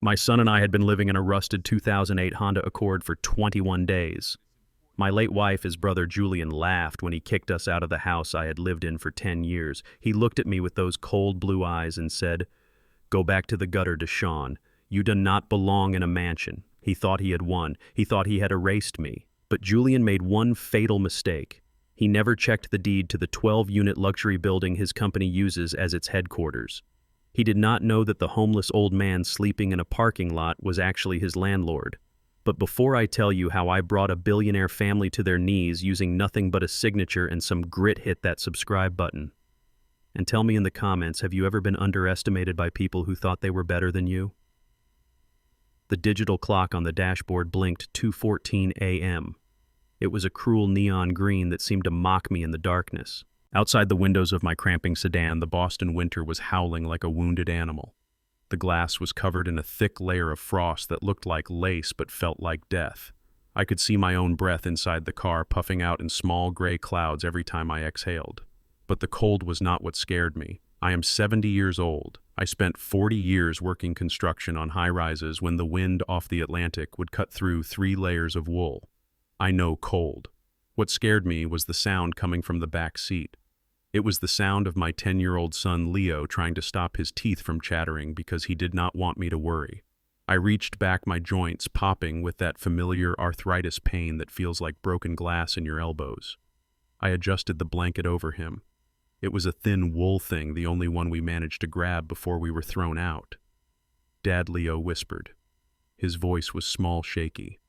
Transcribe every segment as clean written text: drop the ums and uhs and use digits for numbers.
My son and I had been living in a rusted 2008 Honda Accord for 21 days. My late wife, his brother Julian, laughed when he kicked us out of the house I had lived in for 10 years. He looked at me with those cold blue eyes and said, "Go back to the gutter, Deshaun. You do not belong in a mansion." He thought he had won. He thought he had erased me. But Julian made one fatal mistake. He never checked the deed to the 12-unit luxury building his company uses as its headquarters. He did not know that the homeless old man sleeping in a parking lot was actually his landlord. But before I tell you how I brought a billionaire family to their knees using nothing but a signature and some grit, hit that subscribe button. And tell me in the comments, have you ever been underestimated by people who thought they were better than you? The digital clock on the dashboard blinked 2:14 a.m. It was a cruel neon green that seemed to mock me in the darkness. Outside the windows of my cramping sedan, the Boston winter was howling like a wounded animal. The glass was covered in a thick layer of frost that looked like lace but felt like death. I could see my own breath inside the car, puffing out in small gray clouds every time I exhaled. But the cold was not what scared me. I am 70 years old. I spent 40 years working construction on high-rises when the wind off the Atlantic would cut through 3 layers of wool. I know cold. What scared me was the sound coming from the back seat. It was the sound of my 10-year-old son Leo trying to stop his teeth from chattering because he did not want me to worry. I reached back, my joints popping with that familiar arthritis pain that feels like broken glass in your elbows. I adjusted the blanket over him. It was a thin wool thing, the only one we managed to grab before we were thrown out. "Dad," Leo whispered. His voice was small, shaky.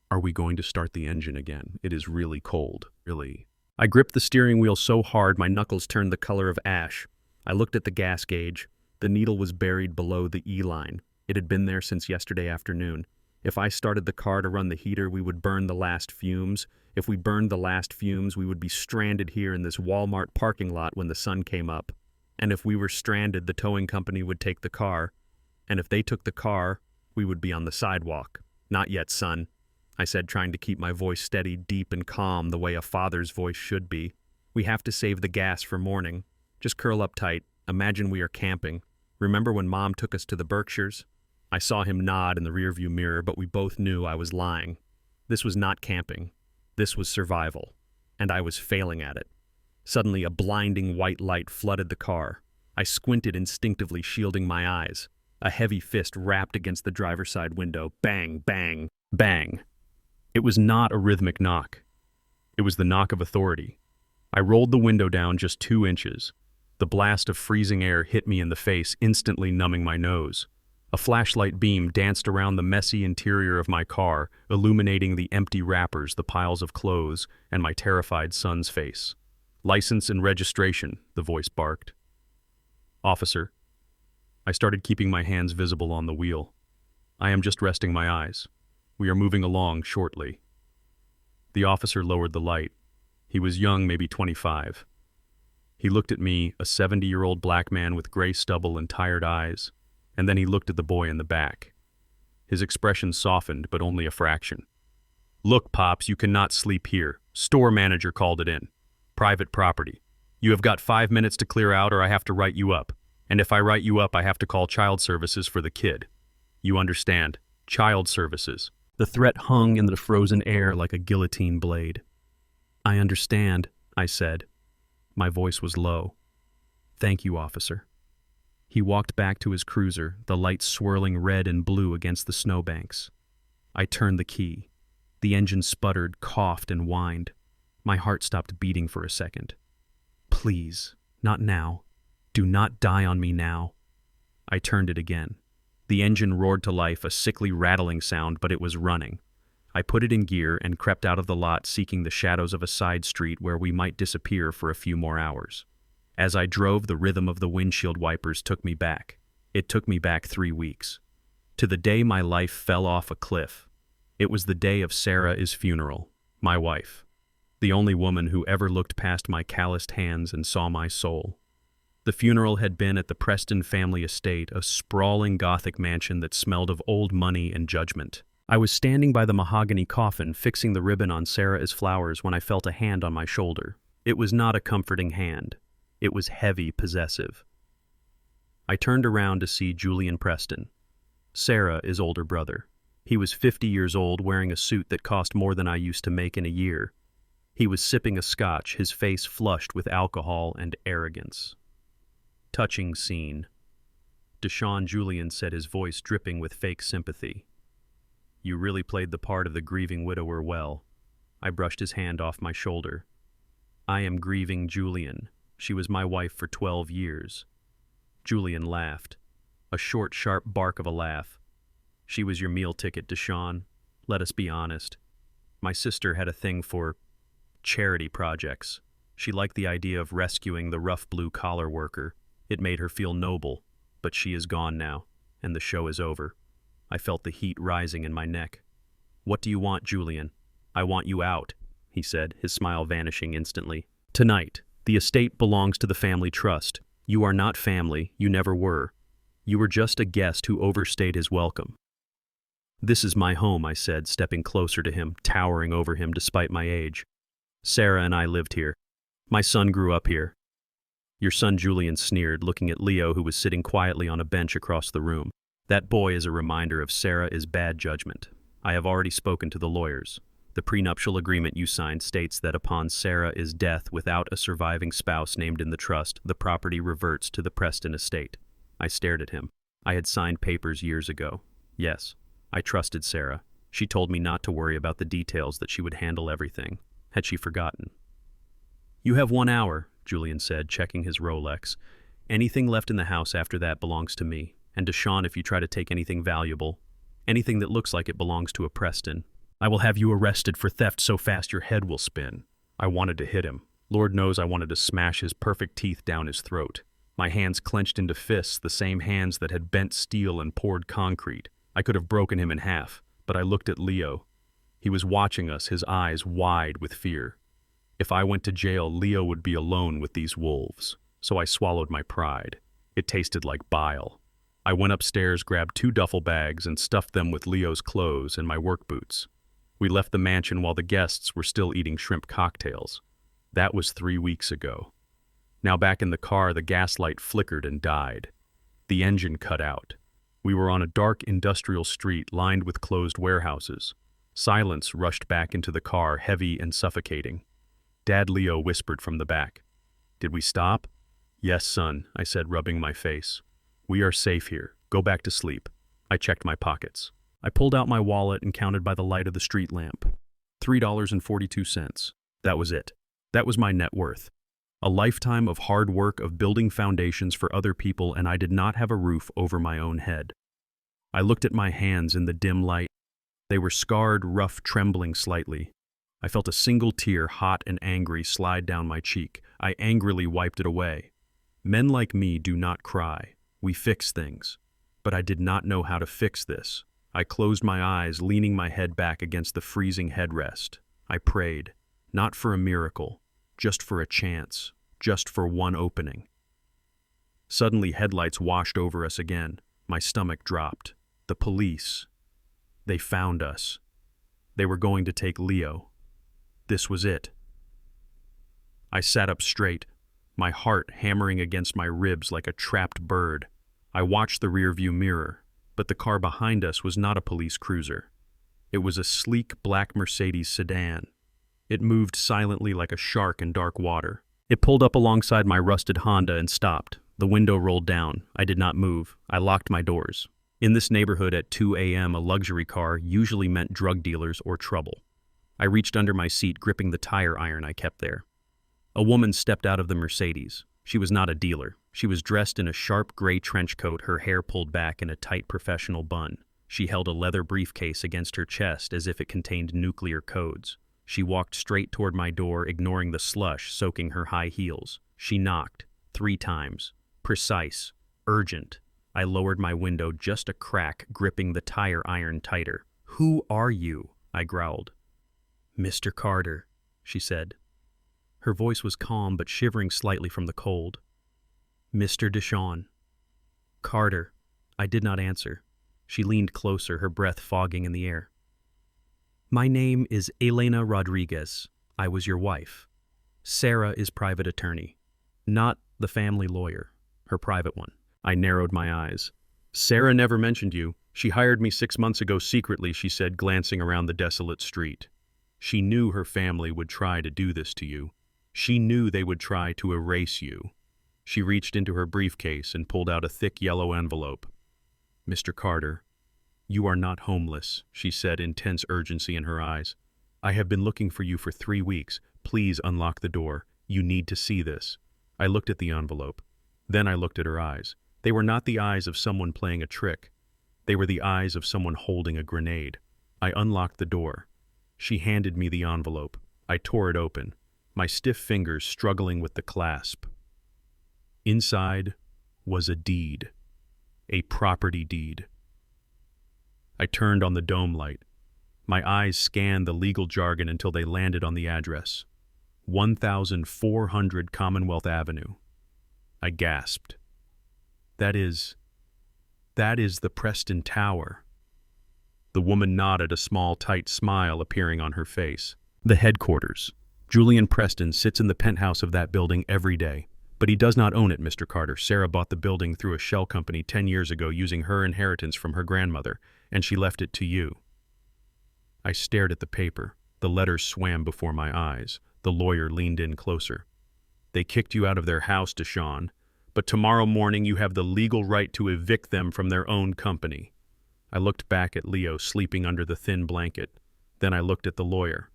"Are we going to start the engine again? It is really cold, really." I gripped the steering wheel so hard my knuckles turned the color of ash. I looked at the gas gauge. The needle was buried below the E line. It had been there since yesterday afternoon. If I started the car to run the heater, we would burn the last fumes. If we burned the last fumes, we would be stranded here in this Walmart parking lot when the sun came up. And if we were stranded, the towing company would take the car. And if they took the car, we would be on the sidewalk. "Not yet, son," I said, trying to keep my voice steady, deep, and calm the way a father's voice should be. "We have to save the gas for morning. Just curl up tight. Imagine we are camping. Remember when Mom took us to the Berkshires?" I saw him nod in the rearview mirror, but we both knew I was lying. This was not camping. This was survival. And I was failing at it. Suddenly, a blinding white light flooded the car. I squinted instinctively, shielding my eyes. A heavy fist rapped against the driver's side window. Bang, bang, bang. It was not a rhythmic knock. It was the knock of authority. I rolled the window down just 2 inches. The blast of freezing air hit me in the face, instantly numbing my nose. A flashlight beam danced around the messy interior of my car, illuminating the empty wrappers, the piles of clothes, and my terrified son's face. "License and registration," the voice barked. "Officer." I started keeping my hands visible on the wheel. "I am just resting my eyes. We are moving along shortly." The officer lowered the light. He was young, maybe 25. He looked at me, a 70-year-old black man with gray stubble and tired eyes, and then he looked at the boy in the back. His expression softened, but only a fraction. "Look, Pops, you cannot sleep here. Store manager called it in. Private property. You have got 5 minutes to clear out or I have to write you up. And if I write you up, I have to call child services for the kid. You understand? Child services." The threat hung in the frozen air like a guillotine blade. "I understand," I said. My voice was low. "Thank you, officer." He walked back to his cruiser, the lights swirling red and blue against the snowbanks. I turned the key. The engine sputtered, coughed, and whined. My heart stopped beating for a second. "Please, not now. Do not die on me now." I turned it again. The engine roared to life, a sickly rattling sound, but it was running. I put it in gear and crept out of the lot, seeking the shadows of a side street where we might disappear for a few more hours. As I drove, the rhythm of the windshield wipers took me back. It took me back 3 weeks. To the day my life fell off a cliff. It was the day of Sarah's funeral, my wife. The only woman who ever looked past my calloused hands and saw my soul. The funeral had been at the Preston family estate, a sprawling Gothic mansion that smelled of old money and judgment. I was standing by the mahogany coffin, fixing the ribbon on Sarah's flowers, when I felt a hand on my shoulder. It was not a comforting hand. It was heavy, possessive. I turned around to see Julian Preston. Sarah is older brother. He was 50 years old, wearing a suit that cost more than I used to make in a year. He was sipping a scotch, his face flushed with alcohol and arrogance. Touching scene. Deshaun Julian said, his voice dripping with fake sympathy. You really played the part of the grieving widower well. I brushed his hand off my shoulder. I am grieving Julian. She was my wife for 12 years. Julian laughed. A short, sharp bark of a laugh. She was your meal ticket, Deshaun. Let us be honest. My sister had a thing for charity projects. She liked the idea of rescuing the rough blue-collar worker. It made her feel noble, but she is gone now, and the show is over. I felt the heat rising in my neck. What do you want, Julian? I want you out, he said, his smile vanishing instantly. Tonight, the estate belongs to the family trust. You are not family, you never were. You were just a guest who overstayed his welcome. This is my home, I said, stepping closer to him, towering over him despite my age. Sarah and I lived here. My son grew up here. Your son Julian sneered, looking at Leo, who was sitting quietly on a bench across the room. That boy is a reminder of Sarah is bad judgment. I have already spoken to the lawyers. The prenuptial agreement you signed states that upon Sarah's death without a surviving spouse named in the trust, the property reverts to the Preston estate. I stared at him. I had signed papers years ago. Yes, I trusted Sarah. She told me not to worry about the details, that she would handle everything. Had she forgotten? You have 1 hour, Julian said, checking his Rolex. Anything left in the house after that belongs to me. And Deshaun, if you try to take anything valuable, anything that looks like it belongs to a Preston, I will have you arrested for theft so fast your head will spin. I wanted to hit him. Lord knows I wanted to smash his perfect teeth down his throat. My hands clenched into fists, the same hands that had bent steel and poured concrete. I could have broken him in half, but I looked at Leo. He was watching us, his eyes wide with fear. If I went to jail, Leo would be alone with these wolves. So I swallowed my pride. It tasted like bile. I went upstairs, grabbed 2 duffel bags, and stuffed them with Leo's clothes and my work boots. We left the mansion while the guests were still eating shrimp cocktails. That was 3 weeks ago. Now back in the car, the gas light flickered and died. The engine cut out. We were on a dark industrial street lined with closed warehouses. Silence rushed back into the car, heavy and suffocating. Dad Leo whispered from the back. Did we stop? Yes, son, I said, rubbing my face. We are safe here. Go back to sleep. I checked my pockets. I pulled out my wallet and counted by the light of the street lamp. $3.42. That was it. That was my net worth. A lifetime of hard work, of building foundations for other people, and I did not have a roof over my own head. I looked at my hands in the dim light. They were scarred, rough, trembling slightly. I felt a single tear, hot and angry, slide down my cheek. I angrily wiped it away. Men like me do not cry. We fix things. But I did not know how to fix this. I closed my eyes, leaning my head back against the freezing headrest. I prayed, not for a miracle, just for a chance, just for one opening. Suddenly, headlights washed over us again. My stomach dropped. The police. They found us. They were going to take Leo. This was it. I sat up straight, my heart hammering against my ribs like a trapped bird. I watched the rearview mirror, but the car behind us was not a police cruiser. It was a sleek black Mercedes sedan. It moved silently like a shark in dark water. It pulled up alongside my rusted Honda and stopped. The window rolled down. I did not move. I locked my doors. In this neighborhood at 2 a.m., a luxury car usually meant drug dealers or trouble. I reached under my seat, gripping the tire iron I kept there. A woman stepped out of the Mercedes. She was not a dealer. She was dressed in a sharp gray trench coat, her hair pulled back in a tight professional bun. She held a leather briefcase against her chest as if it contained nuclear codes. She walked straight toward my door, ignoring the slush soaking her high heels. She knocked 3 times. Precise. Urgent. I lowered my window just a crack, gripping the tire iron tighter. "Who are you?" I growled. "Mr. Carter," she said. Her voice was calm but shivering slightly from the cold. "Mr. Deshaun." "Carter." I did not answer. She leaned closer, her breath fogging in the air. "My name is Elena Rodriguez. I was your wife. Sarah is private attorney. Not the family lawyer, her private one." I narrowed my eyes. "Sarah never mentioned you. She hired me 6 months ago secretly, she said, glancing around the desolate street. She knew her family would try to do this to you. She knew they would try to erase you. She reached into her briefcase and pulled out a thick yellow envelope. Mr. Carter, you are not homeless, she said, intense urgency in her eyes. I have been looking for you for 3 weeks. Please unlock the door. You need to see this. I looked at the envelope. Then I looked at her eyes. They were not the eyes of someone playing a trick. They were the eyes of someone holding a grenade. I unlocked the door. She handed me the envelope. I tore it open, my stiff fingers struggling with the clasp. Inside was a deed, a property deed. I turned on the dome light. My eyes scanned the legal jargon until they landed on the address. 1400 Commonwealth Avenue. I gasped. That is the Preston Tower. The woman nodded, a small, tight smile appearing on her face. The headquarters. Julian Preston sits in the penthouse of that building every day. But he does not own it, Mr. Carter. Sarah bought the building through a shell company 10 years ago using her inheritance from her grandmother, and she left it to you. I stared at the paper. The letters swam before my eyes. The lawyer leaned in closer. They kicked you out of their house, Deshawn, but tomorrow morning you have the legal right to evict them from their own company. I looked back at Leo sleeping under the thin blanket. Then I looked at the lawyer.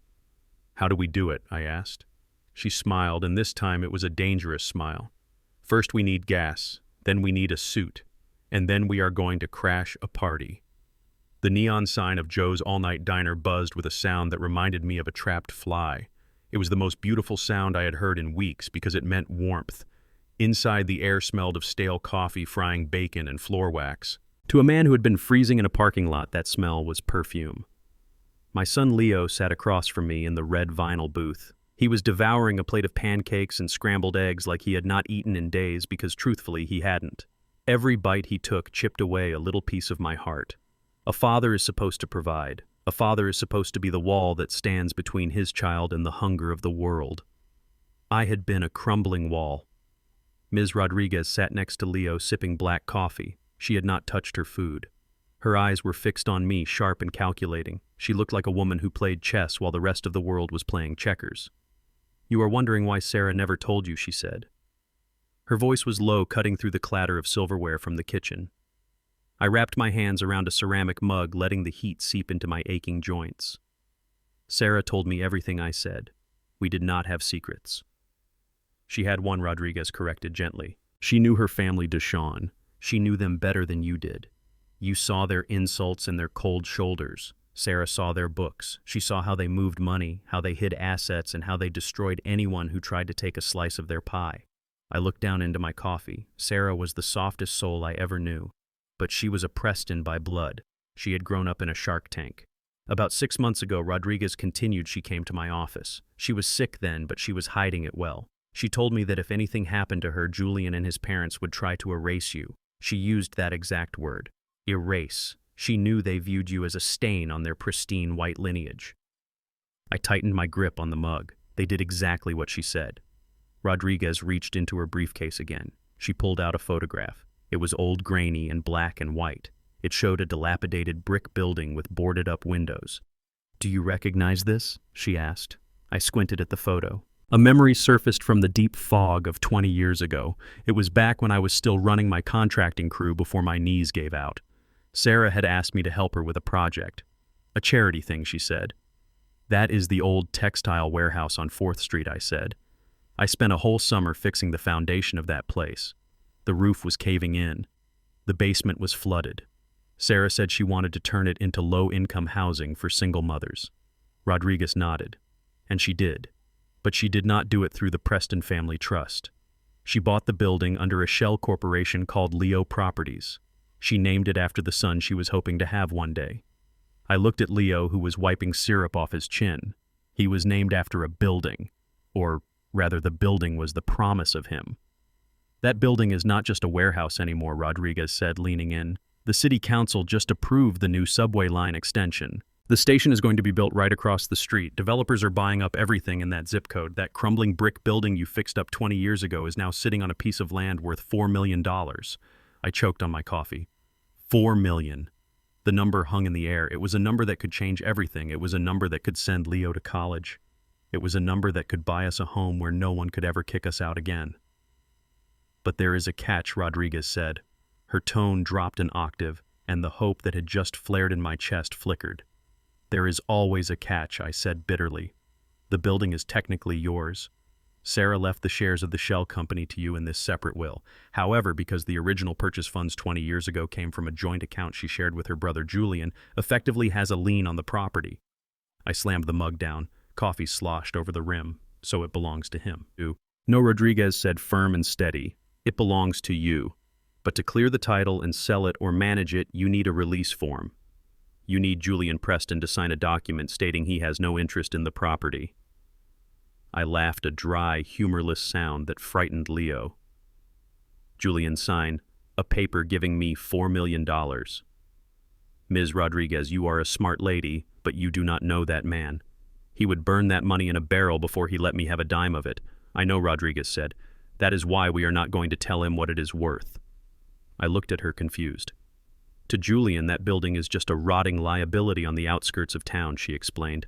How do we do it? I asked. She smiled, and this time it was a dangerous smile. First we need gas, then we need a suit, and then we are going to crash a party. The neon sign of Joe's all-night diner buzzed with a sound that reminded me of a trapped fly. It was the most beautiful sound I had heard in weeks because it meant warmth. Inside, the air smelled of stale coffee, frying bacon, and floor wax. To a man who had been freezing in a parking lot, that smell was perfume. My son Leo sat across from me in the red vinyl booth. He was devouring a plate of pancakes and scrambled eggs like he had not eaten in days because, truthfully, he hadn't. Every bite he took chipped away a little piece of my heart. A father is supposed to provide. A father is supposed to be the wall that stands between his child and the hunger of the world. I had been a crumbling wall. Ms. Rodriguez sat next to Leo, sipping black coffee. She had not touched her food. Her eyes were fixed on me, sharp and calculating. She looked like a woman who played chess while the rest of the world was playing checkers. You are wondering why Sarah never told you, she said. Her voice was low, cutting through the clatter of silverware from the kitchen. I wrapped my hands around a ceramic mug, letting the heat seep into my aching joints. Sarah told me everything I said. We did not have secrets. She had one, Rodriguez corrected gently. She knew her family, Deshawn. She knew them better than you did. You saw their insults and their cold shoulders. Sarah saw their books. She saw how they moved money, how they hid assets, and how they destroyed anyone who tried to take a slice of their pie. I looked down into my coffee. Sarah was the softest soul I ever knew. But she was a Preston by blood. She had grown up in a shark tank. About 6 months ago, Rodriguez continued, she came to my office. She was sick then, but she was hiding it well. She told me that if anything happened to her, Julian and his parents would try to erase you. She used that exact word. Erase. She knew they viewed you as a stain on their pristine white lineage. I tightened my grip on the mug. They did exactly what she said. Rodriguez reached into her briefcase again. She pulled out a photograph. It was old, grainy, and black and white. It showed a dilapidated brick building with boarded-up windows. "Do you recognize this?" she asked. I squinted at the photo. A memory surfaced from the deep fog of 20 years ago. It was back when I was still running my contracting crew before my knees gave out. Sarah had asked me to help her with a project. A charity thing, she said. "That is the old textile warehouse on 4th Street, I said. I spent a whole summer fixing the foundation of that place. The roof was caving in. The basement was flooded. Sarah said she wanted to turn it into low-income housing for single mothers." Rodriguez nodded. And she did. But she did not do it through the Preston Family Trust. She bought the building under a shell corporation called Leo Properties. She named it after the son she was hoping to have one day. I looked at Leo, who was wiping syrup off his chin. He was named after a building. Or, rather, the building was the promise of him. "That building is not just a warehouse anymore," Rodriguez said, leaning in. "The city council just approved the new subway line extension. The station is going to be built right across the street. Developers are buying up everything in that zip code. That crumbling brick building you fixed up 20 years ago is now sitting on a piece of land worth $4 million. I choked on my coffee. $4 million. The number hung in the air. It was a number that could change everything. It was a number that could send Leo to college. It was a number that could buy us a home where no one could ever kick us out again. But there is a catch, Rodriguez said. Her tone dropped an octave, and the hope that had just flared in my chest flickered. There is always a catch, I said bitterly. The building is technically yours. Sarah left the shares of the shell company to you in this separate will. However, because the original purchase funds 20 years ago came from a joint account she shared with her brother Julian, effectively has a lien on the property. I slammed the mug down. Coffee sloshed over the rim, so it belongs to him. No, Rodriguez said firm and steady. It belongs to you. But to clear the title and sell it or manage it, you need a release form. You need Julian Preston to sign a document stating he has no interest in the property. I laughed a dry, humorless sound that frightened Leo. Julian signed a paper giving me $4 million. Ms. Rodriguez, you are a smart lady, but you do not know that man. He would burn that money in a barrel before he let me have a dime of it. I know, Rodriguez said. That is why we are not going to tell him what it is worth. I looked at her confused. To Julian, that building is just a rotting liability on the outskirts of town, she explained.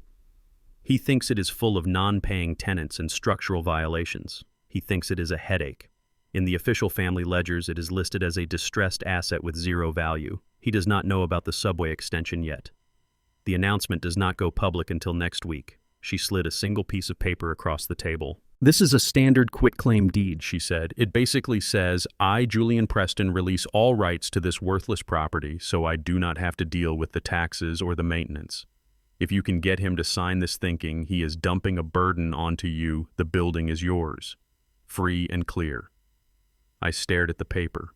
He thinks it is full of non-paying tenants and structural violations. He thinks it is a headache. In the official family ledgers, it is listed as a distressed asset with zero value. He does not know about the subway extension yet. The announcement does not go public until next week. She slid a single piece of paper across the table. This is a standard quitclaim deed, she said. It basically says, I, Julian Preston, release all rights to this worthless property, so I do not have to deal with the taxes or the maintenance. If you can get him to sign this thinking he is dumping a burden onto you, the building is yours. Free and clear. I stared at the paper.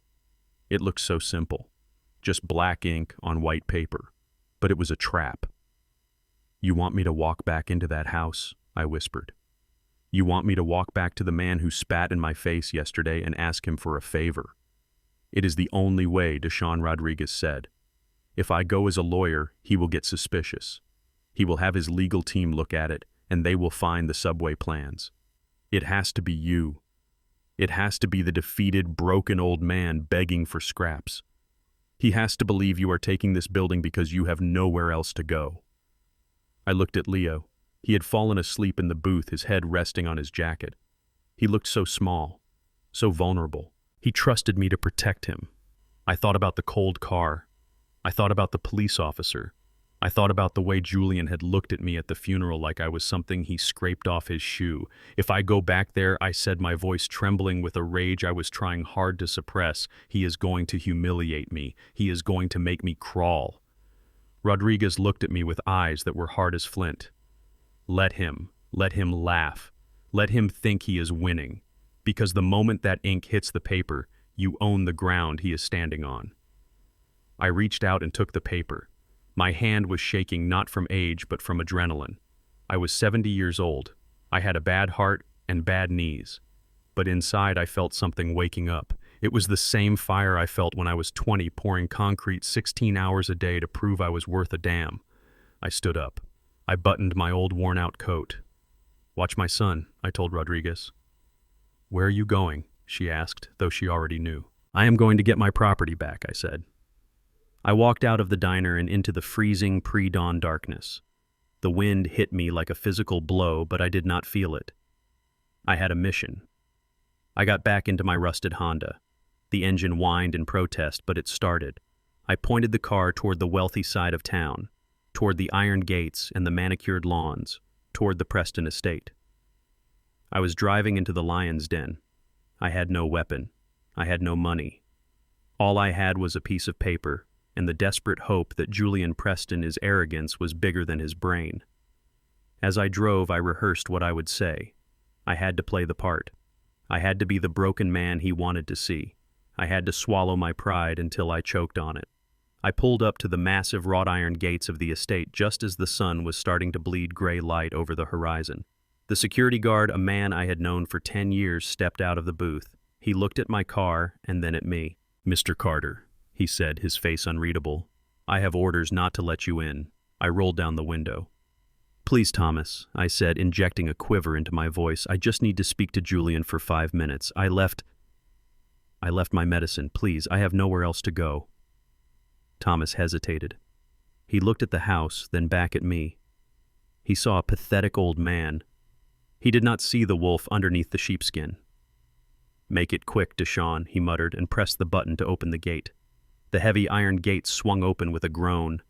It looked so simple. Just black ink on white paper. But it was a trap. You want me to walk back into that house? I whispered. You want me to walk back to the man who spat in my face yesterday and ask him for a favor? It is the only way, Deshaun Rodriguez said. If I go as a lawyer, he will get suspicious. He will have his legal team look at it, and they will find the subway plans. It has to be you. It has to be the defeated, broken old man begging for scraps. He has to believe you are taking this building because you have nowhere else to go. I looked at Leo. He had fallen asleep in the booth, his head resting on his jacket. He looked so small, so vulnerable. He trusted me to protect him. I thought about the cold car. I thought about the police officer. I thought about the way Julian had looked at me at the funeral like I was something he scraped off his shoe. If I go back there, I said, my voice trembling with a rage I was trying hard to suppress, he is going to humiliate me. He is going to make me crawl. Rodriguez looked at me with eyes that were hard as flint. Let him laugh. Let him think he is winning. Because the moment that ink hits the paper, you own the ground he is standing on. I reached out and took the paper. My hand was shaking not from age but from adrenaline. I was 70 years old. I had a bad heart and bad knees. But inside I felt something waking up. It was the same fire I felt when I was 20, pouring concrete 16 hours a day to prove I was worth a damn. I stood up. I buttoned my old worn-out coat. Watch my son, I told Rodriguez. Where are you going? She asked, though she already knew. I am going to get my property back, I said. I walked out of the diner and into the freezing pre-dawn darkness. The wind hit me like a physical blow, but I did not feel it. I had a mission. I got back into my rusted Honda. The engine whined in protest, but it started. I pointed the car toward the wealthy side of town, toward the iron gates and the manicured lawns, toward the Preston estate. I was driving into the lion's den. I had no weapon. I had no money. All I had was a piece of paper, and the desperate hope that Julian Preston's arrogance was bigger than his brain. As I drove, I rehearsed what I would say. I had to play the part. I had to be the broken man he wanted to see. I had to swallow my pride until I choked on it. I pulled up to the massive wrought iron gates of the estate just as the sun was starting to bleed gray light over the horizon. The security guard, a man I had known for 10 years, stepped out of the booth. He looked at my car and then at me. Mr. Carter, he said, his face unreadable. I have orders not to let you in. I rolled down the window. Please, Thomas, I said, injecting a quiver into my voice. I just need to speak to Julian for 5 minutes. I left my medicine. Please, I have nowhere else to go. Thomas hesitated. He looked at the house, then back at me. He saw a pathetic old man. He did not see the wolf underneath the sheepskin. "Make it quick, Deshawn," he muttered, and pressed the button to open the gate. The heavy iron gate swung open with a groan.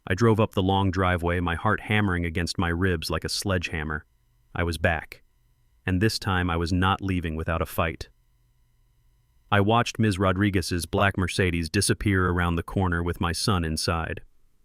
I drove up the long driveway, my heart hammering against my ribs like a sledgehammer. I was back. And this time I was not leaving without a fight. I watched Ms. Rodriguez's black Mercedes disappear around the corner with my son inside.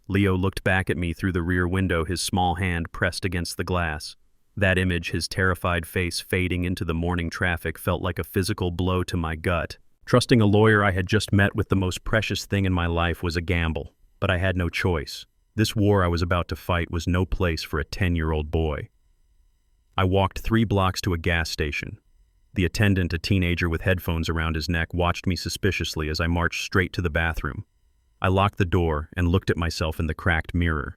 Leo looked back at me through the rear window, his small hand pressed against the glass. That image, his terrified face fading into the morning traffic, felt like a physical blow to my gut. Trusting a lawyer I had just met with the most precious thing in my life was a gamble, but I had no choice. This war I was about to fight was no place for a 10-year-old boy. I walked 3 blocks to a gas station. The attendant, a teenager with headphones around his neck, watched me suspiciously as I marched straight to the bathroom. I locked the door and looked at myself in the cracked mirror.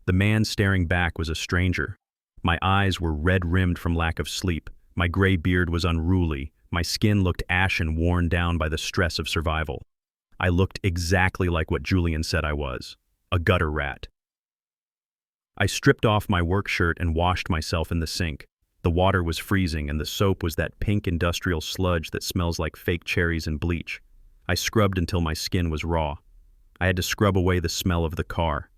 The man staring back was a stranger. My eyes were red-rimmed from lack of sleep. My gray beard was unruly. My skin looked ashen, worn down by the stress of survival. I looked exactly like what Julian said I was, a gutter rat. I stripped off my work shirt and washed myself in the sink. The water was freezing and the soap was that pink industrial sludge that smells like fake cherries and bleach. I scrubbed until my skin was raw. I had to scrub away the smell of the car.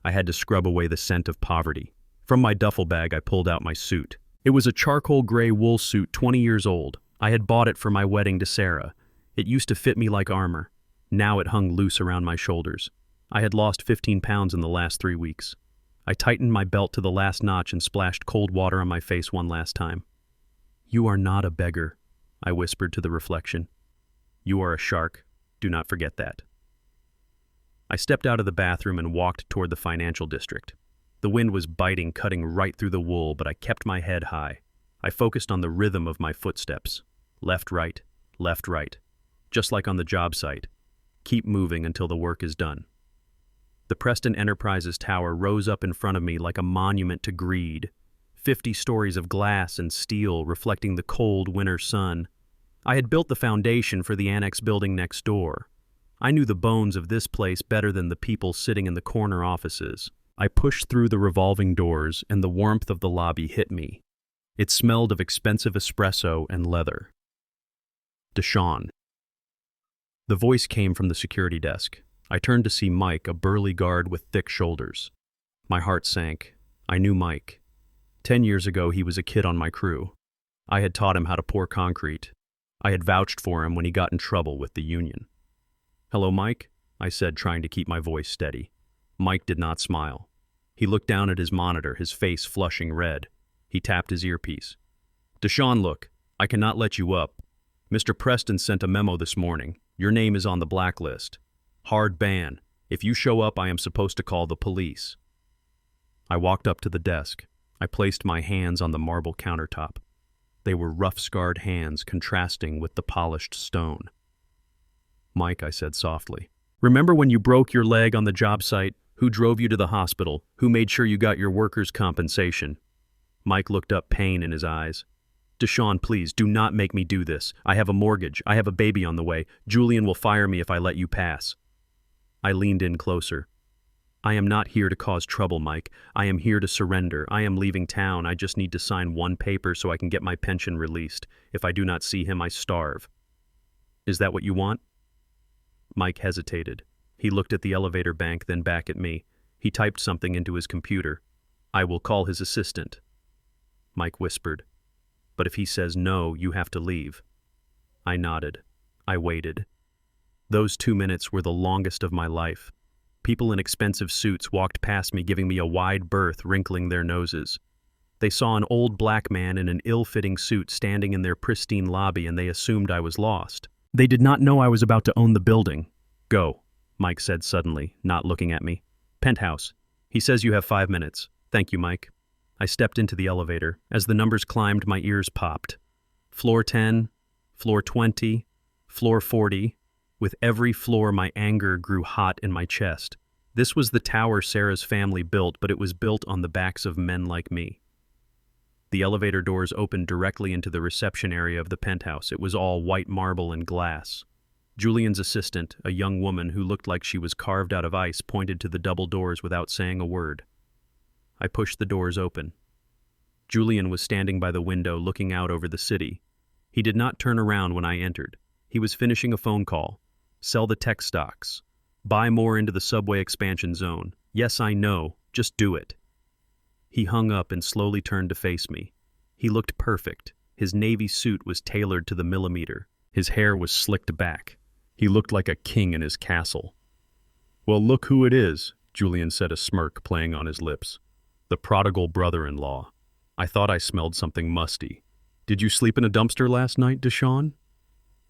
I had to scrub away the scent of poverty. From my duffel bag, I pulled out my suit. It was a charcoal gray wool suit, 20 years old. I had bought it for my wedding to Sarah. It used to fit me like armor. Now it hung loose around my shoulders. I had lost 15 pounds in the last 3 weeks. I tightened my belt to the last notch and splashed cold water on my face one last time. "You are not a beggar," I whispered to the reflection. "You are a shark. Do not forget that." I stepped out of the bathroom and walked toward the financial district. The wind was biting, cutting right through the wool, but I kept my head high. I focused on the rhythm of my footsteps. Left, right, just like on the job site. Keep moving until the work is done. The Preston Enterprises Tower rose up in front of me like a monument to greed. 50 stories of glass and steel reflecting the cold winter sun. I had built the foundation for the annex building next door. I knew the bones of this place better than the people sitting in the corner offices. I pushed through the revolving doors, and the warmth of the lobby hit me. It smelled of expensive espresso and leather. "Deshawn." The voice came from the security desk. I turned to see Mike, a burly guard with thick shoulders. My heart sank. I knew Mike. 10 years ago, he was a kid on my crew. I had taught him how to pour concrete. I had vouched for him when he got in trouble with the union. "Hello, Mike," I said, trying to keep my voice steady. Mike did not smile. He looked down at his monitor, his face flushing red. He tapped his earpiece. "Deshawn, look, I cannot let you up. Mr. Preston sent a memo this morning. Your name is on the blacklist. Hard ban. If you show up, I am supposed to call the police." I walked up to the desk. I placed my hands on the marble countertop. They were rough, scarred hands contrasting with the polished stone. "Mike," I said softly, "remember when you broke your leg on the job site? Who drove you to the hospital? Who made sure you got your workers' compensation?" Mike looked up, pain in his eyes. "Deshawn, please, do not make me do this. I have a mortgage. I have a baby on the way. Julian will fire me if I let you pass." I leaned in closer. "I am not here to cause trouble, Mike. I am here to surrender. I am leaving town. I just need to sign one paper so I can get my pension released. If I do not see him, I starve." "Is that what you want?" Mike hesitated. He looked at the elevator bank, then back at me. He typed something into his computer. "I will call his assistant." Mike whispered, "But if he says no, you have to leave." I nodded. I waited. Those 2 minutes were the longest of my life. People in expensive suits walked past me, giving me a wide berth, wrinkling their noses. They saw an old black man in an ill-fitting suit standing in their pristine lobby, and they assumed I was lost. They did not know I was about to own the building. "Go," Mike said suddenly, not looking at me. "Penthouse. He says you have 5 minutes. Thank you, Mike." I stepped into the elevator. As the numbers climbed, my ears popped. Floor 10, floor 20, floor 40. With every floor, my anger grew hot in my chest. This was the tower Sarah's family built, but it was built on the backs of men like me. The elevator doors opened directly into the reception area of the penthouse. It was all white marble and glass. Julian's assistant, a young woman who looked like she was carved out of ice, pointed to the double doors without saying a word. I pushed the doors open. Julian was standing by the window looking out over the city. He did not turn around when I entered. He was finishing a phone call. Sell the tech stocks. Buy more into the subway expansion zone. Yes, I know. Just do it. He hung up and slowly turned to face me. He looked perfect. His navy suit was tailored to the millimeter. His hair was slicked back. He looked like a king in his castle. "Well, look who it is," Julian said, a smirk playing on his lips. "The prodigal brother-in-law. I thought I smelled something musty. Did you sleep in a dumpster last night, Deshawn?"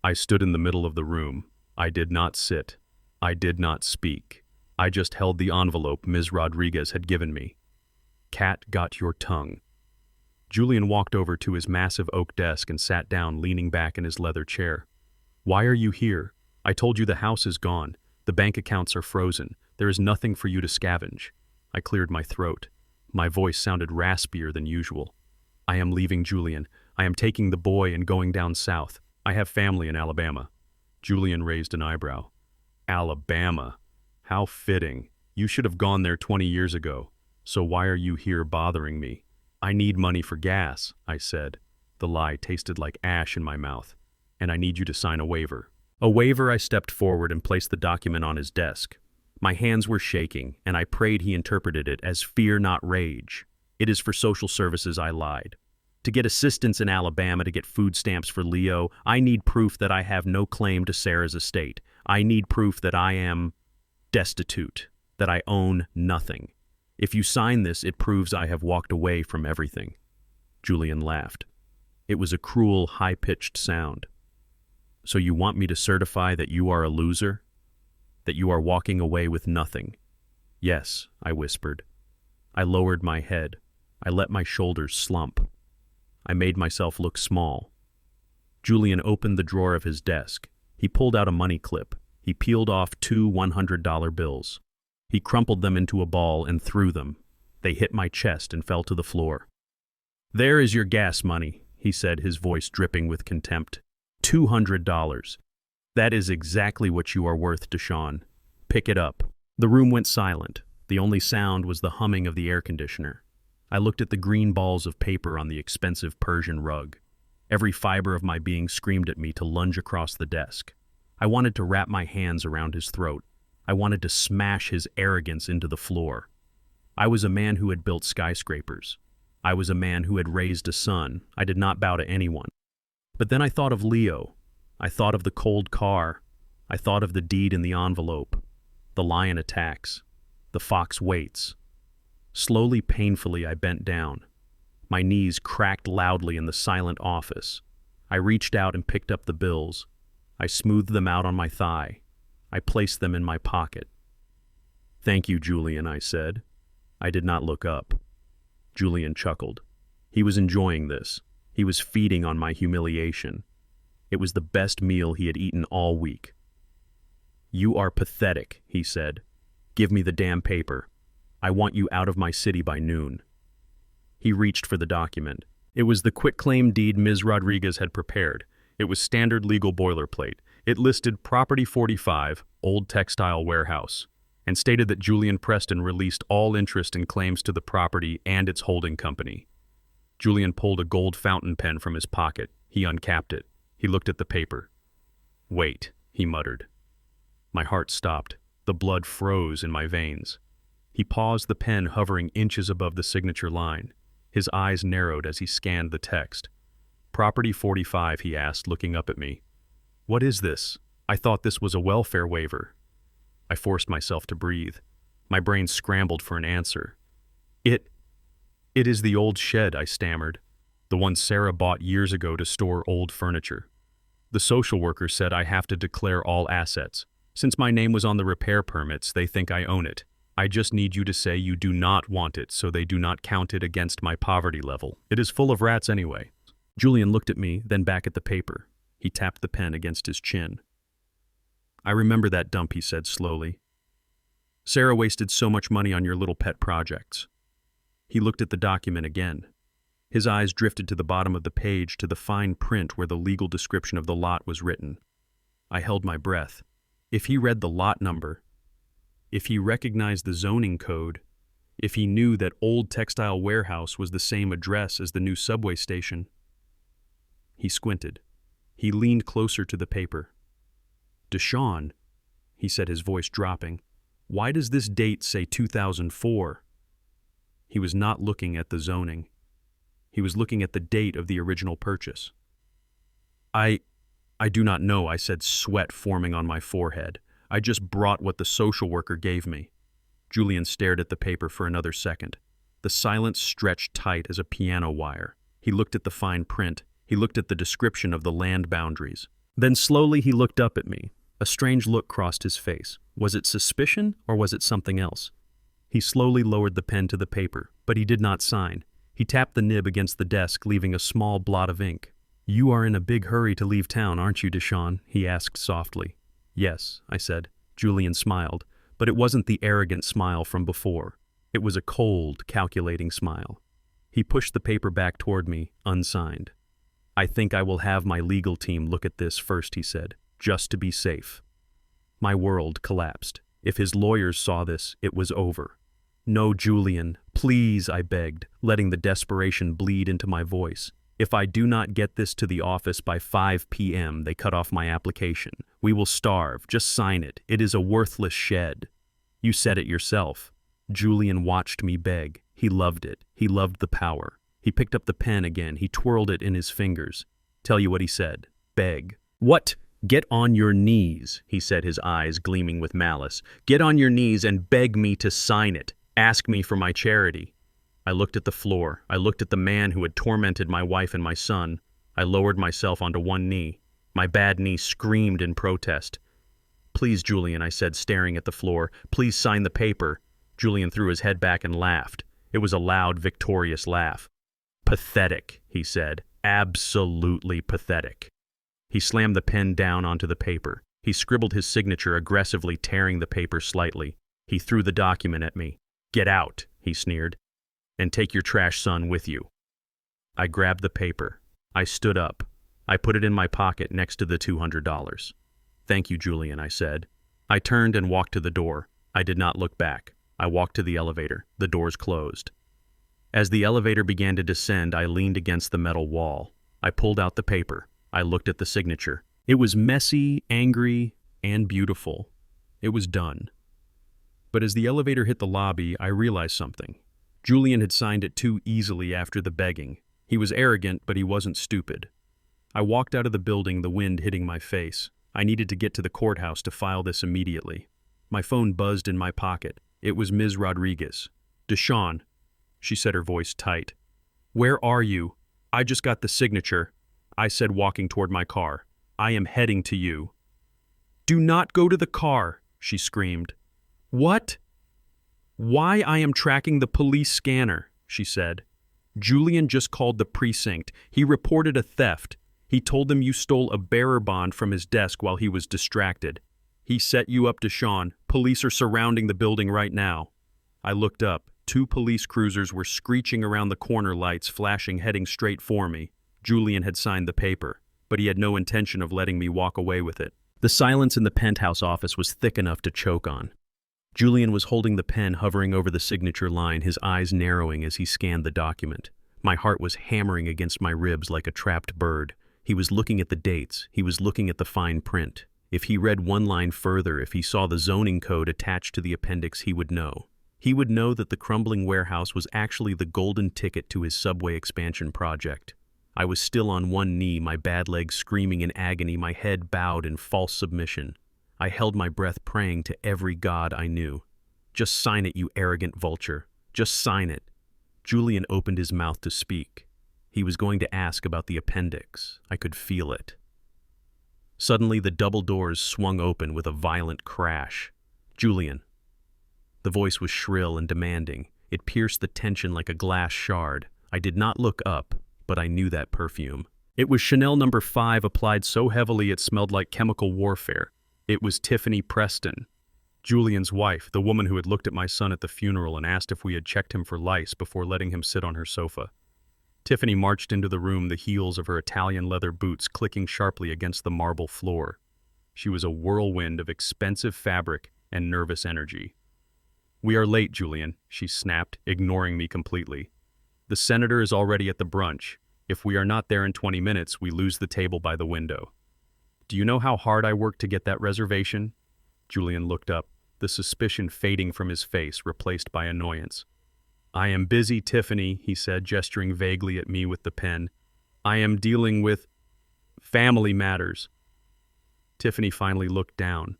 I stood in the middle of the room. I did not sit. I did not speak. I just held the envelope Ms. Rodriguez had given me. "Cat got your tongue." Julian walked over to his massive oak desk and sat down, leaning back in his leather chair. "Why are you here? I told you the house is gone. The bank accounts are frozen. There is nothing for you to scavenge." I cleared my throat. My voice sounded raspier than usual. "I am leaving, Julian. I am taking the boy and going down south. I have family in Alabama." Julian raised an eyebrow. "Alabama? How fitting. You should have gone there 20 years ago. So why are you here bothering me?" "I need money for gas," I said. The lie tasted like ash in my mouth. "And I need you to sign a waiver." A waiver. I stepped forward and placed the document on his desk. My hands were shaking, and I prayed he interpreted it as fear, not rage. "It is for social services," I lied. "To get assistance in Alabama to get food stamps for Leo, I need proof that I have no claim to Sarah's estate. I need proof that I am destitute, that I own nothing. If you sign this, it proves I have walked away from everything." Julian laughed. It was a cruel, high-pitched sound. "So you want me to certify that you are a loser? That you are walking away with nothing?" "Yes," I whispered. I lowered my head. I let my shoulders slump. I made myself look small. Julian opened the drawer of his desk. He pulled out a money clip. He peeled off 2 $100 bills. He crumpled them into a ball and threw them. They hit my chest and fell to the floor. "There is your gas money," he said, his voice dripping with contempt. $200. That is exactly what you are worth, Deshawn. Pick it up." The room went silent. The only sound was the humming of the air conditioner. I looked at the green balls of paper on the expensive Persian rug. Every fiber of my being screamed at me to lunge across the desk. I wanted to wrap my hands around his throat. I wanted to smash his arrogance into the floor. I was a man who had built skyscrapers. I was a man who had raised a son. I did not bow to anyone. But then I thought of Leo. I thought of the cold car. I thought of the deed in the envelope. The lion attacks. The fox waits. Slowly, painfully, I bent down. My knees cracked loudly in the silent office. I reached out and picked up the bills. I smoothed them out on my thigh. I placed them in my pocket. "Thank you, Julian," I said. I did not look up. Julian chuckled. He was enjoying this. He was feeding on my humiliation. It was the best meal he had eaten all week. "You are pathetic," he said. "Give me the damn paper. I want you out of my city by noon." He reached for the document. It was the quitclaim deed Ms. Rodriguez had prepared. It was standard legal boilerplate. It listed Property 45, Old Textile Warehouse, and stated that Julian Preston released all interest and claims to the property and its holding company. Julian pulled a gold fountain pen from his pocket. He uncapped it. He looked at the paper. "Wait," he muttered. My heart stopped. The blood froze in my veins. He paused, the pen hovering inches above the signature line. His eyes narrowed as he scanned the text. "Property 45, he asked, looking up at me. "What is this? I thought this was a welfare waiver." I forced myself to breathe. My brain scrambled for an answer. It is the old shed," I stammered. "The one Sarah bought years ago to store old furniture. The social worker said I have to declare all assets. Since my name was on the repair permits, they think I own it. I just need you to say you do not want it so they do not count it against my poverty level. It is full of rats anyway." Julian looked at me, then back at the paper. He tapped the pen against his chin. "I remember that dump," he said slowly. "Sarah wasted so much money on your little pet projects." He looked at the document again. His eyes drifted to the bottom of the page, to the fine print where the legal description of the lot was written. I held my breath. If he read the lot number, if he recognized the zoning code, if he knew that old textile warehouse was the same address as the new subway station. He squinted. He leaned closer to the paper. "Deshawn," he said, his voice dropping, "why does this date say 2004? He was not looking at the zoning. He was looking at the date of the original purchase. I do not know," I said, sweat forming on my forehead. "I just brought what the social worker gave me." Julian stared at the paper for another second. The silence stretched tight as a piano wire. He looked at the fine print. He looked at the description of the land boundaries. Then slowly he looked up at me. A strange look crossed his face. Was it suspicion or was it something else? He slowly lowered the pen to the paper, but he did not sign. He tapped the nib against the desk, leaving a small blot of ink. "You are in a big hurry to leave town, aren't you, Deshawn?" he asked softly. "Yes," I said. Julian smiled, but it wasn't the arrogant smile from before. It was a cold, calculating smile. He pushed the paper back toward me, unsigned. "I think I will have my legal team look at this first," he said, "just to be safe." My world collapsed. If his lawyers saw this, it was over. "No, Julian, please," I begged, letting the desperation bleed into my voice. "If I do not get this to the office by 5 p.m., they cut off my application. We will starve. Just sign it. It is a worthless shed." "You said it yourself." Julian watched me beg. He loved it. He loved the power. He picked up the pen again. He twirled it in his fingers. Tell you what he said. Beg. "What? Get on your knees," he said, his eyes gleaming with malice. "Get on your knees and beg me to sign it. Ask me for my charity." I looked at the floor. I looked at the man who had tormented my wife and my son. I lowered myself onto one knee. My bad knee screamed in protest. "Please, Julian," I said, staring at the floor. "Please sign the paper." Julian threw his head back and laughed. It was a loud, victorious laugh. "Pathetic," he said. "Absolutely pathetic." He slammed the pen down onto the paper. He scribbled his signature, aggressively tearing the paper slightly. He threw the document at me. "Get out," he sneered, "and take your trash son with you." I grabbed the paper. I stood up. I put it in my pocket next to the $200. "Thank you, Julian," I said. I turned and walked to the door. I did not look back. I walked to the elevator. The doors closed. As the elevator began to descend, I leaned against the metal wall. I pulled out the paper. I looked at the signature. It was messy, angry, and beautiful. It was done. But as the elevator hit the lobby, I realized something. Julian had signed it too easily after the begging. He was arrogant, but he wasn't stupid. I walked out of the building, the wind hitting my face. I needed to get to the courthouse to file this immediately. My phone buzzed in my pocket. It was Ms. Rodriguez. "Deshawn," she said, her voice tight. "Where are you?" "I just got the signature," I said, walking toward my car. "I am heading to you." "Do not go to the car," she screamed. "What?" "Why I am tracking the police scanner," she said. "Julian just called the precinct. He reported a theft. He told them you stole a bearer bond from his desk while he was distracted. He set you up, Deshawn. Police are surrounding the building right now." I looked up. 2 police cruisers were screeching around the corner lights, flashing, heading straight for me. Julian had signed the paper, but he had no intention of letting me walk away with it. The silence in the penthouse office was thick enough to choke on. Julian was holding the pen, hovering over the signature line, his eyes narrowing as he scanned the document. My heart was hammering against my ribs like a trapped bird. He was looking at the dates. He was looking at the fine print. If he read one line further, if he saw the zoning code attached to the appendix, he would know. He would know that the crumbling warehouse was actually the golden ticket to his subway expansion project. I was still on one knee, my bad leg screaming in agony, my head bowed in false submission. I held my breath, praying to every god I knew. "Just sign it, you arrogant vulture. Just sign it." Julian opened his mouth to speak. He was going to ask about the appendix. I could feel it. Suddenly, the double doors swung open with a violent crash. "Julian." The voice was shrill and demanding. It pierced the tension like a glass shard. I did not look up, but I knew that perfume. It was Chanel No. 5 applied so heavily it smelled like chemical warfare. It was Tiffany Preston, Julian's wife, the woman who had looked at my son at the funeral and asked if we had checked him for lice before letting him sit on her sofa. Tiffany marched into the room, the heels of her Italian leather boots clicking sharply against the marble floor. She was a whirlwind of expensive fabric and nervous energy. "We are late, Julian," she snapped, ignoring me completely. "The senator is already at the brunch. If we are not there in 20 minutes, we lose the table by the window." "Do you know how hard I worked to get that reservation?" Julian looked up, the suspicion fading from his face, replaced by annoyance. "I am busy, Tiffany," he said, gesturing vaguely at me with the pen. "I am dealing with family matters." Tiffany finally looked down.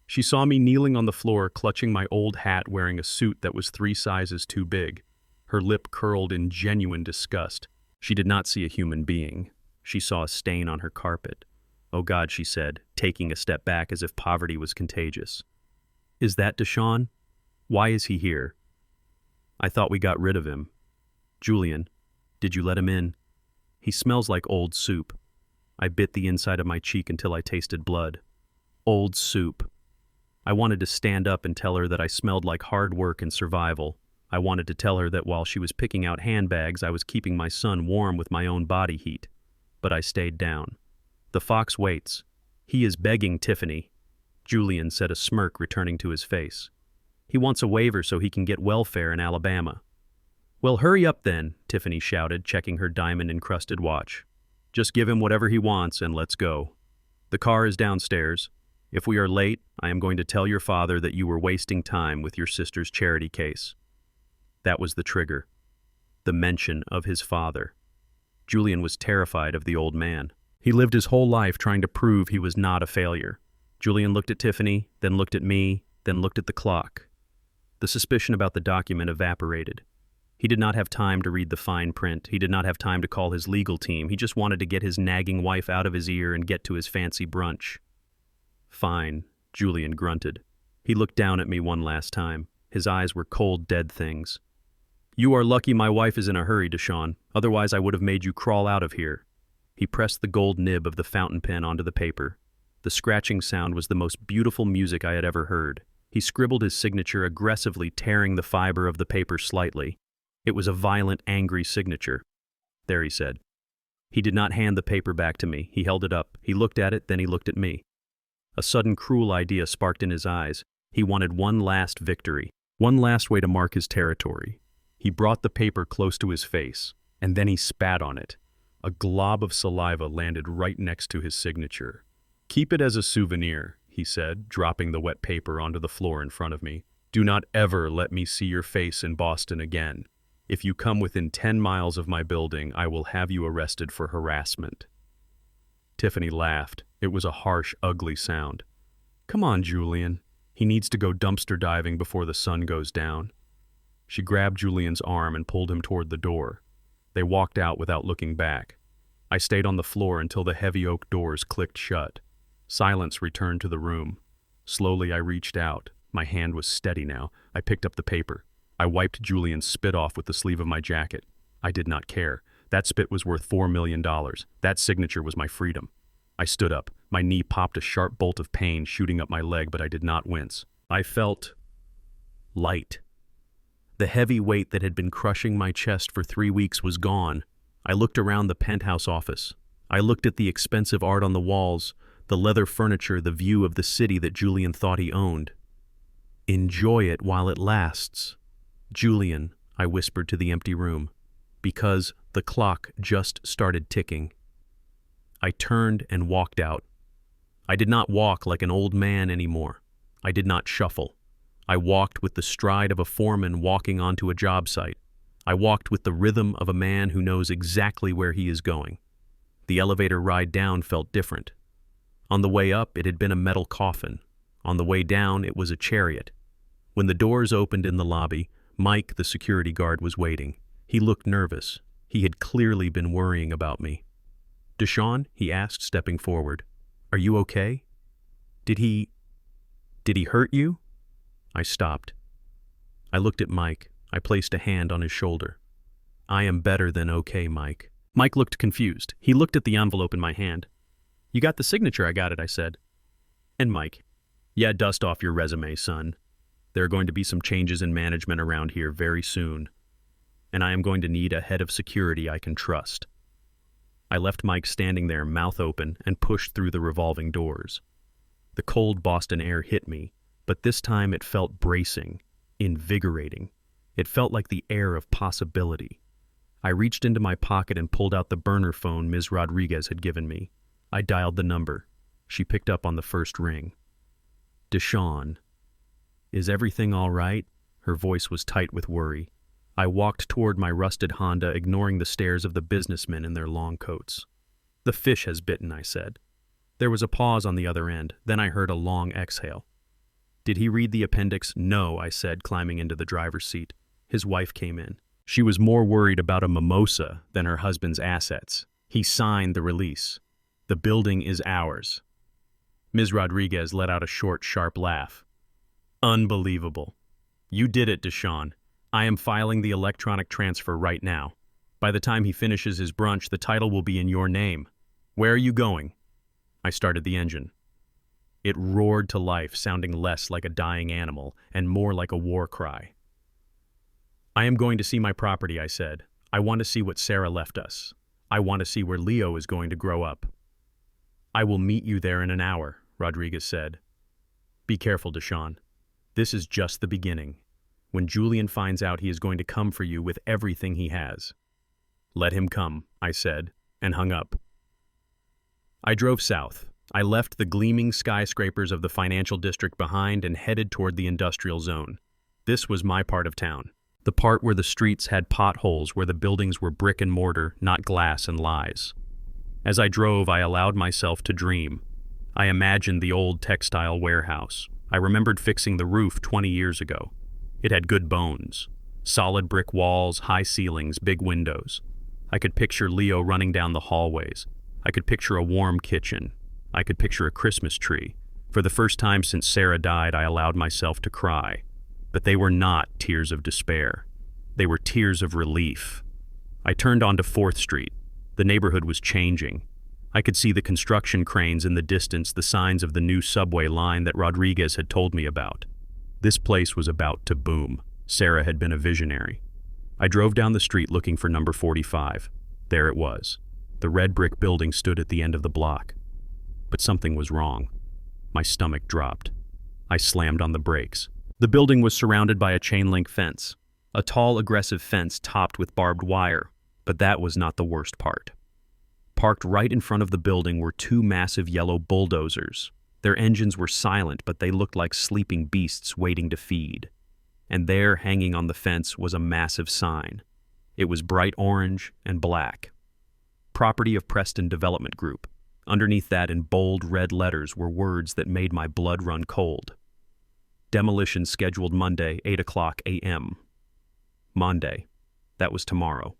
She saw me kneeling on the floor, clutching my old hat, wearing a suit that was 3 sizes too big. Her lip curled in genuine disgust. She did not see a human being. She saw a stain on her carpet. "Oh God," she said, taking a step back as if poverty was contagious. "Is that Deshawn? Why is he here?" "I thought we got rid of him." "Julian, did you let him in?" "He smells like old soup." I bit the inside of my cheek until I tasted blood. Old soup. I wanted to stand up and tell her that I smelled like hard work and survival. I wanted to tell her that while she was picking out handbags, I was keeping my son warm with my own body heat. But I stayed down. "The fox waits. He is begging Tiffany," Julian said, a smirk returning to his face. "He wants a waiver so he can get welfare in Alabama." "Well, hurry up then," Tiffany shouted, checking her diamond-encrusted watch. "Just give him whatever he wants and let's go. The car is downstairs. If we are late, I am going to tell your father that you were wasting time with your sister's charity case." That was the trigger. The mention of his father. Julian was terrified of the old man. He lived his whole life trying to prove he was not a failure. Julian looked at Tiffany, then looked at me, then looked at the clock. The suspicion about the document evaporated. He did not have time to read the fine print. He did not have time to call his legal team. He just wanted to get his nagging wife out of his ear and get to his fancy brunch. "Fine," Julian grunted. He looked down at me one last time. His eyes were cold, dead things. "You are lucky my wife is in a hurry, Deshawn. Otherwise I would have made you crawl out of here." He pressed the gold nib of the fountain pen onto the paper. The scratching sound was the most beautiful music I had ever heard. He scribbled his signature, aggressively tearing the fiber of the paper slightly. It was a violent, angry signature. "There," he said. He did not hand the paper back to me. He held it up. He looked at it, then he looked at me. A sudden cruel idea sparked in his eyes. He wanted one last victory, one last way to mark his territory. He brought the paper close to his face, and then he spat on it. A glob of saliva landed right next to his signature. "Keep it as a souvenir," he said, dropping the wet paper onto the floor in front of me. "Do not ever let me see your face in Boston again. If you come within 10 miles of my building, I will have you arrested for harassment." Tiffany laughed. It was a harsh, ugly sound. "Come on, Julian. He needs to go dumpster diving before the sun goes down." She grabbed Julian's arm and pulled him toward the door. They walked out without looking back. I stayed on the floor until the heavy oak doors clicked shut. Silence returned to the room. Slowly I reached out. My hand was steady now. I picked up the paper. I wiped Julian's spit off with the sleeve of my jacket. I did not care. That spit was worth $4 million. That signature was my freedom. I stood up. My knee popped a sharp bolt of pain shooting up my leg, but I did not wince. I felt light. The heavy weight that had been crushing my chest for 3 weeks was gone. I looked around the penthouse office. I looked at the expensive art on the walls, the leather furniture, the view of the city that Julian thought he owned. "Enjoy it while it lasts. Julian," I whispered to the empty room, because the clock just started ticking. I turned and walked out. I did not walk like an old man anymore. I did not shuffle. I walked with the stride of a foreman walking onto a job site. I walked with the rhythm of a man who knows exactly where he is going. The elevator ride down felt different. On the way up, it had been a metal coffin. On the way down, it was a chariot. When the doors opened in the lobby, Mike, the security guard, was waiting. He looked nervous. He had clearly been worrying about me. "Deshawn?" he asked, stepping forward. "Are you okay? Did he hurt you?" I stopped. I looked at Mike. I placed a hand on his shoulder. "I am better than okay, Mike." Mike looked confused. He looked at the envelope in my hand. "You got the signature?" I got it, I said. And Mike, "Yeah, dust off your resume, son. There are going to be some changes in management around here very soon, and I am going to need a head of security I can trust." I left Mike standing there, mouth open, and pushed through the revolving doors. The cold Boston air hit me, but this time it felt bracing, invigorating. It felt like the air of possibility. I reached into my pocket and pulled out the burner phone Ms. Rodriguez had given me. I dialed the number. She picked up on the first ring. Deshawn. Is everything all right? Her voice was tight with worry. I walked toward my rusted Honda, ignoring the stares of the businessmen in their long coats. The fish has bitten, I said. There was a pause on the other end, then I heard a long exhale. Did he read the appendix? No, I said, climbing into the driver's seat. His wife came in. She was more worried about a mimosa than her husband's assets. He signed the release. The building is ours. Ms. Rodriguez let out a short, sharp laugh. Unbelievable. You did it, Deshawn. I am filing the electronic transfer right now. By the time he finishes his brunch, the title will be in your name. Where are you going? I started the engine. It roared to life, sounding less like a dying animal and more like a war cry. I am going to see my property, I said. I want to see what Sarah left us. I want to see where Leo is going to grow up. I will meet you there in an hour, Rodriguez said. Be careful, Deshawn. This is just the beginning. When Julian finds out, he is going to come for you with everything he has. Let him come, I said, and hung up. I drove south. I left the gleaming skyscrapers of the financial district behind and headed toward the industrial zone. This was my part of town. The part where the streets had potholes, where the buildings were brick and mortar, not glass and lies. As I drove, I allowed myself to dream. I imagined the old textile warehouse. I remembered fixing the roof 20 years ago. It had good bones. Solid brick walls, high ceilings, big windows. I could picture Leo running down the hallways. I could picture a warm kitchen. I could picture a Christmas tree. For the first time since Sarah died, I allowed myself to cry. But they were not tears of despair. They were tears of relief. I turned onto 4th Street. The neighborhood was changing. I could see the construction cranes in the distance, the signs of the new subway line that Rodriguez had told me about. This place was about to boom. Sarah had been a visionary. I drove down the street looking for number 45. There it was. The red brick building stood at the end of the block. But something was wrong. My stomach dropped. I slammed on the brakes. The building was surrounded by a chain-link fence. A tall, aggressive fence topped with barbed wire. But that was not the worst part. Parked right in front of the building were 2 massive yellow bulldozers. Their engines were silent, but they looked like sleeping beasts waiting to feed. And there, hanging on the fence, was a massive sign. It was bright orange and black. Property of Preston Development Group. Underneath that, in bold red letters, were words that made my blood run cold. Demolition scheduled Monday, 8:00 a.m. Monday. That was tomorrow.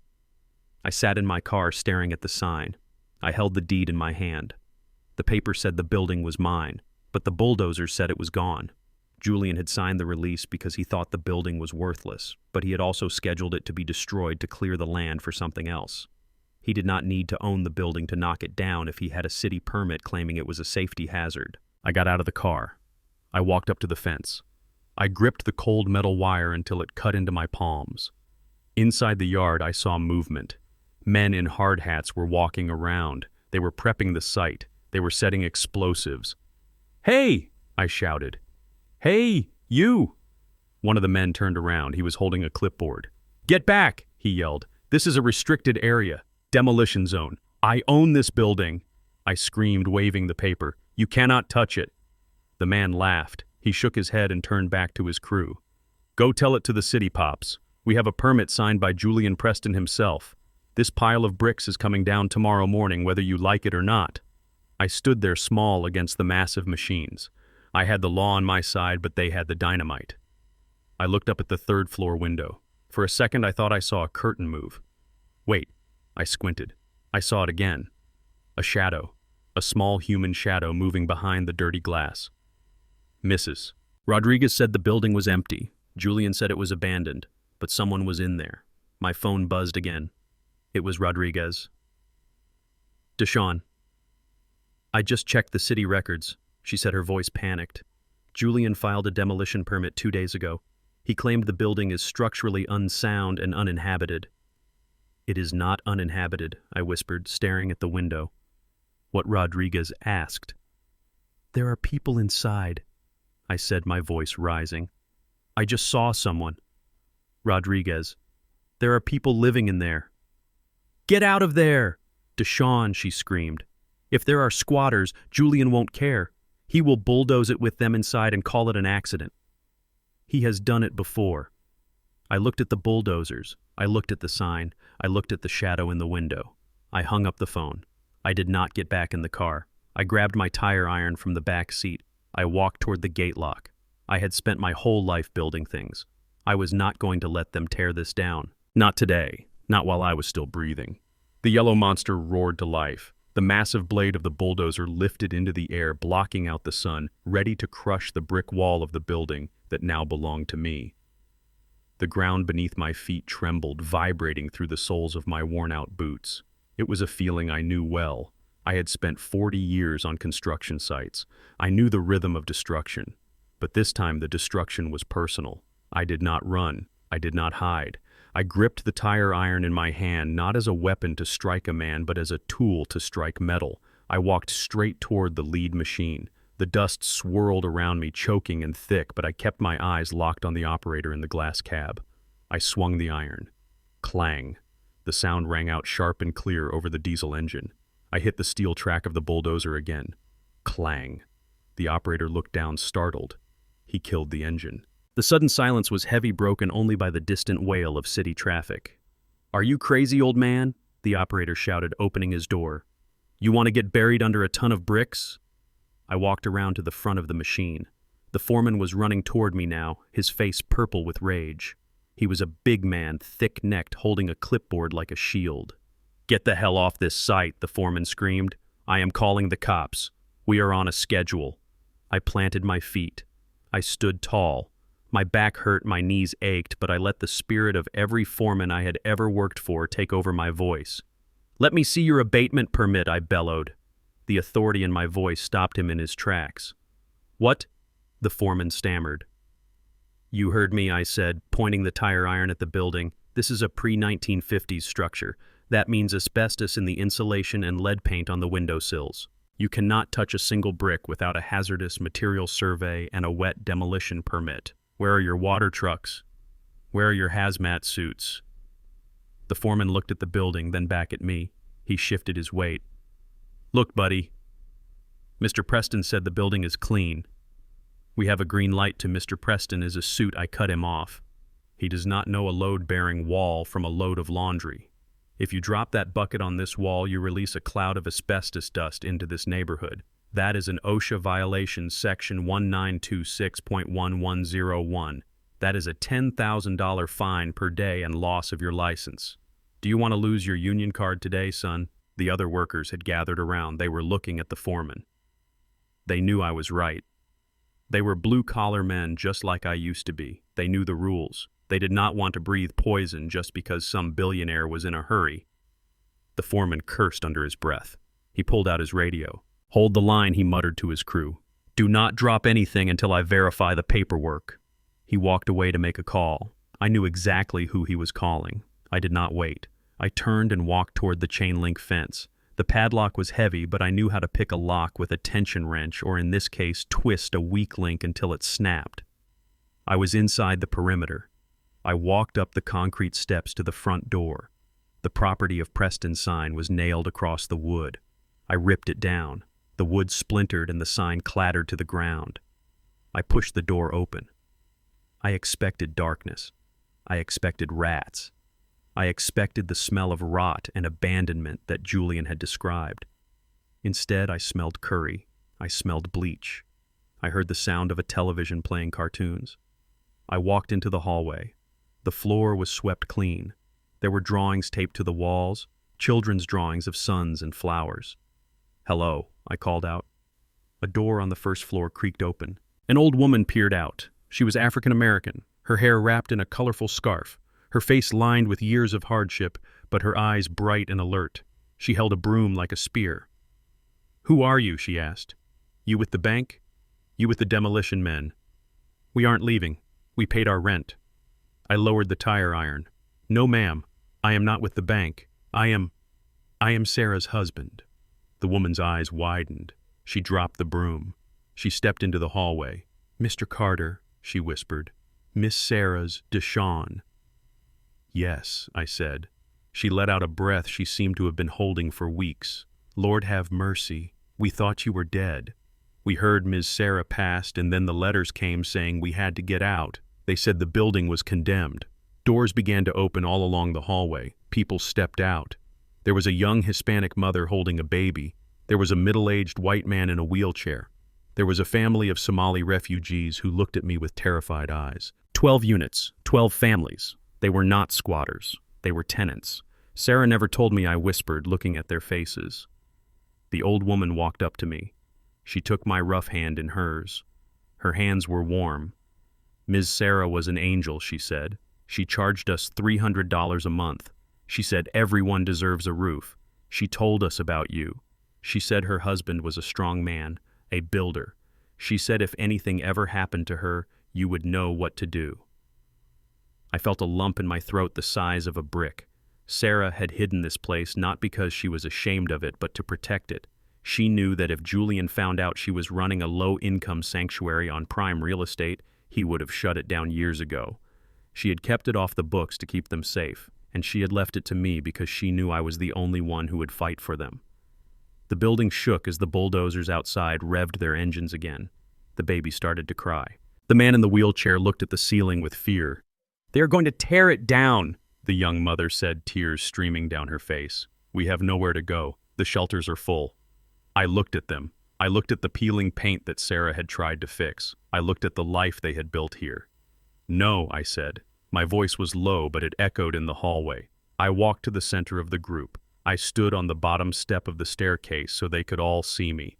I sat in my car staring at the sign. I held the deed in my hand. The paper said the building was mine, but the bulldozer said it was gone. Julian had signed the release because he thought the building was worthless, but he had also scheduled it to be destroyed to clear the land for something else. He did not need to own the building to knock it down if he had a city permit claiming it was a safety hazard. I got out of the car. I walked up to the fence. I gripped the cold metal wire until it cut into my palms. Inside the yard, I saw movement. Men in hard hats were walking around. They were prepping the site. They were setting explosives. "Hey!" I shouted. "Hey, you!" One of the men turned around. He was holding a clipboard. "Get back!" he yelled. "This is a restricted area. Demolition zone. I own this building!" I screamed, waving the paper. "You cannot touch it." The man laughed. He shook his head and turned back to his crew. "Go tell it to the city pops. We have a permit signed by Julian Preston himself. This pile of bricks is coming down tomorrow morning, whether you like it or not." I stood there small against the massive machines. I had the law on my side, but they had the dynamite. I looked up at the 3rd floor window. For a second, I thought I saw a curtain move. Wait, I squinted. I saw it again. A shadow. A small human shadow moving behind the dirty glass. Mrs. Rodriguez said the building was empty. Julian said it was abandoned, but someone was in there. My phone buzzed again. It was Rodriguez. "Deshawn, I just checked the city records," she said, her voice panicked. "Julian filed a demolition permit 2 days ago. He claimed the building is structurally unsound and uninhabited." "It is not uninhabited," I whispered, staring at the window. What Rodriguez asked. There are people inside, I said, my voice rising. I just saw someone. Rodriguez. There are people living in there. Get out of there! Deshawn, she screamed. If there are squatters, Julian won't care. He will bulldoze it with them inside and call it an accident. He has done it before. I looked at the bulldozers. I looked at the sign. I looked at the shadow in the window. I hung up the phone. I did not get back in the car. I grabbed my tire iron from the back seat. I walked toward the gate lock. I had spent my whole life building things. I was not going to let them tear this down. Not today. Not while I was still breathing. The yellow monster roared to life. The massive blade of the bulldozer lifted into the air, blocking out the sun, ready to crush the brick wall of the building that now belonged to me. The ground beneath my feet trembled, vibrating through the soles of my worn-out boots. It was a feeling I knew well. I had spent 40 years on construction sites. I knew the rhythm of destruction. But this time the destruction was personal. I did not run. I did not hide. I gripped the tire iron in my hand, not as a weapon to strike a man, but as a tool to strike metal. I walked straight toward the lead machine. The dust swirled around me, choking and thick, but I kept my eyes locked on the operator in the glass cab. I swung the iron. Clang. The sound rang out sharp and clear over the diesel engine. I hit the steel track of the bulldozer again. Clang. The operator looked down, startled. He killed the engine. The sudden silence was heavy, broken only by the distant wail of city traffic. "Are you crazy, old man?" the operator shouted, opening his door. "You want to get buried under a ton of bricks?" I walked around to the front of the machine. The foreman was running toward me now, his face purple with rage. He was a big man, thick-necked, holding a clipboard like a shield. "Get the hell off this site," the foreman screamed. "I am calling the cops. We are on a schedule." I planted my feet. I stood tall. My back hurt, my knees ached, but I let the spirit of every foreman I had ever worked for take over my voice. "Let me see your abatement permit," I bellowed. The authority in my voice stopped him in his tracks. "What?" the foreman stammered. "You heard me," I said, pointing the tire iron at the building. "This is a pre-1950s structure. That means asbestos in the insulation and lead paint on the windowsills. You cannot touch a single brick without a hazardous material survey and a wet demolition permit. Where are your water trucks? Where are your hazmat suits?" The foreman looked at the building, then back at me. He shifted his weight. "Look, buddy. Mr. Preston said the building is clean. We have a green light to Mr. Preston is a suit." I cut him off. "He does not know a load-bearing wall from a load of laundry. If you drop that bucket on this wall, you release a cloud of asbestos dust into this neighborhood. That is an OSHA violation, section 1926.1101. That is a $10,000 fine per day and loss of your license. Do you want to lose your union card today, son?" The other workers had gathered around. They were looking at the foreman. They knew I was right. They were blue-collar men just like I used to be. They knew the rules. They did not want to breathe poison just because some billionaire was in a hurry. The foreman cursed under his breath. He pulled out his radio. "Hold the line," he muttered to his crew. "Do not drop anything until I verify the paperwork." He walked away to make a call. I knew exactly who he was calling. I did not wait. I turned and walked toward the chain-link fence. The padlock was heavy, but I knew how to pick a lock with a tension wrench, or in this case, twist a weak link until it snapped. I was inside the perimeter. I walked up the concrete steps to the front door. The property of Preston sign was nailed across the wood. I ripped it down. The wood splintered and the sign clattered to the ground. I pushed the door open. I expected darkness. I expected rats. I expected the smell of rot and abandonment that Julian had described. Instead, I smelled curry. I smelled bleach. I heard the sound of a television playing cartoons. I walked into the hallway. The floor was swept clean. There were drawings taped to the walls, children's drawings of suns and flowers. "Hello," I called out. A door on the first floor creaked open. An old woman peered out. She was African American, her hair wrapped in a colorful scarf, her face lined with years of hardship, but her eyes bright and alert. She held a broom like a spear. "Who are you?" she asked. "You with the bank? You with the demolition men?" "We aren't leaving. We paid our rent." I lowered the tire iron. "No, ma'am. I am not with the bank. I am Sarah's husband." The woman's eyes widened. She dropped the broom. She stepped into the hallway. "Mr. Carter," she whispered. "Miss Sarah's Deshawn." "Yes," I said. She let out a breath she seemed to have been holding for weeks. "Lord have mercy. We thought you were dead." We heard Ms. Sarah passed, and then the letters came saying we had to get out. They said the building was condemned. Doors began to open all along the hallway. People stepped out. There was a young Hispanic mother holding a baby. There was a middle-aged white man in a wheelchair. There was a family of Somali refugees who looked at me with terrified eyes. 12 units, 12 families. They were not squatters. They were tenants. Sarah never told me, I whispered, looking at their faces. The old woman walked up to me. She took my rough hand in hers. Her hands were warm. "Ms. Sarah was an angel," she said. "She charged us $300 a month. She said everyone deserves a roof. She told us about you. She said her husband was a strong man, a builder. She said if anything ever happened to her, you would know what to do." I felt a lump in my throat the size of a brick. Sarah had hidden this place not because she was ashamed of it, but to protect it. She knew that if Julian found out she was running a low-income sanctuary on prime real estate, he would have shut it down years ago. She had kept it off the books to keep them safe, and she had left it to me because she knew I was the only one who would fight for them. The building shook as the bulldozers outside revved their engines again. The baby started to cry. The man in the wheelchair looked at the ceiling with fear. "They are going to tear it down," the young mother said, tears streaming down her face. "We have nowhere to go. The shelters are full." I looked at them. I looked at the peeling paint that Sarah had tried to fix. I looked at the life they had built here. "No," I said. My voice was low, but it echoed in the hallway. I walked to the center of the group. I stood on the bottom step of the staircase so they could all see me.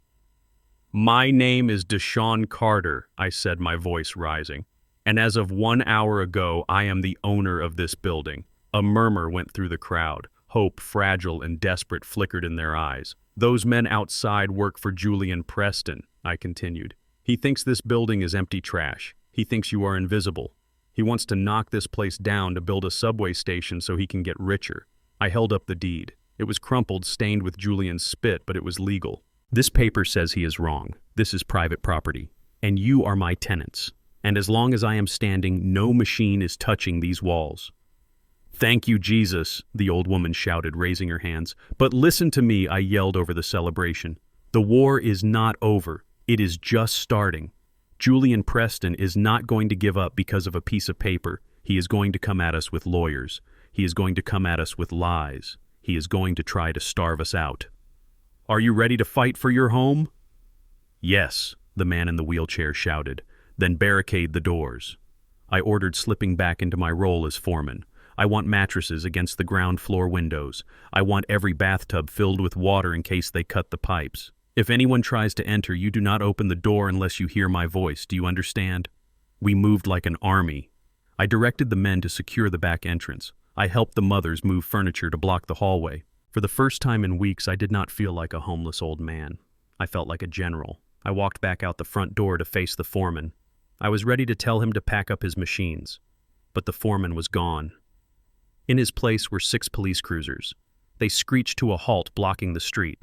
"My name is Deshawn Carter," I said, my voice rising. "And as of 1 hour ago, I am the owner of this building." A murmur went through the crowd. Hope, fragile and desperate, flickered in their eyes. "Those men outside work for Julian Preston," I continued. "He thinks this building is empty trash. He thinks you are invisible. He wants to knock this place down to build a subway station so he can get richer." I held up the deed. It was crumpled, stained with Julian's spit, but it was legal. "This paper says he is wrong. This is private property. And you are my tenants. And as long as I am standing, no machine is touching these walls." "Thank you, Jesus," the old woman shouted, raising her hands. "But listen to me," I yelled over the celebration. "The war is not over. It is just starting. Julian Preston is not going to give up because of a piece of paper. He is going to come at us with lawyers. He is going to come at us with lies. He is going to try to starve us out. Are you ready to fight for your home?" "Yes," the man in the wheelchair shouted. "Then barricade the doors." I ordered, slipping back into my role as foreman. "I want mattresses against the ground floor windows. I want every bathtub filled with water in case they cut the pipes. If anyone tries to enter, you do not open the door unless you hear my voice. Do you understand?" We moved like an army. I directed the men to secure the back entrance. I helped the mothers move furniture to block the hallway. For the first time in weeks, I did not feel like a homeless old man. I felt like a general. I walked back out the front door to face the foreman. I was ready to tell him to pack up his machines. But the foreman was gone. In his place were 6 police cruisers. They screeched to a halt, blocking the street.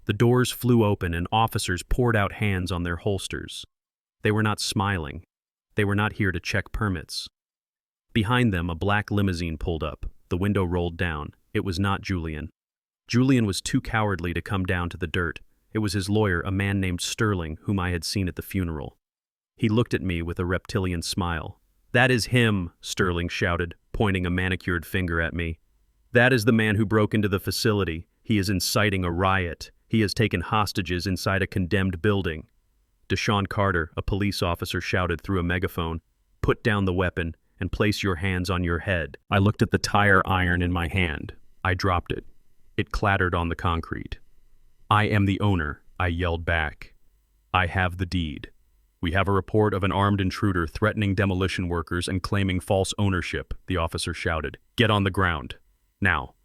The doors flew open and officers poured out hands on their holsters. They were not smiling. They were not here to check permits. Behind them, a black limousine pulled up. The window rolled down. It was not Julian. Julian was too cowardly to come down to the dirt. It was his lawyer, a man named Sterling, whom I had seen at the funeral. He looked at me with a reptilian smile. "That is him," Sterling shouted, pointing a manicured finger at me. "That is the man who broke into the facility. He is inciting a riot. He has taken hostages inside a condemned building." Deshawn Carter, a police officer, shouted through a megaphone, "Put down the weapon and place your hands on your head." I looked at the tire iron in my hand. I dropped it. It clattered on the concrete. "I am the owner," I yelled back. "I have the deed. We have a report of an armed intruder threatening demolition workers and claiming false ownership," the officer shouted. "Get on the ground. Now."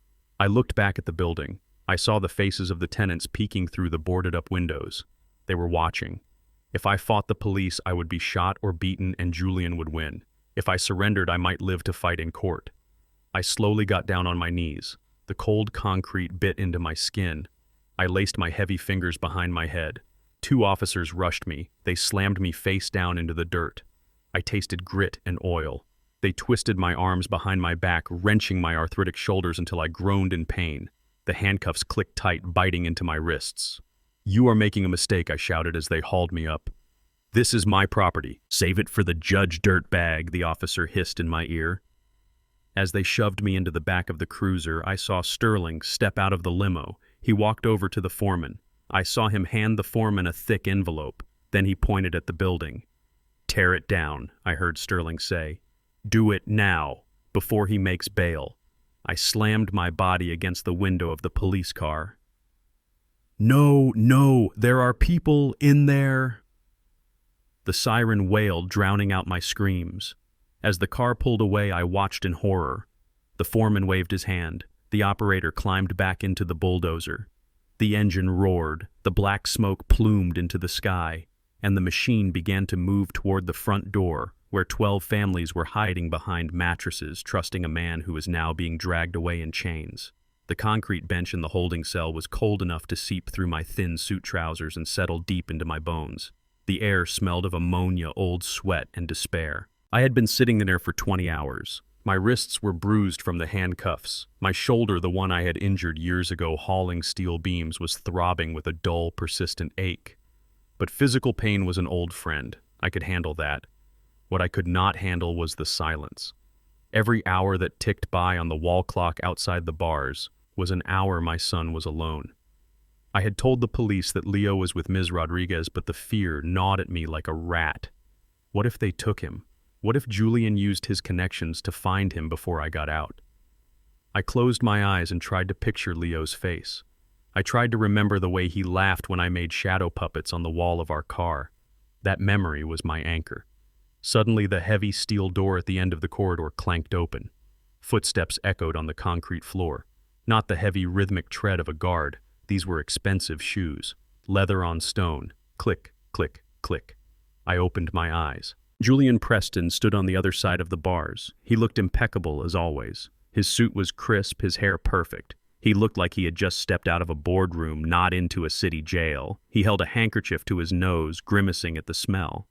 I looked back at the building. I saw the faces of the tenants peeking through the boarded-up windows. They were watching. If I fought the police, I would be shot or beaten and Julian would win. If I surrendered, I might live to fight in court. I slowly got down on my knees. The cold concrete bit into my skin. I laced my heavy fingers behind my head. 2 officers rushed me. They slammed me face down into the dirt. I tasted grit and oil. They twisted my arms behind my back, wrenching my arthritic shoulders until I groaned in pain. The handcuffs clicked tight, biting into my wrists. "You are making a mistake," I shouted as they hauled me up. "This is my property. Save it for the judge, dirtbag," the officer hissed in my ear. As they shoved me into the back of the cruiser, I saw Sterling step out of the limo. He walked over to the foreman. I saw him hand the foreman a thick envelope. Then he pointed at the building. "Tear it down," I heard Sterling say. "Do it now, before he makes bail." I slammed my body against the window of the police car. "No, no, there are people in there." The siren wailed, drowning out my screams. As the car pulled away, I watched in horror. The foreman waved his hand. The operator climbed back into the bulldozer. The engine roared, the black smoke plumed into the sky, and the machine began to move toward the front door, where 12 families were hiding behind mattresses, trusting a man who was now being dragged away in chains. The concrete bench in the holding cell was cold enough to seep through my thin suit trousers and settle deep into my bones. The air smelled of ammonia, old sweat, and despair. I had been sitting there for 20 hours. My wrists were bruised from the handcuffs. My shoulder, the one I had injured years ago hauling steel beams, was throbbing with a dull, persistent ache. But physical pain was an old friend. I could handle that. What I could not handle was the silence. Every hour that ticked by on the wall clock outside the bars was an hour my son was alone. I had told the police that Leo was with Ms. Rodriguez, but the fear gnawed at me like a rat. What if they took him? What if Julian used his connections to find him before I got out? I closed my eyes and tried to picture Leo's face. I tried to remember the way he laughed when I made shadow puppets on the wall of our car. That memory was my anchor. Suddenly, the heavy steel door at the end of the corridor clanked open. Footsteps echoed on the concrete floor. Not the heavy rhythmic tread of a guard. These were expensive shoes. Leather on stone. Click, click, click. I opened my eyes. Julian Preston stood on the other side of the bars. He looked impeccable as always. His suit was crisp, his hair perfect. He looked like he had just stepped out of a boardroom, not into a city jail. He held a handkerchief to his nose, grimacing at the smell.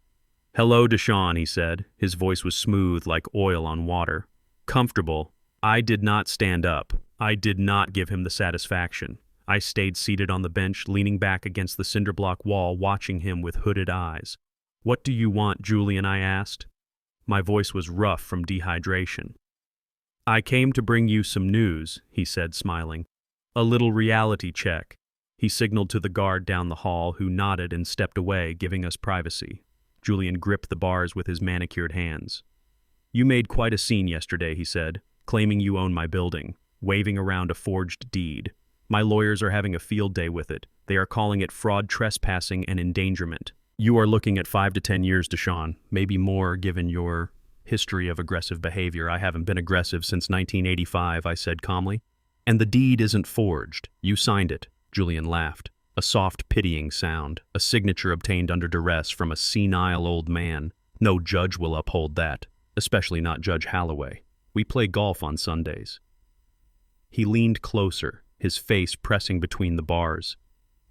"Hello, Deshawn," he said. His voice was smooth like oil on water. "Comfortable." I did not stand up. I did not give him the satisfaction. I stayed seated on the bench, leaning back against the cinder block wall, watching him with hooded eyes. "What do you want, Julian?" I asked. My voice was rough from dehydration. "I came to bring you some news," he said, smiling. "A little reality check." He signaled to the guard down the hall, who nodded and stepped away, giving us privacy. Julian gripped the bars with his manicured hands. "You made quite a scene yesterday," he said, "claiming you own my building, waving around a forged deed. My lawyers are having a field day with it. They are calling it fraud, trespassing, and endangerment. You are looking at 5 to 10 years, Deshawn, maybe more given your history of aggressive behavior." "I haven't been aggressive since 1985, I said calmly. "And the deed isn't forged. You signed it." Julian laughed. A soft, pitying sound, a signature obtained under duress from a senile old man. No judge will uphold that, especially not Judge Holloway. We play golf on Sundays. He leaned closer, his face pressing between the bars.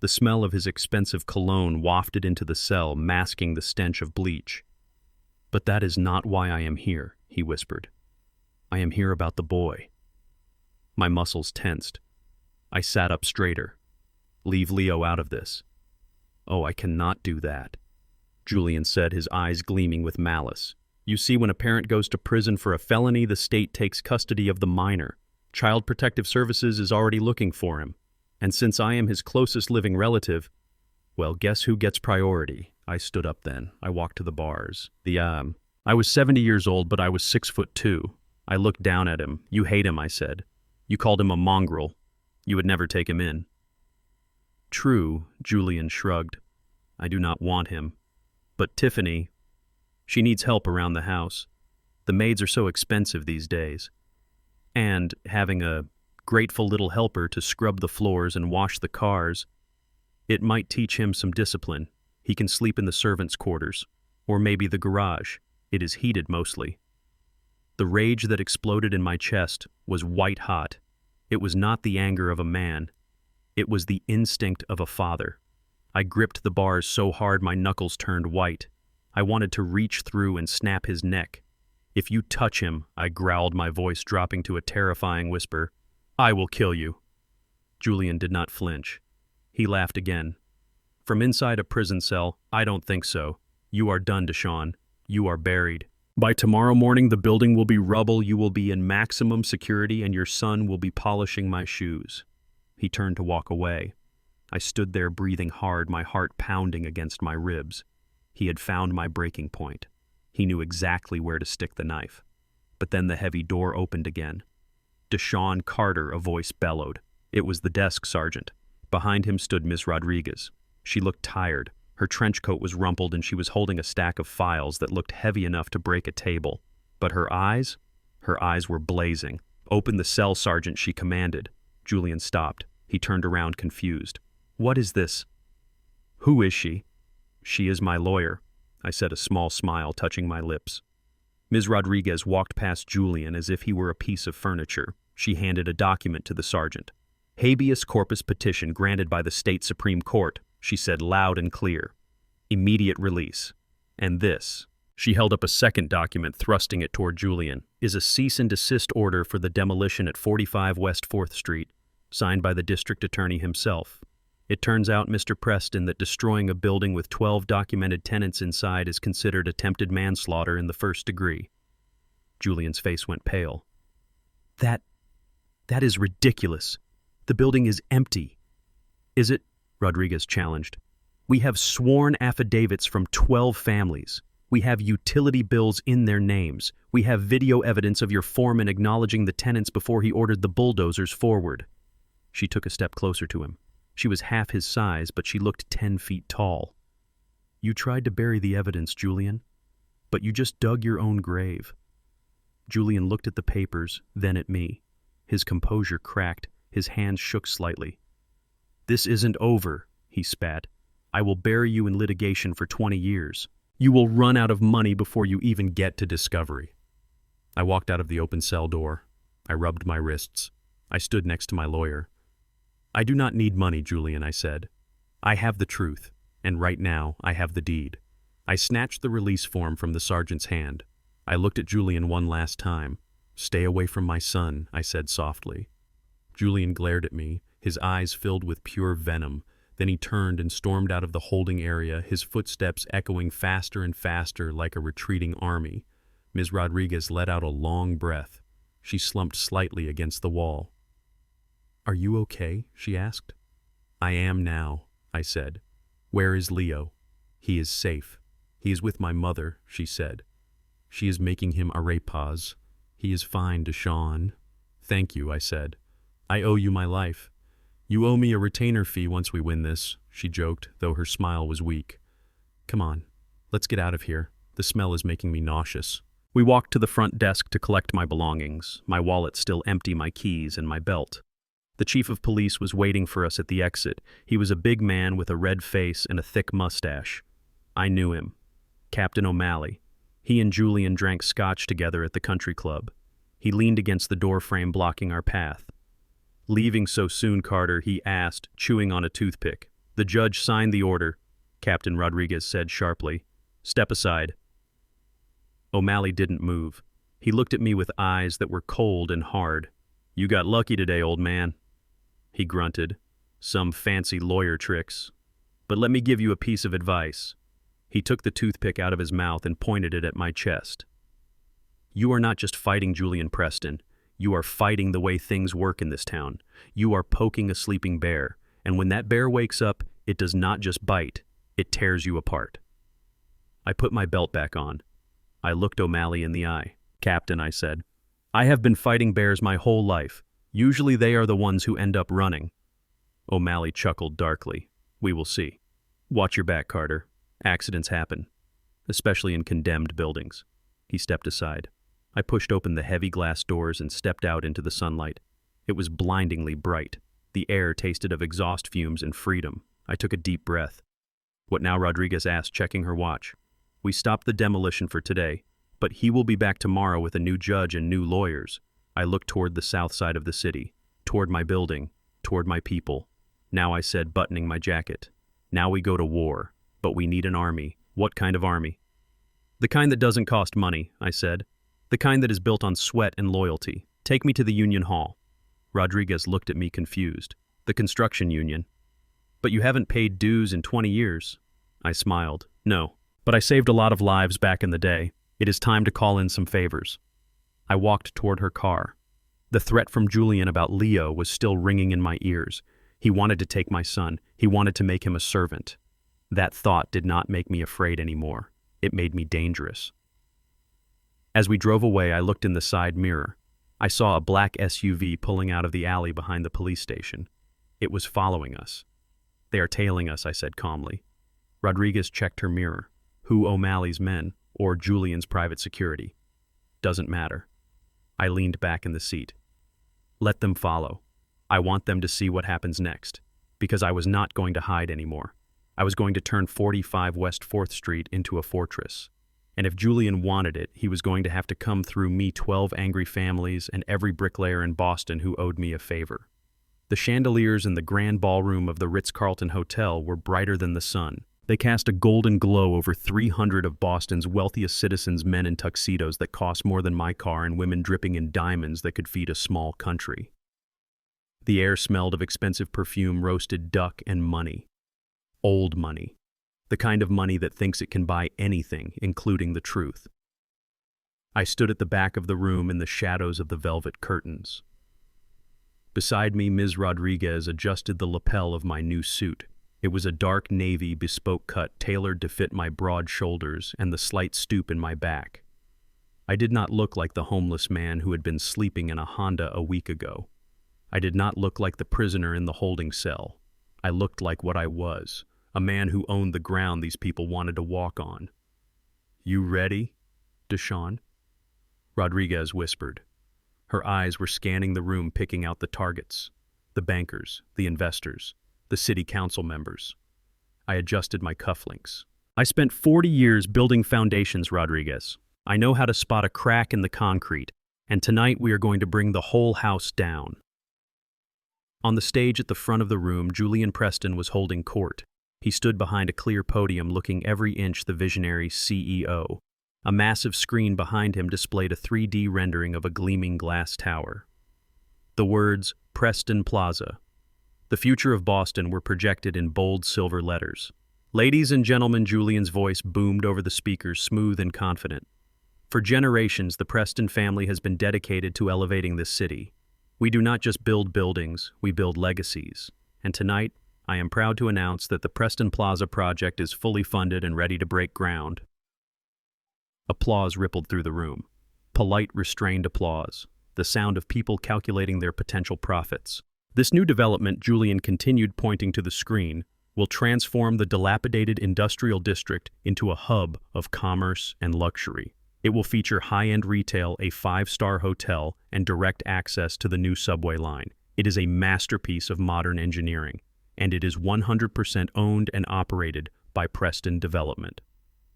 The smell of his expensive cologne wafted into the cell, masking the stench of bleach. "But that is not why I am here," he whispered. "I am here about the boy." My muscles tensed. I sat up straighter. "Leave Leo out of this." "Oh, I cannot do that," Julian said, his eyes gleaming with malice. "You see, when a parent goes to prison for a felony, the state takes custody of the minor. Child Protective Services is already looking for him. And since I am his closest living relative, well, guess who gets priority?" I stood up then. I walked to the bars. I was 70 years old, but I was 6'2". I looked down at him. "You hate him," I said. "You called him a mongrel. You would never take him in." "True," Julian shrugged. "I do not want him. But Tiffany, she needs help around the house. The maids are so expensive these days. And having a grateful little helper to scrub the floors and wash the cars, it might teach him some discipline. He can sleep in the servants' quarters, or maybe the garage. It is heated mostly." The rage that exploded in my chest was white hot. It was not the anger of a man. It was the instinct of a father. I gripped the bars so hard my knuckles turned white. I wanted to reach through and snap his neck. "If you touch him," I growled, my voice dropping to a terrifying whisper, "I will kill you." Julian did not flinch. He laughed again. "From inside a prison cell, I don't think so. You are done, Deshawn. You are buried. By tomorrow morning, the building will be rubble, you will be in maximum security, and your son will be polishing my shoes." He turned to walk away. I stood there breathing hard, my heart pounding against my ribs. He had found my breaking point. He knew exactly where to stick the knife. But then the heavy door opened again. "Deshawn Carter," a voice bellowed. It was the desk sergeant. Behind him stood Miss Rodriguez. She looked tired. Her trench coat was rumpled and she was holding a stack of files that looked heavy enough to break a table. But her eyes were blazing. "Open the cell, Sergeant," she commanded. Julian stopped. He turned around confused. "What is this?" "Who is she?" "She is my lawyer," I said, a small smile touching my lips. Ms. Rodriguez walked past Julian as if he were a piece of furniture. She handed a document to the sergeant. "Habeas corpus petition granted by the state Supreme Court," she said loud and clear. "Immediate release. And this," she held up a second document, thrusting it toward Julian, "is a cease and desist order for the demolition at 45 West 4th Street, signed by the district attorney himself. It turns out, Mr. Preston, that destroying a building with 12 documented tenants inside is considered attempted manslaughter in the first degree." Julian's face went pale. That is ridiculous. The building is empty." "Is it?" Rodriguez challenged. "We have sworn affidavits from 12 families. We have utility bills in their names. We have video evidence of your foreman acknowledging the tenants before he ordered the bulldozers forward." She took a step closer to him. She was half his size, but she looked 10 feet tall. "You tried to bury the evidence, Julian, but you just dug your own grave." Julian looked at the papers, then at me. His composure cracked. His hands shook slightly. "This isn't over," he spat. "I will bury you in litigation for 20 years. You will run out of money before you even get to discovery." I walked out of the open cell door. I rubbed my wrists. I stood next to my lawyer. "I do not need money, Julian," I said. "I have the truth, and right now I have the deed." I snatched the release form from the sergeant's hand. I looked at Julian one last time. "Stay away from my son," I said softly. Julian glared at me, his eyes filled with pure venom. Then he turned and stormed out of the holding area, his footsteps echoing faster and faster like a retreating army. Ms. Rodriguez let out a long breath. She slumped slightly against the wall. "Are you okay?" she asked. "I am now," I said. "Where is Leo?" "He is safe. He is with my mother," she said. "She is making him arepas. He is fine, Deshawn." "Thank you," I said. "I owe you my life." "You owe me a retainer fee once we win this," she joked, though her smile was weak. "Come on, let's get out of here. The smell is making me nauseous." We walked to the front desk to collect my belongings, my wallet still empty, my keys, and my belt. The chief of police was waiting for us at the exit. He was a big man with a red face and a thick mustache. I knew him. Captain O'Malley. He and Julian drank scotch together at the country club. He leaned against the doorframe blocking our path. "Leaving so soon, Carter?" he asked, chewing on a toothpick. "The judge signed the order," Captain Rodriguez said sharply. "Step aside." O'Malley didn't move. He looked at me with eyes that were cold and hard. "You got lucky today, old man." He grunted. "Some fancy lawyer tricks. But let me give you a piece of advice." He took the toothpick out of his mouth and pointed it at my chest. "You are not just fighting Julian Preston. You are fighting the way things work in this town. You are poking a sleeping bear, and when that bear wakes up, it does not just bite, it tears you apart." I put my belt back on. I looked O'Malley in the eye. "Captain," I said, "I have been fighting bears my whole life. Usually they are the ones who end up running." O'Malley chuckled darkly. "We will see. Watch your back, Carter. Accidents happen, especially in condemned buildings." He stepped aside. I pushed open the heavy glass doors and stepped out into the sunlight. It was blindingly bright. The air tasted of exhaust fumes and freedom. I took a deep breath. "What now?" Rodriguez asked, checking her watch. "We stopped the demolition for today, but he will be back tomorrow with a new judge and new lawyers." I looked toward the south side of the city, toward my building, toward my people. "Now," I said, buttoning my jacket. Now we go to war, but we need an army. What kind of army? The kind that doesn't cost money, I said. The kind that is built on sweat and loyalty. Take me to the Union Hall. Rodriguez looked at me confused. The construction union. But you haven't paid dues in 20 years. I smiled. No, but I saved a lot of lives back in the day. It is time to call in some favors. I walked toward her car. The threat from Julian about Leo was still ringing in my ears. He wanted to take my son. He wanted to make him a servant. That thought did not make me afraid anymore. It made me dangerous. As we drove away, I looked in the side mirror. I saw a black SUV pulling out of the alley behind the police station. It was following us. They are tailing us, I said calmly. Rodriguez checked her mirror. Who O'Malley's men or Julian's private security? Doesn't matter. I leaned back in the seat. Let them follow. I want them to see what happens next, because I was not going to hide anymore. I was going to turn 45 West 4th Street into a fortress. And if Julian wanted it, he was going to have to come through me 12 angry families and every bricklayer in Boston who owed me a favor. The chandeliers in the grand ballroom of the Ritz-Carlton Hotel were brighter than the sun. They cast a golden glow over 300 of Boston's wealthiest citizens, men in tuxedos that cost more than my car and women dripping in diamonds that could feed a small country. The air smelled of expensive perfume, roasted duck, and money. Old money. The kind of money that thinks it can buy anything, including the truth. I stood at the back of the room in the shadows of the velvet curtains. Beside me, Ms. Rodriguez adjusted the lapel of my new suit. It was a dark navy bespoke cut tailored to fit my broad shoulders and the slight stoop in my back. I did not look like the homeless man who had been sleeping in a Honda a week ago. I did not look like the prisoner in the holding cell. I looked like what I was, a man who owned the ground these people wanted to walk on. You ready, Deshawn? Rodriguez whispered. Her eyes were scanning the room, picking out the targets, the bankers, the investors, the city council members. I adjusted my cufflinks. I spent 40 years building foundations, Rodriguez. I know how to spot a crack in the concrete, and tonight we are going to bring the whole house down. On the stage at the front of the room, Julian Preston was holding court. He stood behind a clear podium, looking every inch the visionary CEO. A massive screen behind him displayed a 3D rendering of a gleaming glass tower. The words, Preston Plaza, the future of Boston, were projected in bold silver letters. Ladies and gentlemen, Julian's voice boomed over the speakers, smooth and confident. For generations, the Preston family has been dedicated to elevating this city. We do not just build buildings, we build legacies. And tonight, I am proud to announce that the Preston Plaza project is fully funded and ready to break ground. Applause rippled through the room. Polite, restrained applause. The sound of people calculating their potential profits. This new development, Julian continued, pointing to the screen, will transform the dilapidated industrial district into a hub of commerce and luxury. It will feature high-end retail, a 5-star hotel, and direct access to the new subway line. It is a masterpiece of modern engineering, and it is 100% owned and operated by Preston Development.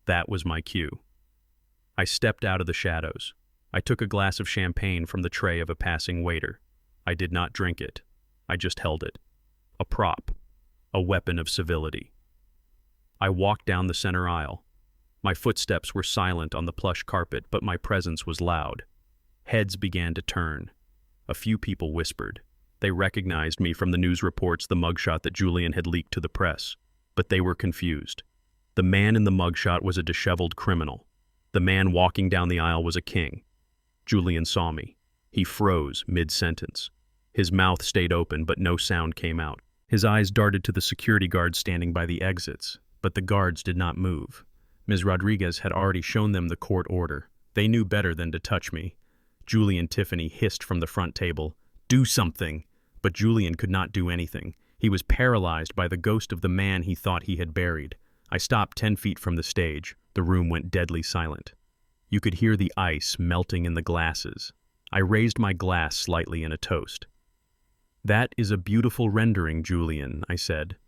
That was my cue. I stepped out of the shadows. I took a glass of champagne from the tray of a passing waiter. I did not drink it. I just held it. A prop. A weapon of civility. I walked down the center aisle. My footsteps were silent on the plush carpet, but my presence was loud. Heads began to turn. A few people whispered. They recognized me from the news reports, the mugshot that Julian had leaked to the press. But they were confused. The man in the mugshot was a disheveled criminal. The man walking down the aisle was a king. Julian saw me. He froze mid-sentence. His mouth stayed open, but no sound came out. His eyes darted to the security guards standing by the exits, but the guards did not move. Ms. Rodriguez had already shown them the court order. They knew better than to touch me. Julian Tiffany hissed from the front table, "Do something!" But Julian could not do anything. He was paralyzed by the ghost of the man he thought he had buried. I stopped 10 feet from the stage. The room went deadly silent. You could hear the ice melting in the glasses. I raised my glass slightly in a toast. "That is a beautiful rendering, Julian," I said.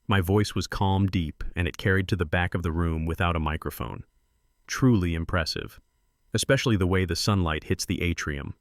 My voice was calm, deep, and it carried to the back of the room without a microphone. Truly impressive, especially the way the sunlight hits the atrium.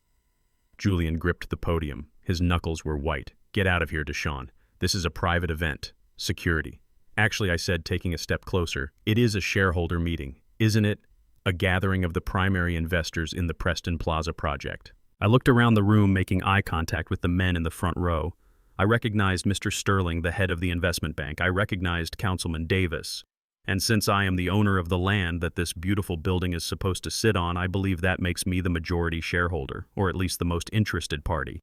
Julian gripped the podium. His knuckles were white. "Get out of here, Deshawn. This is a private event. Security." Actually, I said, taking a step closer, it is a shareholder meeting, isn't it? A gathering of the primary investors in the Preston Plaza project. I looked around the room, making eye contact with the men in the front row. I recognized Mr. Sterling, the head of the investment bank. I recognized Councilman Davis. And since I am the owner of the land that this beautiful building is supposed to sit on, I believe that makes me the majority shareholder, or at least the most interested party.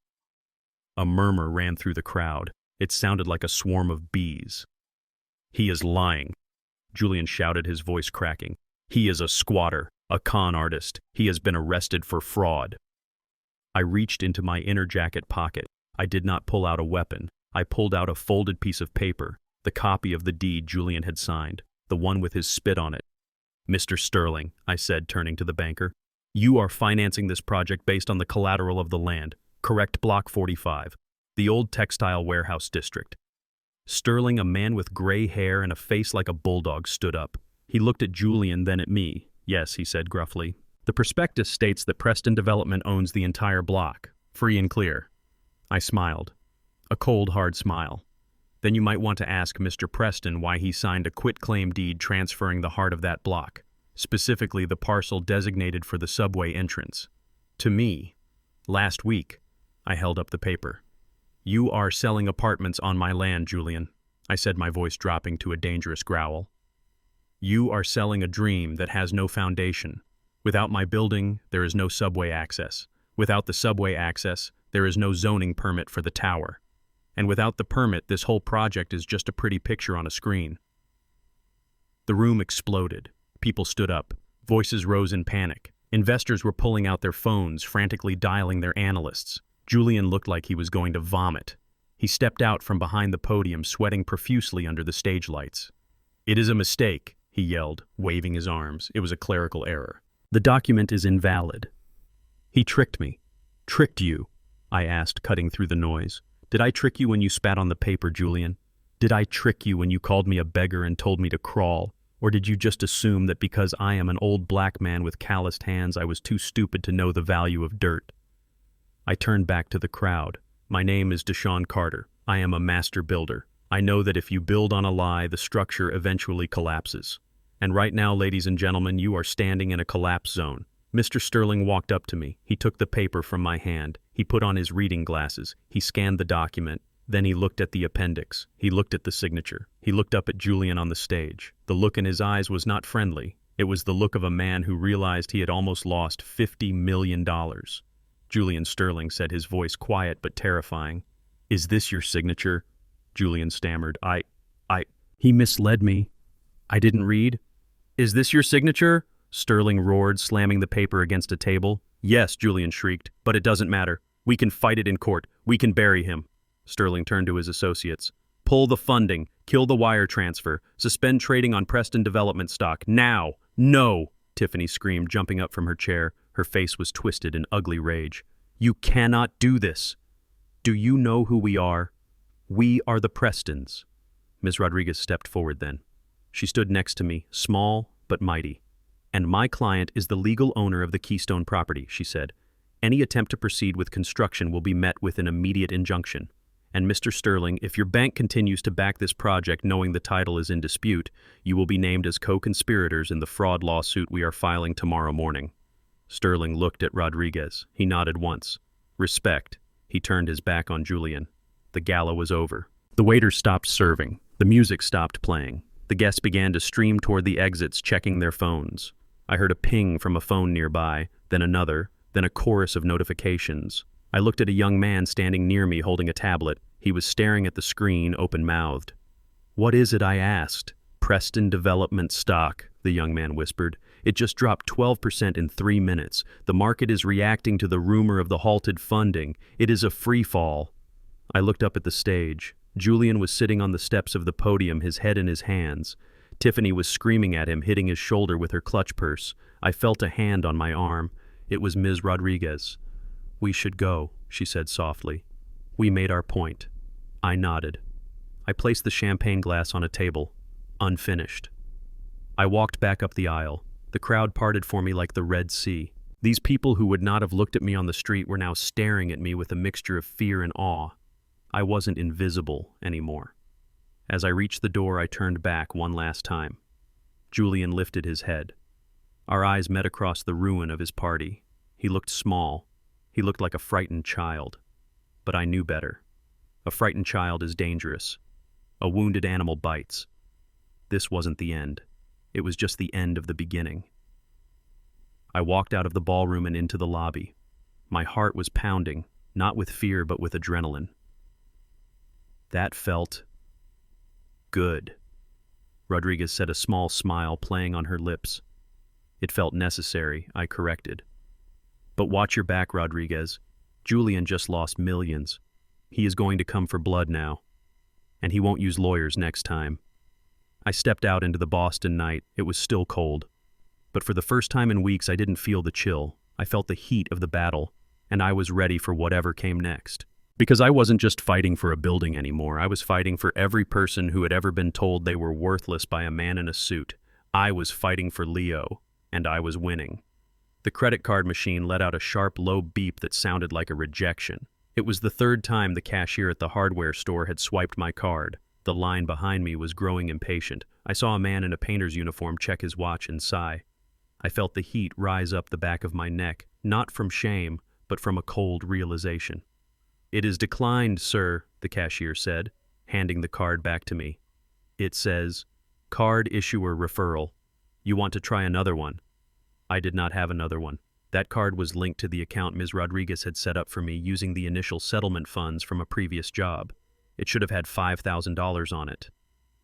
A murmur ran through the crowd. It sounded like a swarm of bees. "He is lying," Julian shouted, his voice cracking. "He is a squatter, a con artist. He has been arrested for fraud." I reached into my inner jacket pocket. I did not pull out a weapon. I pulled out a folded piece of paper, the copy of the deed Julian had signed, the one with his spit on it. "Mr. Sterling," I said, turning to the banker, "you are financing this project based on the collateral of the land, correct? Block 45, the old textile warehouse district." Sterling, a man with gray hair and a face like a bulldog, stood up. He looked at Julian, then at me. "Yes," he said gruffly. "The prospectus states that Preston Development owns the entire block, free and clear." I smiled. A cold, hard smile. "Then you might want to ask Mr. Preston why he signed a quitclaim deed transferring the heart of that block, specifically the parcel designated for the subway entrance, to me. Last week." I held up the paper. "You are selling apartments on my land, Julian," I said, my voice dropping to a dangerous growl. "You are selling a dream that has no foundation. Without my building, there is no subway access. Without the subway access, there is no zoning permit for the tower. And without the permit, this whole project is just a pretty picture on a screen." The room exploded. People stood up. Voices rose in panic. Investors were pulling out their phones, frantically dialing their analysts. Julian looked like he was going to vomit. He stepped out from behind the podium, sweating profusely under the stage lights. "It is a mistake," he yelled, waving his arms. "It was a clerical error. The document is invalid." "He tricked me." "Tricked you?" I asked, cutting through the noise. "Did I trick you when you spat on the paper, Julian? Did I trick you when you called me a beggar and told me to crawl? Or did you just assume that because I am an old black man with calloused hands, I was too stupid to know the value of dirt?" I turned back to the crowd. "My name is Deshaun Carter. I am a master builder. I know that if you build on a lie, the structure eventually collapses. And right now, ladies and gentlemen, you are standing in a collapse zone." Mr. Sterling walked up to me. He took the paper from my hand. He put on his reading glasses. He scanned the document. Then he looked at the appendix. He looked at the signature. He looked up at Julian on the stage. The look in his eyes was not friendly. It was the look of a man who realized he had almost lost $50 million. "Julian Sterling," said, his voice quiet but terrifying. "Is this your signature?" Julian stammered. I... He misled me. I didn't read." "Is this your signature?" Sterling roared, slamming the paper against a table. "Yes," Julian shrieked, "but it doesn't matter. We can fight it in court. We can bury him." Sterling turned to his associates. "Pull the funding. Kill the wire transfer. Suspend trading on Preston Development stock. Now! No!" Tiffany screamed, jumping up from her chair. Her face was twisted in ugly rage. "You cannot do this. Do you know who we are? We are the Prestons." Ms. Rodriguez stepped forward then. She stood next to me, small but mighty. "And my client is the legal owner of the Keystone property," she said. "Any attempt to proceed with construction will be met with an immediate injunction. And Mr. Sterling, if your bank continues to back this project knowing the title is in dispute, you will be named as co-conspirators in the fraud lawsuit we are filing tomorrow morning." Sterling looked at Rodriguez. He nodded once. "Respect." He turned his back on Julian. The gala was over. The waiters stopped serving. The music stopped playing. The guests began to stream toward the exits, checking their phones. I heard a ping from a phone nearby, then another, then a chorus of notifications. I looked at a young man standing near me holding a tablet. He was staring at the screen, open-mouthed. "What is it?" I asked. "Preston Development stock," the young man whispered. "It just dropped 12% in 3 minutes. The market is reacting to the rumor of the halted funding. It is a free fall." I looked up at the stage. Julian was sitting on the steps of the podium, his head in his hands. Tiffany was screaming at him, hitting his shoulder with her clutch purse. I felt a hand on my arm. It was Ms. Rodriguez. "We should go," she said softly. "We made our point." I nodded. I placed the champagne glass on a table, unfinished. I walked back up the aisle. The crowd parted for me like the Red Sea. These people who would not have looked at me on the street were now staring at me with a mixture of fear and awe. I wasn't invisible anymore. As I reached the door, I turned back one last time. Julian lifted his head. Our eyes met across the ruin of his party. He looked small. He looked like a frightened child. But I knew better. A frightened child is dangerous. A wounded animal bites. This wasn't the end. It was just the end of the beginning. I walked out of the ballroom and into the lobby. My heart was pounding, not with fear but with adrenaline. That felt good. Rodriguez said, a small smile playing on her lips. It felt necessary, I corrected. But watch your back, Rodriguez. Julian just lost millions. He is going to come for blood now. And he won't use lawyers next time. I stepped out into the Boston night. It was still cold. But for the first time in weeks, I didn't feel the chill. I felt the heat of the battle, and I was ready for whatever came next. Because I wasn't just fighting for a building anymore. I was fighting for every person who had ever been told they were worthless by a man in a suit. I was fighting for Leo, and I was winning. The credit card machine let out a sharp, low beep that sounded like a rejection. It was the third time the cashier at the hardware store had swiped my card. The line behind me was growing impatient. I saw a man in a painter's uniform check his watch and sigh. I felt the heat rise up the back of my neck, not from shame, but from a cold realization. "It is declined, sir," the cashier said, handing the card back to me. "It says, card issuer referral. You want to try another one?" I did not have another one. That card was linked to the account Ms. Rodriguez had set up for me using the initial settlement funds from a previous job. It should have had $5,000 on it.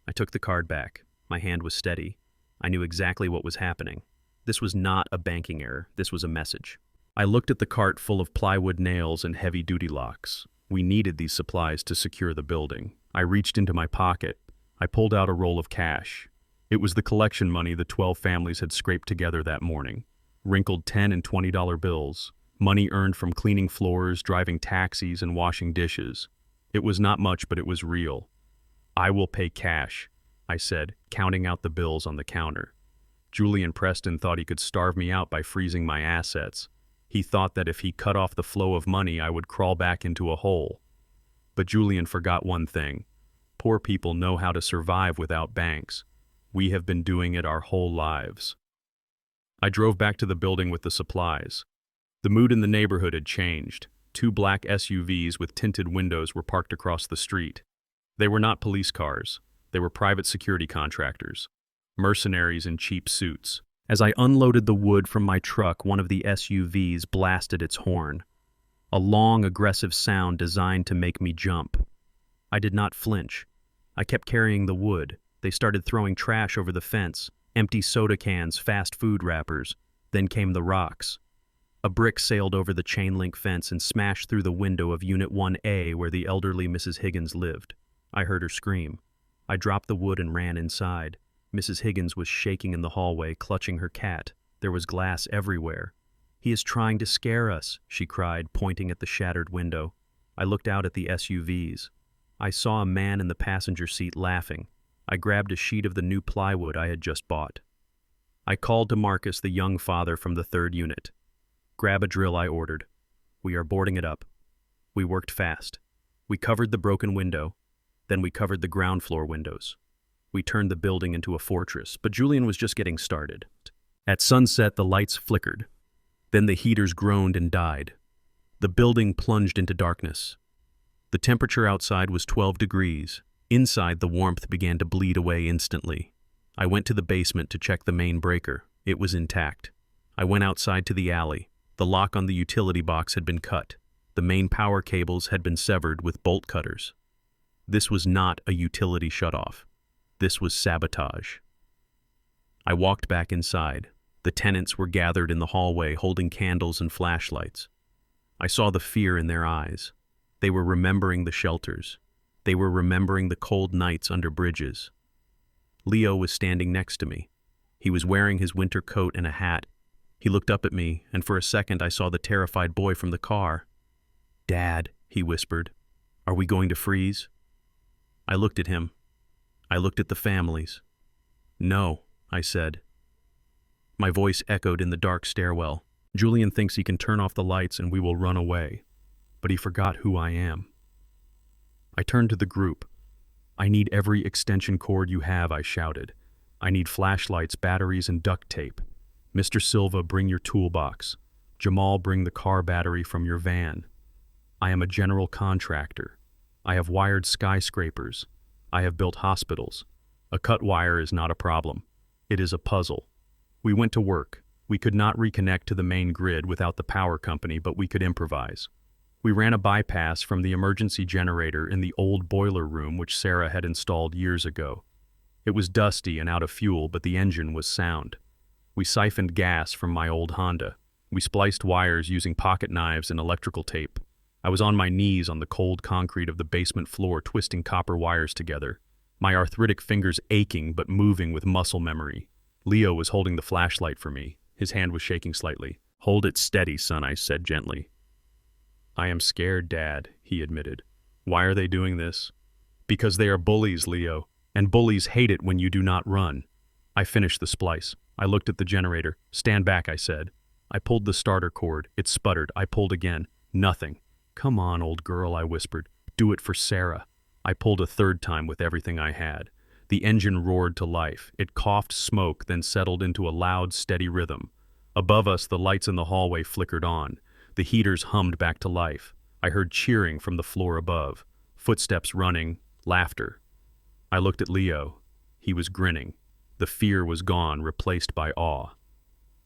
I took the card back. My hand was steady. I knew exactly what was happening. This was not a banking error. This was a message. I looked at the cart full of plywood nails and heavy-duty locks. We needed these supplies to secure the building. I reached into my pocket. I pulled out a roll of cash. It was the collection money the 12 families had scraped together that morning. Wrinkled $10 and $20 bills. Money earned from cleaning floors, driving taxis, and washing dishes. It was not much, but it was real. "I will pay cash," I said, counting out the bills on the counter. Julian Preston thought he could starve me out by freezing my assets. He thought that if he cut off the flow of money, I would crawl back into a hole. But Julian forgot one thing. Poor people know how to survive without banks. We have been doing it our whole lives. I drove back to the building with the supplies. The mood in the neighborhood had changed. 2 black SUVs with tinted windows were parked across the street. They were not police cars. They were private security contractors. Mercenaries in cheap suits. As I unloaded the wood from my truck, one of the SUVs blasted its horn. A long, aggressive sound designed to make me jump. I did not flinch. I kept carrying the wood. They started throwing trash over the fence, empty soda cans, fast food wrappers. Then came the rocks. A brick sailed over the chain-link fence and smashed through the window of Unit 1A where the elderly Mrs. Higgins lived. I heard her scream. I dropped the wood and ran inside. Mrs. Higgins was shaking in the hallway, clutching her cat. There was glass everywhere. "He is trying to scare us," she cried, pointing at the shattered window. I looked out at the SUVs. I saw a man in the passenger seat laughing. I grabbed a sheet of the new plywood I had just bought. I called to Marcus, the young father from the 3rd unit. "Grab a drill," I ordered. "We are boarding it up." We worked fast. We covered the broken window. Then we covered the ground floor windows. We turned the building into a fortress, but Julian was just getting started. At sunset, the lights flickered. Then the heaters groaned and died. The building plunged into darkness. The temperature outside was 12 degrees. Inside, the warmth began to bleed away instantly. I went to the basement to check the main breaker. It was intact. I went outside to the alley. The lock on the utility box had been cut. The main power cables had been severed with bolt cutters. This was not a utility shutoff. This was sabotage. I walked back inside. The tenants were gathered in the hallway holding candles and flashlights. I saw the fear in their eyes. They were remembering the shelters. They were remembering the cold nights under bridges. Leo was standing next to me. He was wearing his winter coat and a hat. He looked up at me, and for a second I saw the terrified boy from the car. "Dad," he whispered, "are we going to freeze?" I looked at him. I looked at the families. "No," I said. My voice echoed in the dark stairwell. "Julian thinks he can turn off the lights and we will run away. But he forgot who I am." I turned to the group. "I need every extension cord you have," I shouted. "I need flashlights, batteries, and duct tape. Mr. Silva, bring your toolbox. Jamal, bring the car battery from your van. I am a general contractor. I have wired skyscrapers. I have built hospitals. A cut wire is not a problem. It is a puzzle." We went to work. We could not reconnect to the main grid without the power company, but we could improvise. We ran a bypass from the emergency generator in the old boiler room which Sarah had installed years ago. It was dusty and out of fuel, but the engine was sound. We siphoned gas from my old Honda. We spliced wires using pocket knives and electrical tape. I was on my knees on the cold concrete of the basement floor twisting copper wires together, my arthritic fingers aching but moving with muscle memory. Leo was holding the flashlight for me. His hand was shaking slightly. "Hold it steady, son," I said gently. "I am scared, Dad," he admitted. "Why are they doing this?" "Because they are bullies, Leo, and bullies hate it when you do not run." I finished the splice. I looked at the generator. "Stand back," I said. I pulled the starter cord. It sputtered. I pulled again. Nothing. "Come on, old girl," I whispered. "Do it for Sarah." I pulled a third time with everything I had. The engine roared to life. It coughed smoke, then settled into a loud, steady rhythm. Above us, the lights in the hallway flickered on. The heaters hummed back to life. I heard cheering from the floor above. Footsteps running, laughter. I looked at Leo. He was grinning. The fear was gone, replaced by awe.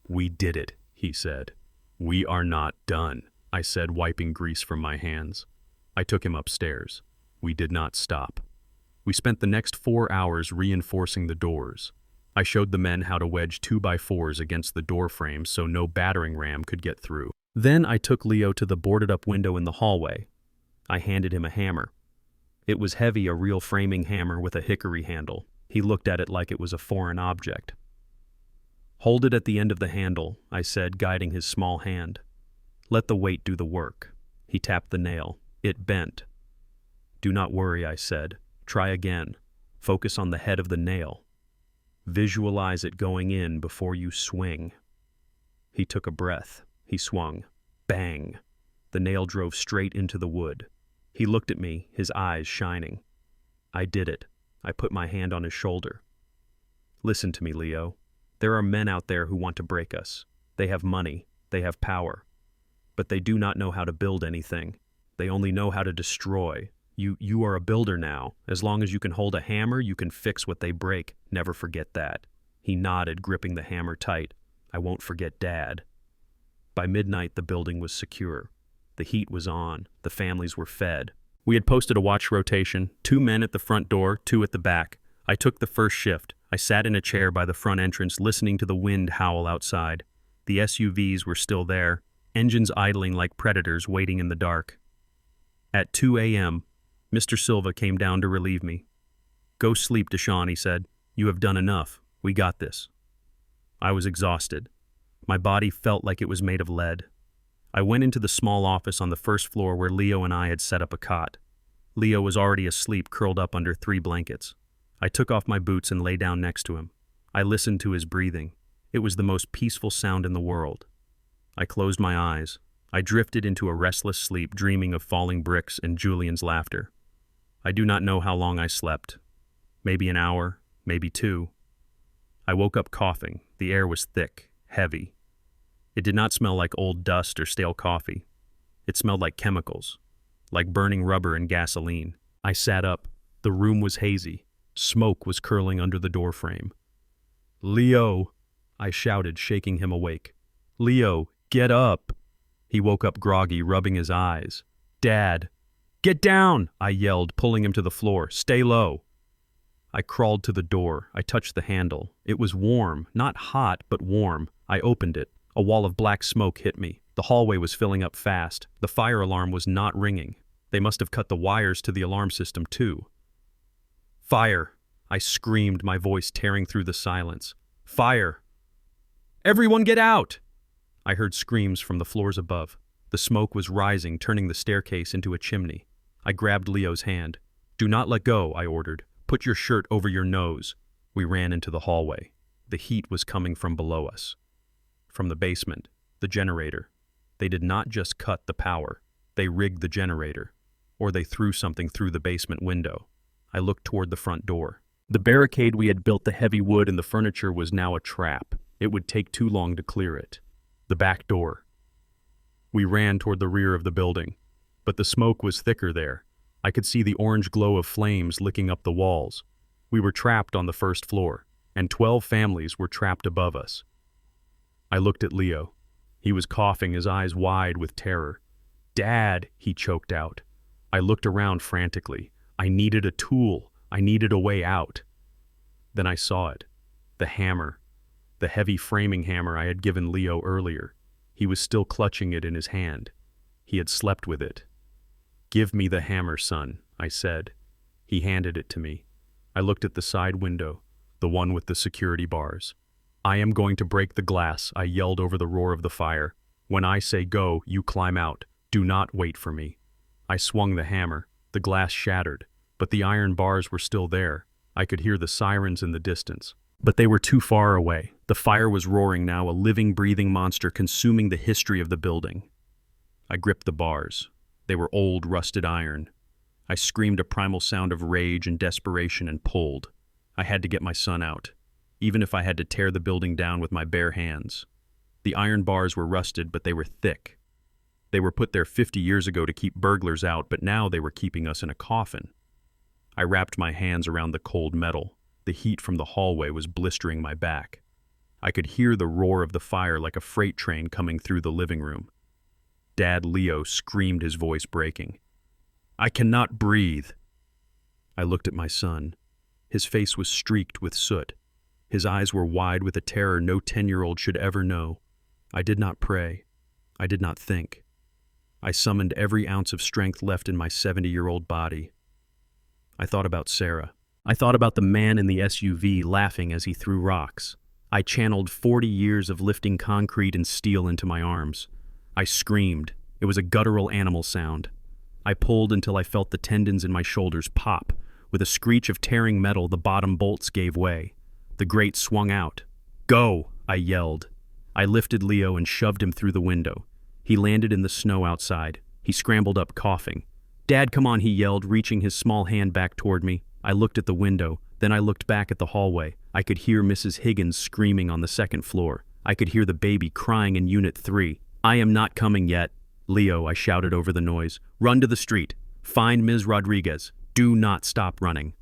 "We did it," he said. "We are not done," I said, wiping grease from my hands. I took him upstairs. We did not stop. We spent the next 4 hours reinforcing the doors. I showed the men how to wedge 2x4s against the door frames so no battering ram could get through. Then I took Leo to the boarded-up window in the hallway. I handed him a hammer. It was heavy, a real framing hammer with a hickory handle. He looked at it like it was a foreign object. "Hold it at the end of the handle," I said, guiding his small hand. "Let the weight do the work." He tapped the nail. It bent. "Do not worry," I said. "Try again. Focus on the head of the nail. Visualize it going in before you swing." He took a breath. He swung. Bang! The nail drove straight into the wood. He looked at me, his eyes shining. I did it. I put my hand on his shoulder. "Listen to me, Leo. There are men out there who want to break us. They have money. They have power. But they do not know how to build anything. They only know how to destroy. You are a builder now. As long as you can hold a hammer, you can fix what they break. Never forget that." He nodded, gripping the hammer tight. "I won't forget Dad." By midnight, the building was secure. The heat was on. The families were fed. We had posted a watch rotation, 2 men at the front door, 2 at the back. I took the first shift. I sat in a chair by the front entrance, listening to the wind howl outside. The SUVs were still there, engines idling like predators waiting in the dark. At 2 a.m., Mr. Silva came down to relieve me. "Go sleep, Deshaun," he said. "You have done enough. We got this." I was exhausted. My body felt like it was made of lead. I went into the small office on the first floor where Leo and I had set up a cot. Leo was already asleep, curled up under 3 blankets. I took off my boots and lay down next to him. I listened to his breathing. It was the most peaceful sound in the world. I closed my eyes. I drifted into a restless sleep, dreaming of falling bricks and Julian's laughter. I do not know how long I slept. Maybe an hour, maybe 2. I woke up coughing. The air was thick, heavy. It did not smell like old dust or stale coffee. It smelled like chemicals, like burning rubber and gasoline. I sat up. The room was hazy. Smoke was curling under the doorframe. "Leo!" I shouted, shaking him awake. "Leo, get up!" He woke up groggy, rubbing his eyes. "Dad!" "Get down!" I yelled, pulling him to the floor. "Stay low!" I crawled to the door. I touched the handle. It was warm, not hot, but warm. I opened it. A wall of black smoke hit me. The hallway was filling up fast. The fire alarm was not ringing. They must have cut the wires to the alarm system, too. "Fire!" I screamed, my voice tearing through the silence. "Fire! Everyone get out!" I heard screams from the floors above. The smoke was rising, turning the staircase into a chimney. I grabbed Leo's hand. "Do not let go," I ordered. "Put your shirt over your nose." We ran into the hallway. The heat was coming from below us. From the basement, the generator. They did not just cut the power. They rigged the generator. Or they threw something through the basement window. I looked toward the front door. The barricade we had built, the heavy wood and the furniture, was now a trap. It would take too long to clear it. The back door. We ran toward the rear of the building, but the smoke was thicker there. I could see the orange glow of flames licking up the walls. We were trapped on the first floor, and 12 families were trapped above us. I looked at Leo. He was coughing, his eyes wide with terror. "Dad," he choked out. I looked around frantically. I needed a tool. I needed a way out. Then I saw it. The hammer. The heavy framing hammer I had given Leo earlier. He was still clutching it in his hand. He had slept with it. "Give me the hammer, son," I said. He handed it to me. I looked at the side window, the one with the security bars. "I am going to break the glass," I yelled over the roar of the fire. "When I say go, you climb out. Do not wait for me." I swung the hammer. The glass shattered, but the iron bars were still there. I could hear the sirens in the distance. But they were too far away. The fire was roaring now, a living, breathing monster consuming the history of the building. I gripped the bars. They were old, rusted iron. I screamed a primal sound of rage and desperation and pulled. I had to get my son out, even if I had to tear the building down with my bare hands. The iron bars were rusted, but they were thick. They were put there 50 years ago to keep burglars out, but now they were keeping us in a coffin. I wrapped my hands around the cold metal. The heat from the hallway was blistering my back. I could hear the roar of the fire like a freight train coming through the living room. Dad Leo screamed, his voice breaking. "I cannot breathe." I looked at my son. His face was streaked with soot. His eyes were wide with a terror no 10-year-old should ever know. I did not pray. I did not think. I summoned every ounce of strength left in my 70-year-old body. I thought about Sarah. I thought about the man in the SUV laughing as he threw rocks. I channeled 40 years of lifting concrete and steel into my arms. I screamed. It was a guttural animal sound. I pulled until I felt the tendons in my shoulders pop. With a screech of tearing metal, the bottom bolts gave way. The grate swung out. "Go!" I yelled. I lifted Leo and shoved him through the window. He landed in the snow outside. He scrambled up, coughing. "Dad, come on," he yelled, reaching his small hand back toward me. I looked at the window. Then I looked back at the hallway. I could hear Mrs. Higgins screaming on the second floor. I could hear the baby crying in Unit 3. "I am not coming yet." "Leo," I shouted over the noise. "Run to the street. Find Ms. Rodriguez. Do not stop running."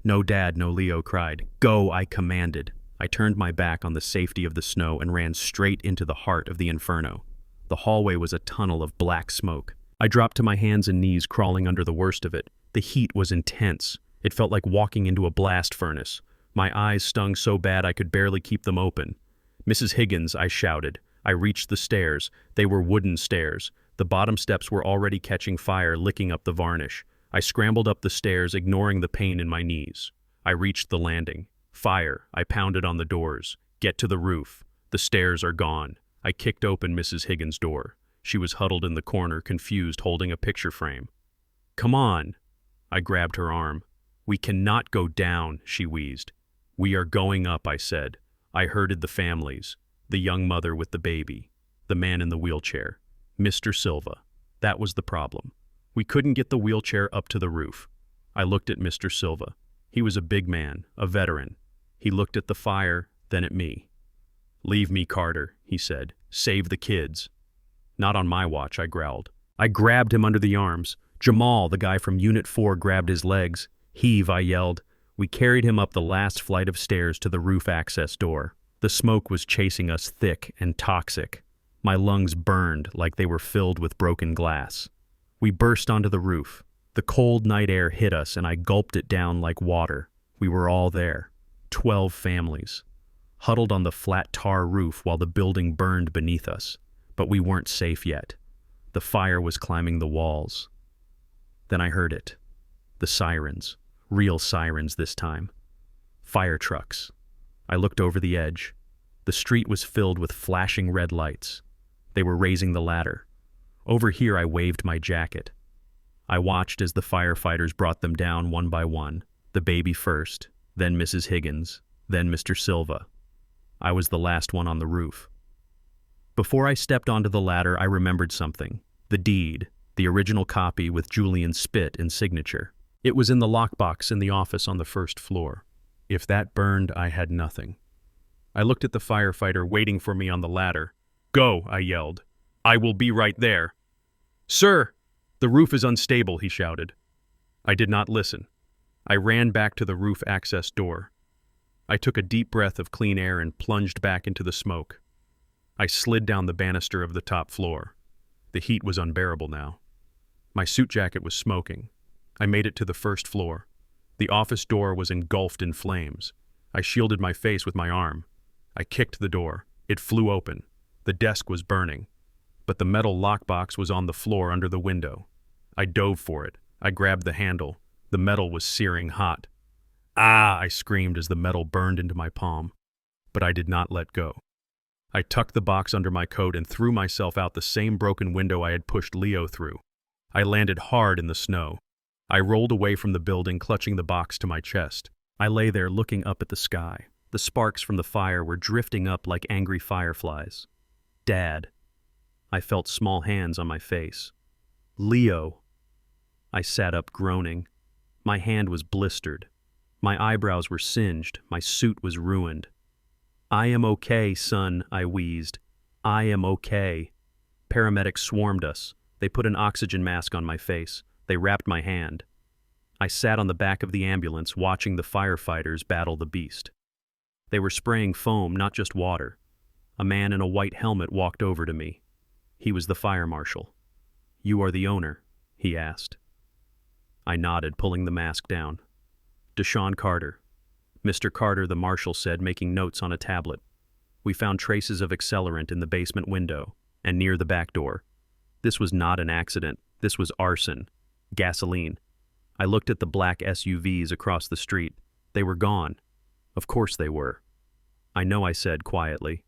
"No, Dad," no, Leo cried. "Go," I commanded. I turned my back on the safety of the snow and ran straight into the heart of the inferno. The hallway was a tunnel of black smoke. I dropped to my hands and knees, crawling under the worst of it. The heat was intense. It felt like walking into a blast furnace. My eyes stung so bad I could barely keep them open. "Mrs. Higgins," I shouted. I reached the stairs. They were wooden stairs. The bottom steps were already catching fire, licking up the varnish. I scrambled up the stairs, ignoring the pain in my knees. I reached the landing. Fire. I pounded on the doors. "Get to the roof. The stairs are gone." I kicked open Mrs. Higgins' door. She was huddled in the corner, confused, holding a picture frame. "Come on." I grabbed her arm. "We cannot go down," she wheezed. "We are going up," I said. I herded the families. The young mother with the baby. The man in the wheelchair. Mr. Silva. That was the problem. We couldn't get the wheelchair up to the roof. I looked at Mr. Silva. He was a big man, a veteran. He looked at the fire, then at me. "Leave me, Carter," he said. "Save the kids." "Not on my watch," I growled. I grabbed him under the arms. Jamal, the guy from Unit 4, grabbed his legs. "Heave," I yelled. We carried him up the last flight of stairs to the roof access door. The smoke was chasing us, thick and toxic. My lungs burned like they were filled with broken glass. We burst onto the roof. The cold night air hit us, and I gulped it down like water. We were all there. 12 families. Huddled on the flat tar roof while the building burned beneath us. But we weren't safe yet. The fire was climbing the walls. Then I heard it. The sirens. Real sirens this time. Fire trucks. I looked over the edge. The street was filled with flashing red lights. They were raising the ladder. Over here I waved my jacket. I watched as the firefighters brought them down one by one. The baby first, then Mrs. Higgins, then Mr. Silva. I was the last one on the roof. Before I stepped onto the ladder, I remembered something. The deed, the original copy with Julian's spit and signature. It was in the lockbox in the office on the first floor. If that burned, I had nothing. I looked at the firefighter waiting for me on the ladder. "Go," I yelled. "I will be right there." "Sir, the roof is unstable," he shouted. I did not listen. I ran back to the roof access door. I took a deep breath of clean air and plunged back into the smoke. I slid down the banister of the top floor. The heat was unbearable now. My suit jacket was smoking. I made it to the first floor. The office door was engulfed in flames. I shielded my face with my arm. I kicked the door. It flew open. The desk was burning. But the metal lockbox was on the floor under the window. I dove for it. I grabbed the handle. The metal was searing hot. "Ah!" I screamed as the metal burned into my palm. But I did not let go. I tucked the box under my coat and threw myself out the same broken window I had pushed Leo through. I landed hard in the snow. I rolled away from the building, clutching the box to my chest. I lay there looking up at the sky. The sparks from the fire were drifting up like angry fireflies. Dad. I felt small hands on my face. Leo. I sat up groaning. My hand was blistered. My eyebrows were singed. My suit was ruined. "I am okay, son," I wheezed. "I am okay." Paramedics swarmed us. They put an oxygen mask on my face. They wrapped my hand. I sat on the back of the ambulance watching the firefighters battle the beast. They were spraying foam, not just water. A man in a white helmet walked over to me. He was the fire marshal. "You are the owner?" he asked. I nodded, pulling the mask down. "Deshaun Carter." "Mr. Carter," the marshal said, making notes on a tablet. "We found traces of accelerant in the basement window and near the back door. This was not an accident. This was arson. Gasoline." I looked at the black SUVs across the street. They were gone. Of course they were. "I know," I said quietly.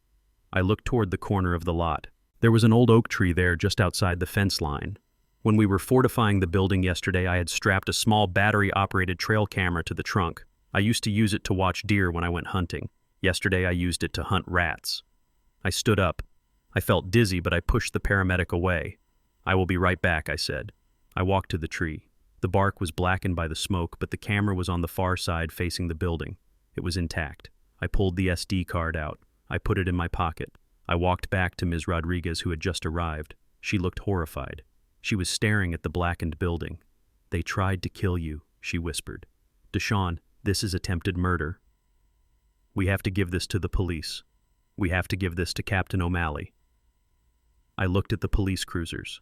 I looked toward the corner of the lot. There was an old oak tree there just outside the fence line. When we were fortifying the building yesterday, I had strapped a small battery-operated trail camera to the trunk. I used to use it to watch deer when I went hunting. Yesterday I used it to hunt rats. I stood up. I felt dizzy, but I pushed the paramedic away. "I will be right back," I said. I walked to the tree. The bark was blackened by the smoke, but the camera was on the far side facing the building. It was intact. I pulled the SD card out. I put it in my pocket. I walked back to Ms. Rodriguez, who had just arrived. She looked horrified. She was staring at the blackened building. "They tried to kill you," she whispered. "Deshaun, this is attempted murder. We have to give this to the police. We have to give this to Captain O'Malley." I looked at the police cruisers.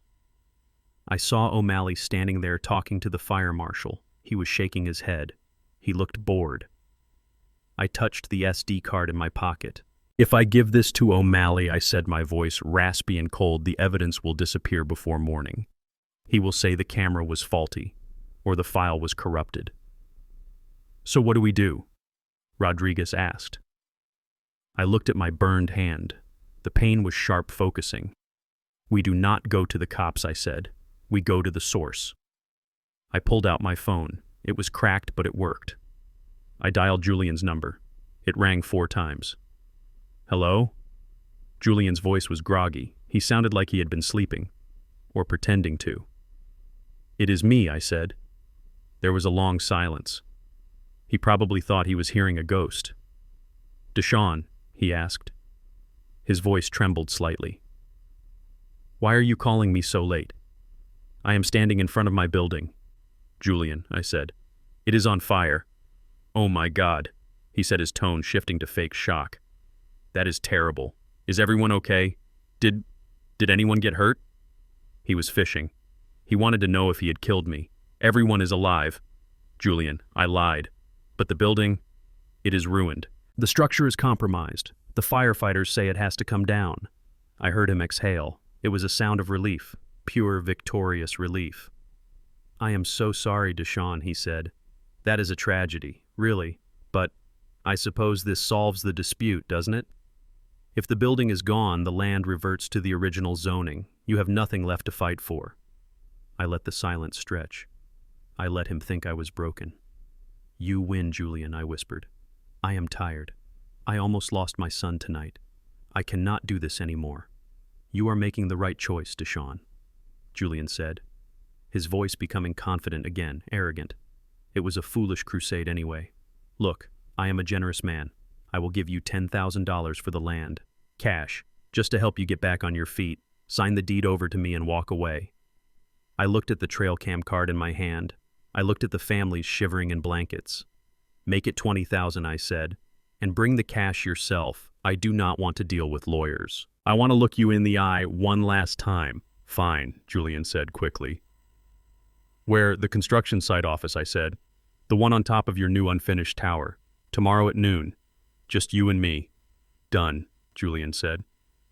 I saw O'Malley standing there talking to the fire marshal. He was shaking his head. He looked bored. I touched the SD card in my pocket. "If I give this to O'Malley," I said, my voice raspy and cold, "the evidence will disappear before morning. He will say the camera was faulty, or the file was corrupted." "So what do we do?" Rodriguez asked. I looked at my burned hand. The pain was sharp focusing. "We do not go to the cops," I said. "We go to the source." I pulled out my phone. It was cracked, but it worked. I dialed Julian's number. It rang 4 times. "Hello?" Julian's voice was groggy. He sounded like he had been sleeping, or pretending to. "It is me," I said. There was a long silence. He probably thought he was hearing a ghost. "Deshaun?" he asked. His voice trembled slightly. "Why are you calling me so late?" "I am standing in front of my building." "Julian," I said. "It is on fire." "Oh my God," he said, his tone shifting to fake shock. "That is terrible. Is everyone okay? Did anyone get hurt?" He was fishing. He wanted to know if he had killed me. "Everyone is alive." "Julian, I lied. But the building, it is ruined. The structure is compromised. The firefighters say it has to come down." I heard him exhale. It was a sound of relief, pure, victorious relief. "I am so sorry, Deshaun," he said. "That is a tragedy, really. But I suppose this solves the dispute, doesn't it? If the building is gone, the land reverts to the original zoning. You have nothing left to fight for." I let the silence stretch. I let him think I was broken. "You win, Julian," I whispered. "I am tired. I almost lost my son tonight. I cannot do this anymore." "You are making the right choice, Deshaun," Julian said, his voice becoming confident again, arrogant. It was a foolish crusade anyway. Look, I am a generous man. I will give you $10,000 for the land. Cash, just to help you get back on your feet. Sign the deed over to me and walk away. I looked at the trail cam card in my hand. I looked at the families shivering in blankets. Make it 20,000, I said, and bring the cash yourself. I do not want to deal with lawyers. I want to look you in the eye one last time. Fine, Julian said quickly. Where? The construction site office, I said. The one on top of your new unfinished tower. Tomorrow at noon. Just you and me. Done, Julian said.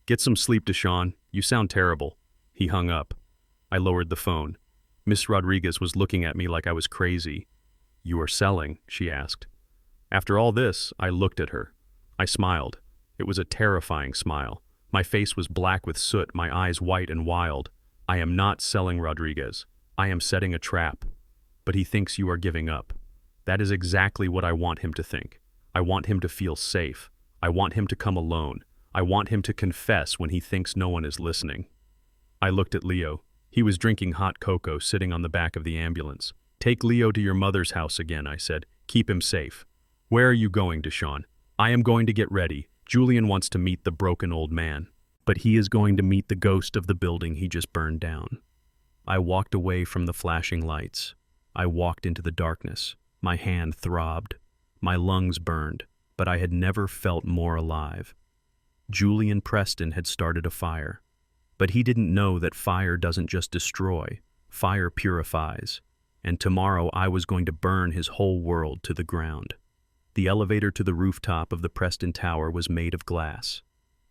Get some sleep, Deshawn. You sound terrible. He hung up. I lowered the phone. Miss Rodriguez was looking at me like I was crazy. You are selling, she asked. After all this, I looked at her. I smiled. It was a terrifying smile. My face was black with soot, my eyes white and wild. I am not selling, Rodriguez. I am setting a trap. But he thinks you are giving up. That is exactly what I want him to think. I want him to feel safe. I want him to come alone. I want him to confess when he thinks no one is listening. I looked at Leo. He was drinking hot cocoa, sitting on the back of the ambulance. Take Leo to your mother's house again, I said. Keep him safe. Where are you going, Deshawn? I am going to get ready. Julian wants to meet the broken old man, but he is going to meet the ghost of the building he just burned down. I walked away from the flashing lights. I walked into the darkness. My hand throbbed. My lungs burned, but I had never felt more alive. Julian Preston had started a fire, but he didn't know that fire doesn't just destroy. Fire purifies, and tomorrow I was going to burn his whole world to the ground. The elevator to the rooftop of the Preston Tower was made of glass.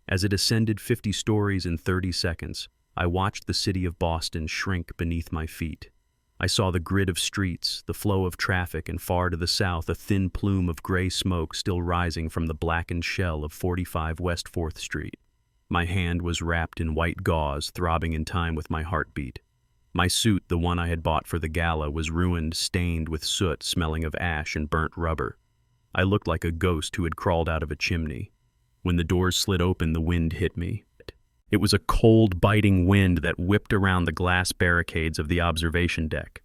As it ascended 50 stories in 30 seconds, I watched the city of Boston shrink beneath my feet. I saw the grid of streets, the flow of traffic, and far to the south a thin plume of gray smoke still rising from the blackened shell of 45 West 4th Street. My hand was wrapped in white gauze, throbbing in time with my heartbeat. My suit, the one I had bought for the gala, was ruined, stained with soot, smelling of ash and burnt rubber. I looked like a ghost who had crawled out of a chimney. When the doors slid open, the wind hit me. It was a cold, biting wind that whipped around the glass barricades of the observation deck.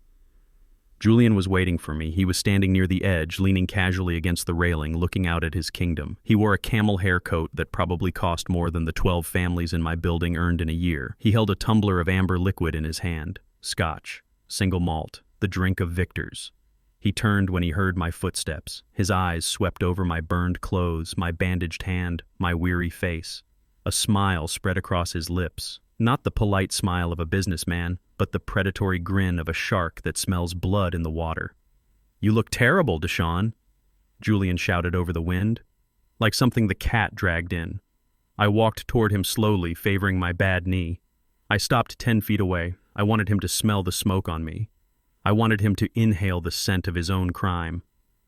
Julian was waiting for me. He was standing near the edge, leaning casually against the railing, looking out at his kingdom. He wore a camel hair coat that probably cost more than the 12 families in my building earned in a year. He held a tumbler of amber liquid in his hand. Scotch, single malt, the drink of victors. He turned when he heard my footsteps. His eyes swept over my burned clothes, my bandaged hand, my weary face. A smile spread across his lips, not the polite smile of a businessman, but the predatory grin of a shark that smells blood in the water. You look terrible, Deshawn, Julian shouted over the wind, like something the cat dragged in. I walked toward him slowly, favoring my bad knee. I stopped 10 feet away. I wanted him to smell the smoke on me. I wanted him to inhale the scent of his own crime.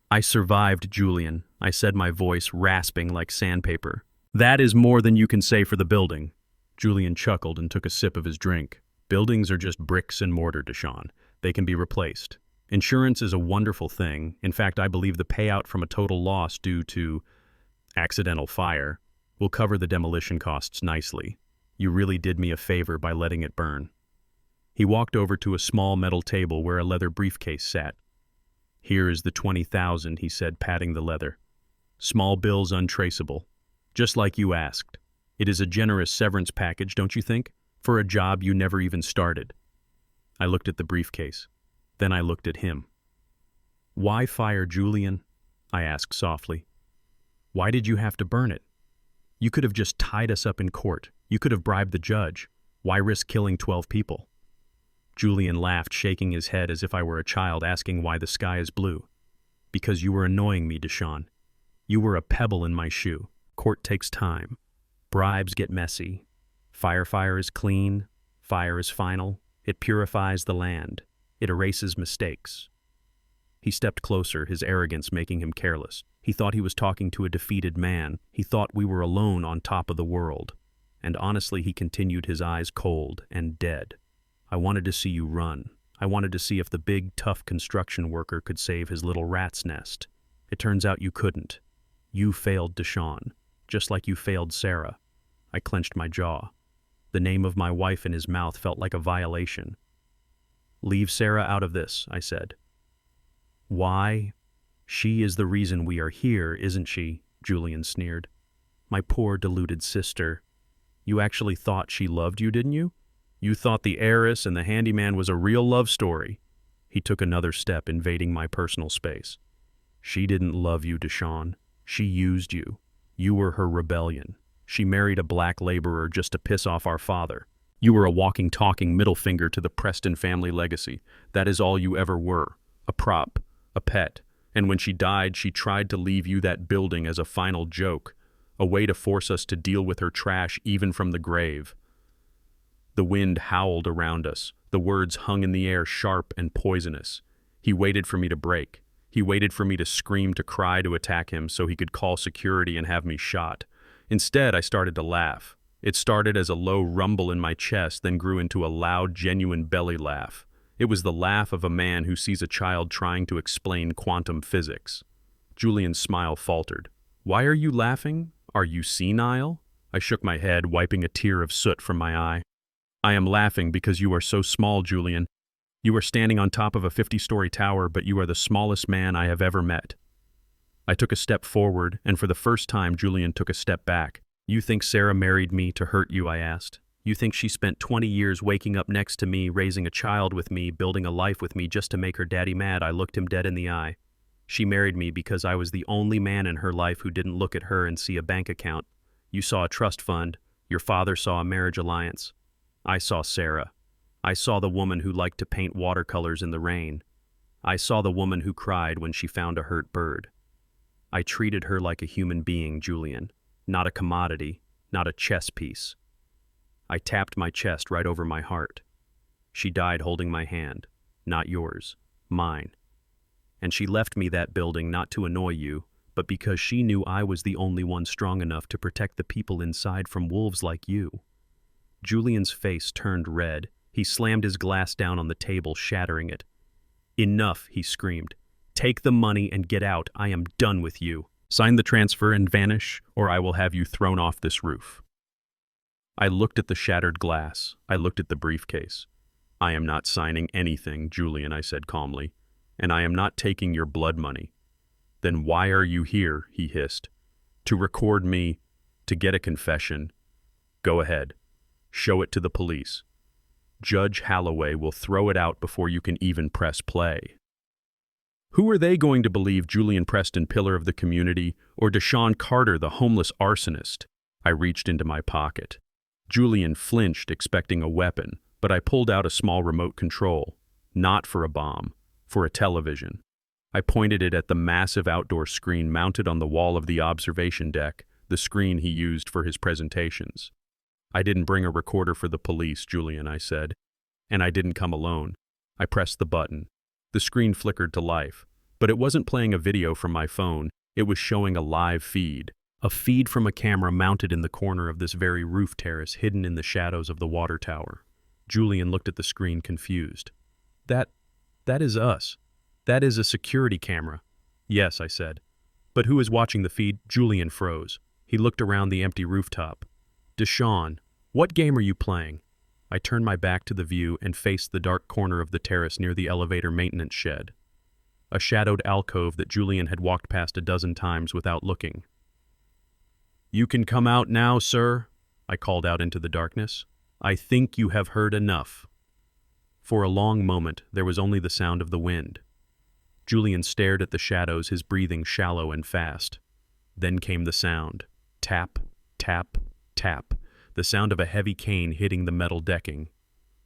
I survived, Julian, I said, my voice rasping like sandpaper. That is more than you can say for the building. Julian chuckled and took a sip of his drink. Buildings are just bricks and mortar, Deshawn. They can be replaced. Insurance is a wonderful thing. In fact, I believe the payout from a total loss due to accidental fire will cover the demolition costs nicely. You really did me a favor by letting it burn. He walked over to a small metal table where a leather briefcase sat. Here is the 20,000, he said, patting the leather. Small bills untraceable. Just like you asked. It is a generous severance package, don't you think? For a job you never even started. I looked at the briefcase. Then I looked at him. Why fire Julian? I asked softly. Why did you have to burn it? You could have just tied us up in court. You could have bribed the judge. Why risk killing 12 people? Julian laughed, shaking his head as if I were a child asking why the sky is blue. Because you were annoying me, Deshawn. You were a pebble in my shoe. Court takes time. Bribes get messy. Fire is clean. Fire is final. It purifies the land. It erases mistakes. He stepped closer, his arrogance making him careless. He thought he was talking to a defeated man. He thought we were alone on top of the world. And honestly, he continued, his eyes cold and dead. I wanted to see you run. I wanted to see if the big, tough construction worker could save his little rat's nest. It turns out you couldn't. You failed Deshawn, just like you failed Sarah. I clenched my jaw. The name of my wife in his mouth felt like a violation. Leave Sarah out of this, I said. Why? She is the reason we are here, isn't she? Julian sneered. My poor deluded sister. You actually thought she loved you, didn't you? You thought the heiress and the handyman was a real love story. He took another step, invading my personal space. She didn't love you, Deshawn. She used you. You were her rebellion. She married a black laborer just to piss off our father. You were a walking, talking middle finger to the Preston family legacy. That is all you ever were. A prop. A pet. And when she died, she tried to leave you that building as a final joke. A way to force us to deal with her trash even from the grave. The wind howled around us. The words hung in the air, sharp and poisonous. He waited for me to break. He waited for me to scream, to cry, to attack him so he could call security and have me shot. Instead, I started to laugh. It started as a low rumble in my chest, then grew into a loud, genuine belly laugh. It was the laugh of a man who sees a child trying to explain quantum physics. Julian's smile faltered. Why are you laughing? Are you senile? I shook my head, wiping a tear of soot from my eye. I am laughing because you are so small, Julian. You are standing on top of a 50-story tower, but you are the smallest man I have ever met. I took a step forward, and for the first time, Julian took a step back. You think Sarah married me to hurt you, I asked. You think she spent 20 years waking up next to me, raising a child with me, building a life with me just to make her daddy mad? I looked him dead in the eye. She married me because I was the only man in her life who didn't look at her and see a bank account. You saw a trust fund. Your father saw a marriage alliance. I saw Sarah. I saw the woman who liked to paint watercolors in the rain. I saw the woman who cried when she found a hurt bird. I treated her like a human being, Julian, not a commodity, not a chess piece. I tapped my chest right over my heart. She died holding my hand, not yours, mine. And she left me that building not to annoy you, but because she knew I was the only one strong enough to protect the people inside from wolves like you. Julian's face turned red. He slammed his glass down on the table, shattering it. Enough, he screamed. Take the money and get out. I am done with you. Sign the transfer and vanish, or I will have you thrown off this roof. I looked at the shattered glass. I looked at the briefcase. I am not signing anything, Julian, I said calmly, and I am not taking your blood money. Then why are you here, he hissed. To record me, to get a confession. Go ahead. Show it to the police. Judge Holloway will throw it out before you can even press play. Who are they going to believe, Julian Preston, pillar of the community, or Deshawn Carter, the homeless arsonist? I reached into my pocket. Julian flinched, expecting a weapon, but I pulled out a small remote control. Not for a bomb, for a television. I pointed it at the massive outdoor screen mounted on the wall of the observation deck, the screen he used for his presentations. I didn't bring a recorder for the police, Julian, I said. And I didn't come alone. I pressed the button. The screen flickered to life, but it wasn't playing a video from my phone. It was showing a live feed. A feed from a camera mounted in the corner of this very roof terrace, hidden in the shadows of the water tower. Julian looked at the screen, confused. That is us. That is a security camera. Yes, I said. But who is watching the feed? Julian froze. He looked around the empty rooftop. Deshawn, what game are you playing? I turned my back to the view and faced the dark corner of the terrace near the elevator maintenance shed. A shadowed alcove that Julian had walked past a dozen times without looking. You can come out now, sir, I called out into the darkness. I think you have heard enough. For a long moment, there was only the sound of the wind. Julian stared at the shadows, his breathing shallow and fast. Then came the sound. Tap, tap, tap. The sound of a heavy cane hitting the metal decking.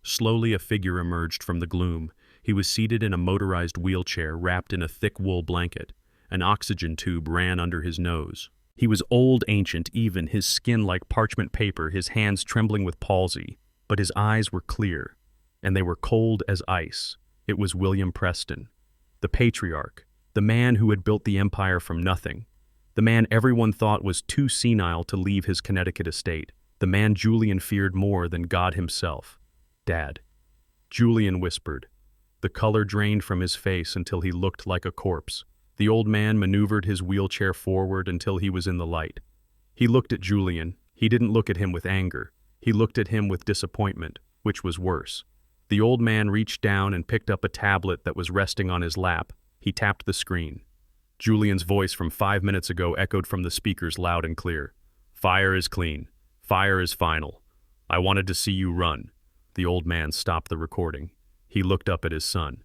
Slowly a figure emerged from the gloom. He was seated in a motorized wheelchair wrapped in a thick wool blanket. An oxygen tube ran under his nose. He was old, ancient, even, his skin like parchment paper, his hands trembling with palsy. But his eyes were clear, and they were cold as ice. It was William Preston, the patriarch, the man who had built the empire from nothing, the man everyone thought was too senile to leave his Connecticut estate. The man Julian feared more than God himself. Dad. Julian whispered. The color drained from his face until he looked like a corpse. The old man maneuvered his wheelchair forward until he was in the light. He looked at Julian. He didn't look at him with anger. He looked at him with disappointment, which was worse. The old man reached down and picked up a tablet that was resting on his lap. He He tapped the screen. Julian's voice from 5 minutes ago echoed from the speakers loud and clear. Fire is clean. Fire is final. I wanted to see you run. The old man stopped the recording. He looked up at his son.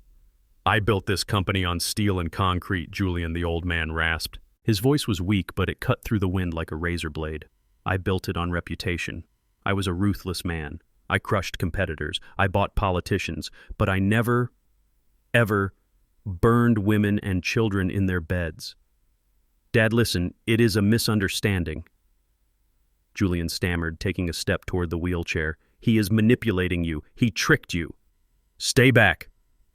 I built this company on steel and concrete, Julian, the old man rasped. His voice was weak, but it cut through the wind like a razor blade. I built it on reputation. I was a ruthless man. I crushed competitors. I bought politicians. But I never, ever burned women and children in their beds. Dad, listen, it is a misunderstanding. Julian stammered, taking a step toward the wheelchair. He is manipulating you. He tricked you. Stay back,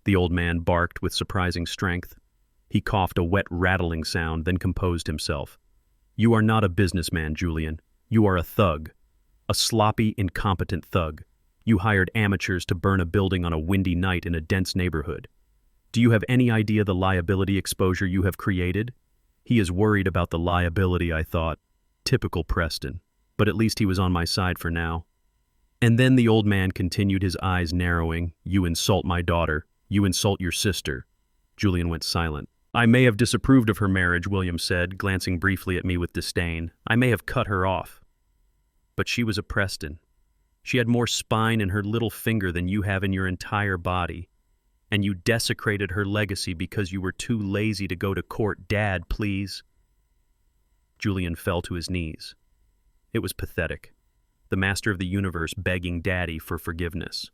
the old man barked with surprising strength. He coughed a wet, rattling sound, then composed himself. You are not a businessman, Julian. You are a thug. A sloppy, incompetent thug. You hired amateurs to burn a building on a windy night in a dense neighborhood. Do you have any idea the liability exposure you have created? He is worried about the liability, I thought. Typical Preston. But at least he was on my side for now. And then the old man continued, his eyes narrowing. You insult my daughter. You insult your sister. Julian went silent. I may have disapproved of her marriage, William said, glancing briefly at me with disdain. I may have cut her off. But she was a Preston. She had more spine in her little finger than you have in your entire body. And you desecrated her legacy because you were too lazy to go to court. Dad, please. Julian fell to his knees. It was pathetic. The master of the universe begging Daddy for forgiveness.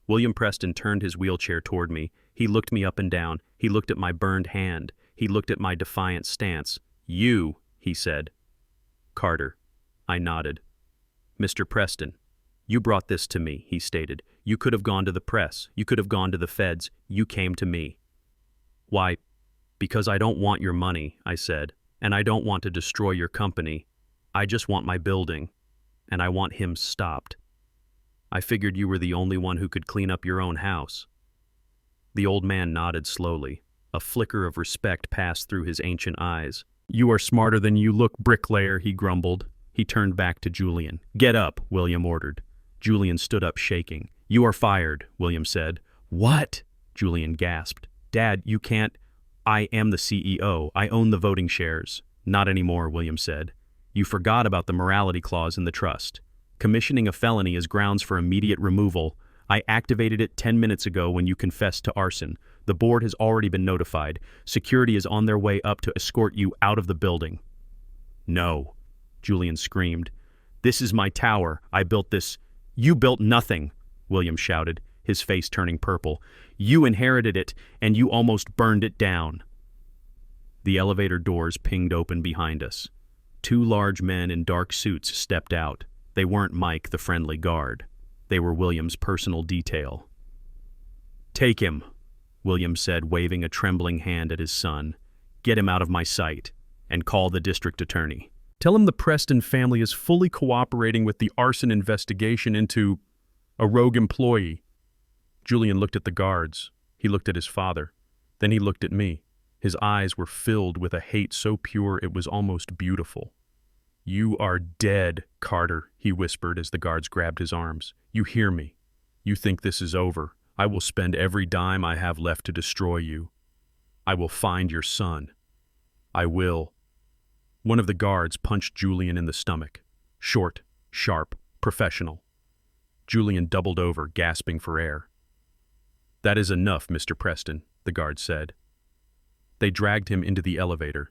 William Preston turned his wheelchair toward me. He looked me up and down. He looked at my burned hand. He looked at my defiant stance. You, he said. Carter. I nodded. Mr. Preston, you brought this to me, he stated. You could have gone to the press. You could have gone to the feds. You came to me. Why? Because I don't want your money, I said, and I don't want to destroy your company. I just want my building, and I want him stopped. I figured you were the only one who could clean up your own house. The old man nodded slowly. A flicker of respect passed through his ancient eyes. You are smarter than you look, bricklayer, he grumbled. He turned back to Julian. Get up, William ordered. Julian stood up shaking. You are fired, William said. What? Julian gasped. Dad, you can't. I am the CEO. I own the voting shares. Not anymore, William said. You forgot about the morality clause in the trust. Commissioning a felony is grounds for immediate removal. I activated it 10 minutes ago when you confessed to arson. The board has already been notified. Security is on their way up to escort you out of the building. No, Julian screamed. This is my tower. I built this. You built nothing, William shouted, his face turning purple. You inherited it, and you almost burned it down. The elevator doors pinged open behind us. 2 large men in dark suits stepped out. They weren't Mike, the friendly guard. They were William's personal detail. Take him, William said, waving a trembling hand at his son. Get him out of my sight, and call the district attorney. Tell him the Preston family is fully cooperating with the arson investigation into a rogue employee. Julian looked at the guards. He looked at his father. Then he looked at me. His eyes were filled with a hate so pure it was almost beautiful. You are dead, Carter, he whispered as the guards grabbed his arms. You hear me. You think this is over. I will spend every dime I have left to destroy you. I will find your son. I will. One of the guards punched Julian in the stomach. Short, sharp, professional. Julian doubled over, gasping for air. That is enough, Mr. Preston, the guard said. They dragged him into the elevator.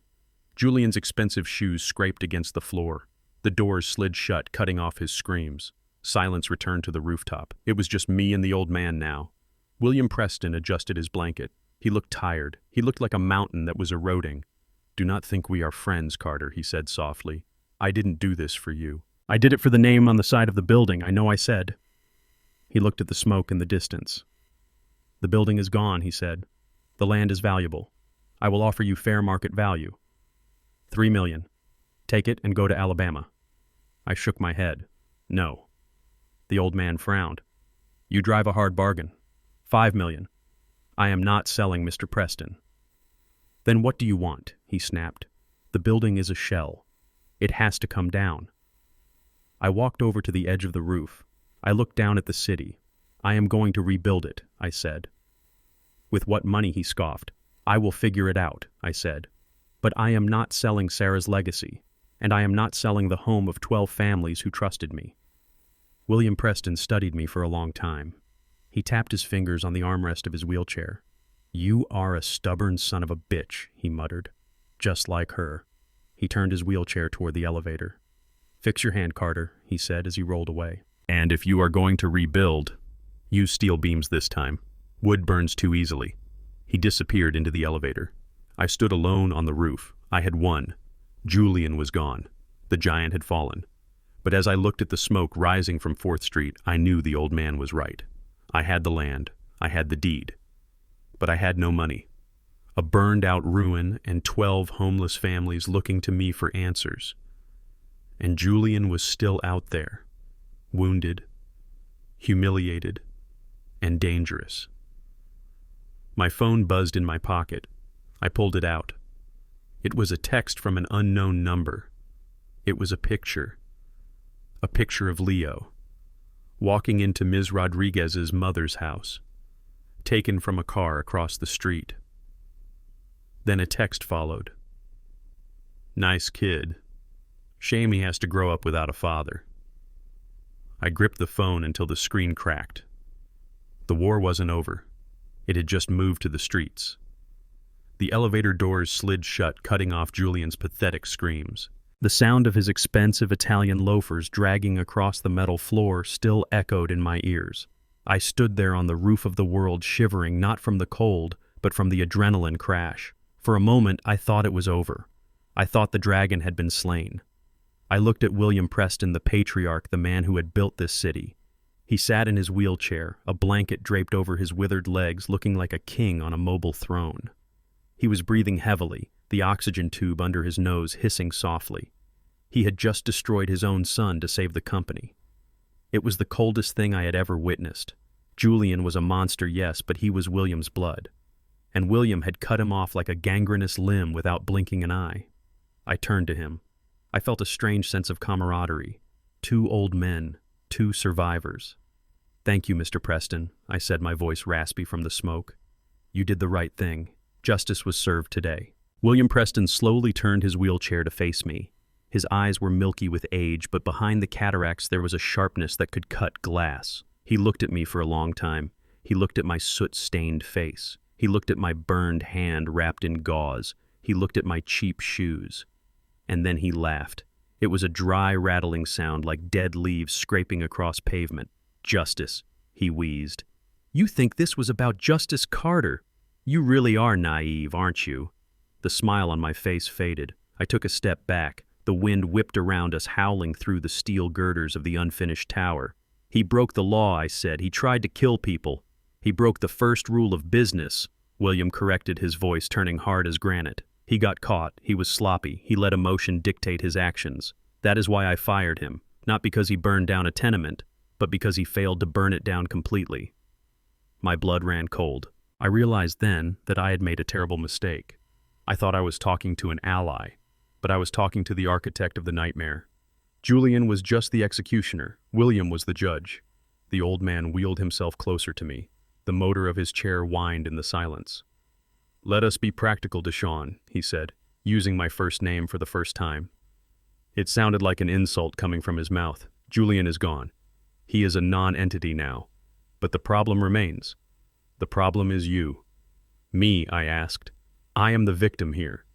Julian's expensive shoes scraped against the floor. The doors slid shut, cutting off his screams. Silence returned to the rooftop. It was just me and the old man now. William Preston adjusted his blanket. He looked tired. He looked like a mountain that was eroding. Do not think we are friends, Carter, he said softly. I didn't do this for you. I did it for the name on the side of the building, I know I said. He looked at the smoke in the distance. The building is gone, he said. The land is valuable. I will offer you fair market value. $3 million. Take it and go to Alabama. I shook my head. No. The old man frowned. You drive a hard bargain. $5 million. I am not selling Mr. Preston. Then what do you want? He snapped. The building is a shell. It has to come down. I walked over to the edge of the roof. I looked down at the city. I am going to rebuild it, I said. With what money? He scoffed. I will figure it out, I said. But I am not selling Sarah's legacy, and I am not selling the home of 12 families who trusted me. William Preston studied me for a long time. He tapped his fingers on the armrest of his wheelchair. "You are a stubborn son of a bitch," he muttered. "Just like her." He turned his wheelchair toward the elevator. "Fix your hand, Carter," he said as he rolled away. "And if you are going to rebuild, use steel beams this time. Wood burns too easily." He disappeared into the elevator. I stood alone on the roof. I had won. Julian was gone. The giant had fallen. But as I looked at the smoke rising from 4th Street, I knew the old man was right. I had the land. I had the deed. But I had no money. A burned-out ruin and 12 homeless families looking to me for answers. And Julian was still out there, wounded, humiliated, and dangerous. My phone buzzed in my pocket. I pulled it out. It was a text from an unknown number. It was a picture of Leo, walking into Ms. Rodriguez's mother's house, taken from a car across the street. Then a text followed. "Nice kid. Shame he has to grow up without a father." I gripped the phone until the screen cracked. The war wasn't over. It had just moved to the streets. The elevator doors slid shut, cutting off Julian's pathetic screams. The sound of his expensive Italian loafers dragging across the metal floor still echoed in my ears. I stood there on the roof of the world, shivering not from the cold, but from the adrenaline crash. For a moment, I thought it was over. I thought the dragon had been slain. I looked at William Preston, the patriarch, the man who had built this city. He sat in his wheelchair, a blanket draped over his withered legs, looking like a king on a mobile throne. He was breathing heavily, the oxygen tube under his nose hissing softly. He had just destroyed his own son to save the company. It was the coldest thing I had ever witnessed. Julian was a monster, yes, but he was William's blood. And William had cut him off like a gangrenous limb without blinking an eye. I turned to him. I felt a strange sense of camaraderie. 2 old men, 2 survivors. "Thank you, Mr. Preston," I said, my voice raspy from the smoke. "You did the right thing. Justice was served today." William Preston slowly turned his wheelchair to face me. His eyes were milky with age, but behind the cataracts there was a sharpness that could cut glass. He looked at me for a long time. He looked at my soot-stained face. He looked at my burned hand wrapped in gauze. He looked at my cheap shoes. And then he laughed. It was a dry, rattling sound like dead leaves scraping across pavement. "Justice," he wheezed. "You think this was about Justice Carter? You really are naive, aren't you?" The smile on my face faded. I took a step back. The wind whipped around us, howling through the steel girders of the unfinished tower. "He broke the law," I said. "He tried to kill people. He broke the first rule of business." William corrected, his voice turning hard as granite. "He got caught. He was sloppy. He let emotion dictate his actions. That is why I fired him. Not because he burned down a tenement, but because he failed to burn it down completely." My blood ran cold. I realized then that I had made a terrible mistake. I thought I was talking to an ally, but I was talking to the architect of the nightmare. Julian was just the executioner. William was the judge. The old man wheeled himself closer to me. The motor of his chair whined in the silence. "Let us be practical, Deshawn," he said, using my first name for the first time. It sounded like an insult coming from his mouth. "Julian is gone. He is a non-entity now. But the problem remains. The problem is you." "Me?" I asked. "I am the victim here."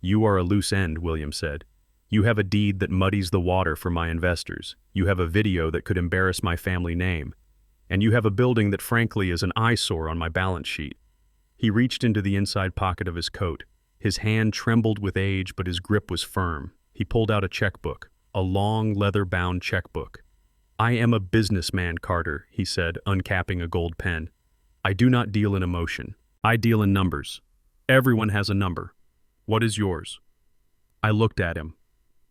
"You are a loose end," William said. "You have a deed that muddies the water for my investors. You have a video that could embarrass my family name. And you have a building that frankly is an eyesore on my balance sheet." He reached into the inside pocket of his coat. His hand trembled with age, but his grip was firm. He pulled out a checkbook, a long, leather-bound checkbook. "I am a businessman, Carter," he said, uncapping a gold pen. "I do not deal in emotion. I deal in numbers. Everyone has a number. What is yours?" I looked at him.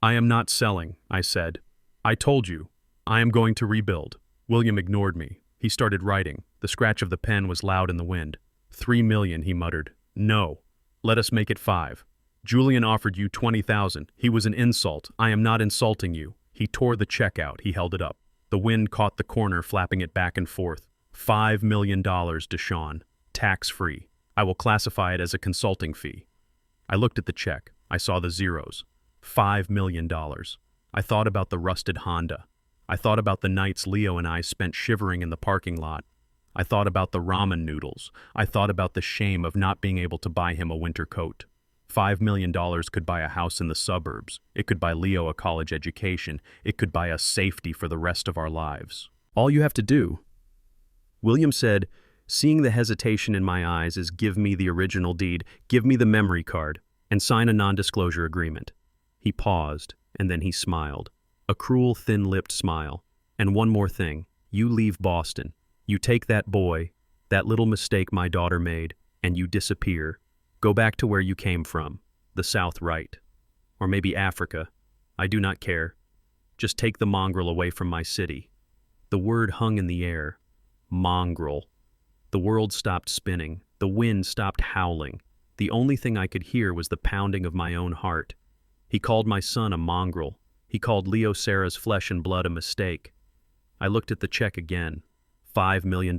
"I am not selling," I said. "I told you. I am going to rebuild." William ignored me. He started writing. The scratch of the pen was loud in the wind. 3 million, he muttered. "No. Let us make it 5. Julian offered you 20,000. He was an insult. I am not insulting you." He tore the check out. He held it up. The wind caught the corner, flapping it back and forth. $5 million, Deshawn. Tax-free. I will classify it as a consulting fee. I looked at the check. I saw the zeros. $5 million. I thought about the rusted Honda. I thought about the nights Leo and I spent shivering in the parking lot. I thought about the ramen noodles. I thought about the shame of not being able to buy him a winter coat. $5 million could buy a house in the suburbs. It could buy Leo a college education. It could buy us safety for the rest of our lives. All you have to do. William said, seeing the hesitation in my eyes, is give me the original deed, give me the memory card, and sign a non-disclosure agreement. He paused, and then he smiled. A cruel, thin-lipped smile. And one more thing. You leave Boston. You take that boy, that little mistake my daughter made, and you disappear. Go back to where you came from, the South, right? Or maybe Africa. I do not care. Just take the mongrel away from my city. The word hung in the air. Mongrel. The world stopped spinning. The wind stopped howling. The only thing I could hear was the pounding of my own heart. He called my son a mongrel. He called Leo Sarah's flesh and blood a mistake. I looked at the check again. $5 million.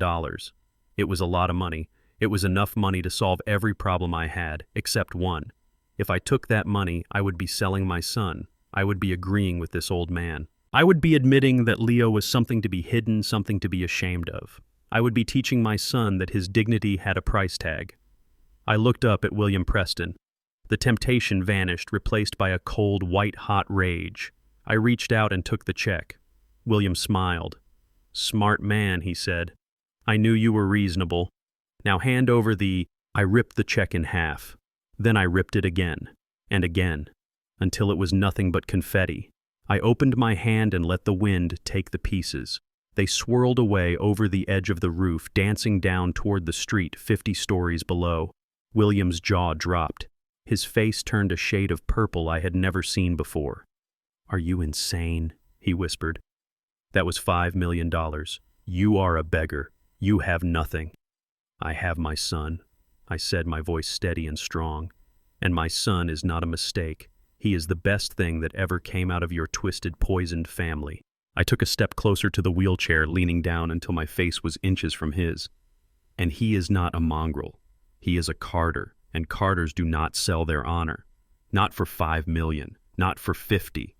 It was a lot of money. It was enough money to solve every problem I had, except one. If I took that money, I would be selling my son. I would be agreeing with this old man. I would be admitting that Leo was something to be hidden, something to be ashamed of. I would be teaching my son that his dignity had a price tag. I looked up at William Preston. The temptation vanished, replaced by a cold, white-hot rage. I reached out and took the check. William smiled. "Smart man," he said. "I knew you were reasonable. Now hand over the—" I ripped the check in half. Then I ripped it again, and again, until it was nothing but confetti. I opened my hand and let the wind take the pieces. They swirled away over the edge of the roof, dancing down toward the street 50 stories below. William's jaw dropped. His face turned a shade of purple I had never seen before. "Are you insane?" he whispered. "That was $5 million. You are a beggar. You have nothing." "I have my son," I said, my voice steady and strong. "And my son is not a mistake. He is the best thing that ever came out of your twisted, poisoned family." I took a step closer to the wheelchair, leaning down until my face was inches from his. "And he is not a mongrel. He is a Carter, and Carters do not sell their honor. Not for $5 million, not for 50.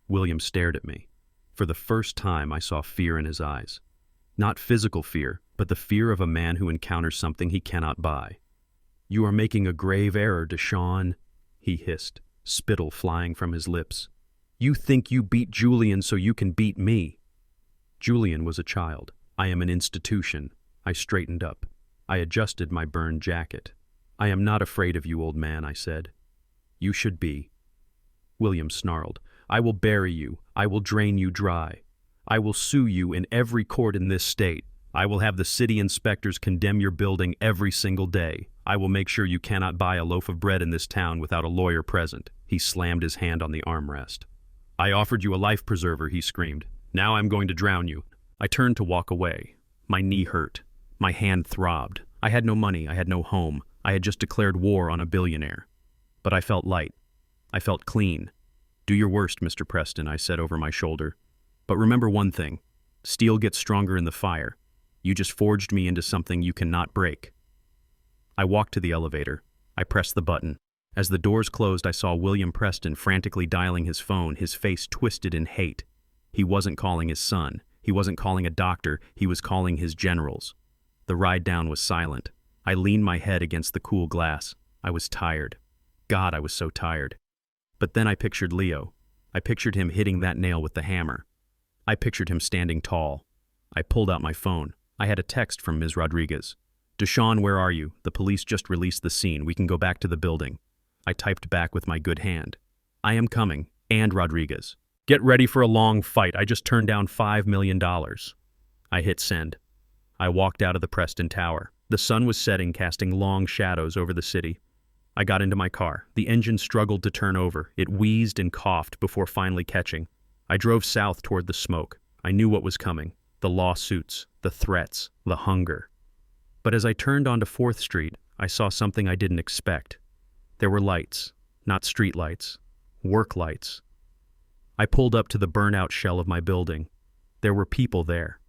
William stared at me. For the first time, I saw fear in his eyes. Not physical fear, but the fear of a man who encounters something he cannot buy. "You are making a grave error, Deshawn," he hissed, spittle flying from his lips. "You think you beat Julian so you can beat me." Julian was a child. I am an institution. I straightened up. I adjusted my burned jacket. "I am not afraid of you, old man," I said. "You should be." William snarled. "I will bury you. I will drain you dry. I will sue you in every court in this state. I will have the city inspectors condemn your building every single day. I will make sure you cannot buy a loaf of bread in this town without a lawyer present." He slammed his hand on the armrest. "I offered you a life preserver," he screamed. "Now I'm going to drown you." I turned to walk away. My knee hurt. My hand throbbed. I had no money. I had no home. I had just declared war on a billionaire. But I felt light. I felt clean. "Do your worst, Mr. Preston," I said over my shoulder. "But remember one thing. Steel gets stronger in the fire. You just forged me into something you cannot break." I walked to the elevator. I pressed the button. As the doors closed, I saw William Preston frantically dialing his phone, his face twisted in hate. He wasn't calling his son. He wasn't calling a doctor. He was calling his generals. The ride down was silent. I leaned my head against the cool glass. I was tired. God, I was so tired. But then I pictured Leo. I pictured him hitting that nail with the hammer. I pictured him standing tall. I pulled out my phone. I had a text from Ms. Rodriguez. "Deshawn, where are you? The police just released the scene. We can go back to the building." I typed back with my good hand. "I am coming. And Rodriguez. Get ready for a long fight. I just turned down $5 million. I hit send. I walked out of the Preston Tower. The sun was setting, casting long shadows over the city. I got into my car. The engine struggled to turn over. It wheezed and coughed before finally catching. I drove south toward the smoke. I knew what was coming. The lawsuits, the threats, the hunger. But as I turned onto 4th Street, I saw something I didn't expect. There were lights, not street lights, work lights. I pulled up to the burnout shell of my building. There were people there,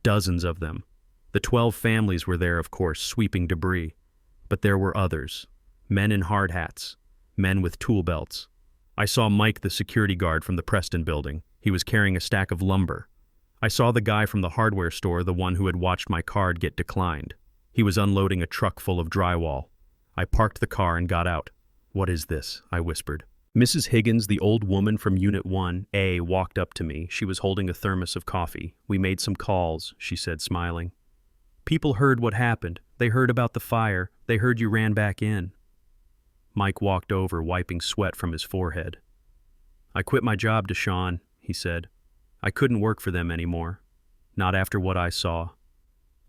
dozens of them. The 12 families were there, of course, sweeping debris. But there were others. Men in hard hats. Men with tool belts. I saw Mike, the security guard from the Preston building. He was carrying a stack of lumber. I saw the guy from the hardware store, the one who had watched my card get declined. He was unloading a truck full of drywall. I parked the car and got out. "What is this?" I whispered. Mrs. Higgins, the old woman from Unit 1A, walked up to me. She was holding a thermos of coffee. "We made some calls," she said, smiling. "People heard what happened. They heard about the fire. They heard you ran back in." Mike walked over, wiping sweat from his forehead. "I quit my job, Deshaun," he said. "I couldn't work for them anymore. Not after what I saw."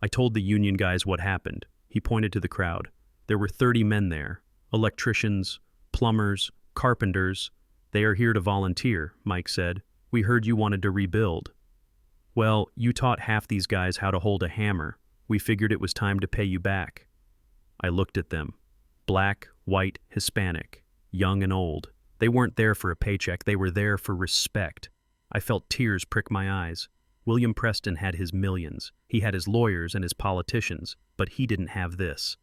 I told the union guys what happened. He pointed to the crowd. There were 30 men there. Electricians, plumbers, carpenters. "They are here to volunteer," Mike said. "We heard you wanted to rebuild." "Well, you taught half these guys how to hold a hammer. We figured it was time to pay you back." I looked at them. Black, white, Hispanic, young and old. They weren't there for a paycheck. They were there for respect. I felt tears prick my eyes. William Preston had his millions. He had his lawyers and his politicians, but he didn't have this.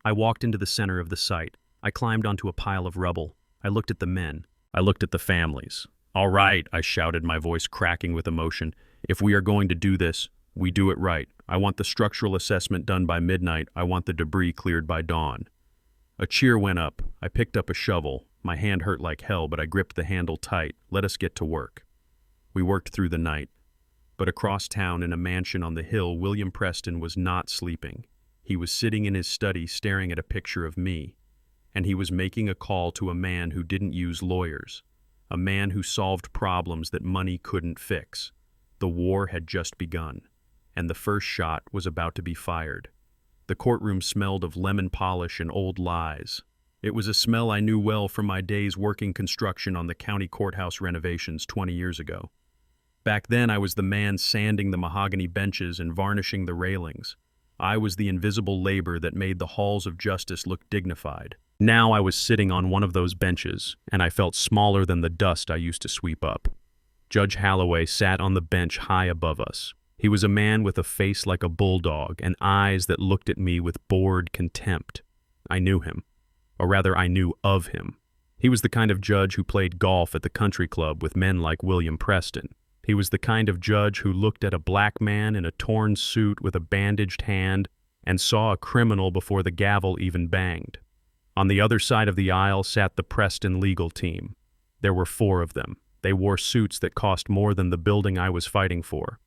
I walked into the center of the site. I climbed onto a pile of rubble. I looked at the men. I looked at the families. "All right," I shouted, my voice cracking with emotion. "If we are going to do this, we do it right. I want the structural assessment done by midnight. I want the debris cleared by dawn." A cheer went up. I picked up a shovel. My hand hurt like hell, but I gripped the handle tight. "Let us get to work." We worked through the night. But across town in a mansion on the hill, William Preston was not sleeping. He was sitting in his study staring at a picture of me. And he was making a call to a man who didn't use lawyers. A man who solved problems that money couldn't fix. The war had just begun. And the first shot was about to be fired. The courtroom smelled of lemon polish and old lies. It was a smell I knew well from my days working construction on the county courthouse renovations 20 years ago. Back then, I was the man sanding the mahogany benches and varnishing the railings. I was the invisible labor that made the halls of justice look dignified. Now I was sitting on one of those benches, and I felt smaller than the dust I used to sweep up. Judge Holloway sat on the bench high above us. He was a man with a face like a bulldog and eyes that looked at me with bored contempt. I knew him. Or rather, I knew of him. He was the kind of judge who played golf at the country club with men like William Preston. He was the kind of judge who looked at a black man in a torn suit with a bandaged hand and saw a criminal before the gavel even banged. On the other side of the aisle sat the Preston legal team. There were 4 of them. They wore suits that cost more than the building I was fighting for.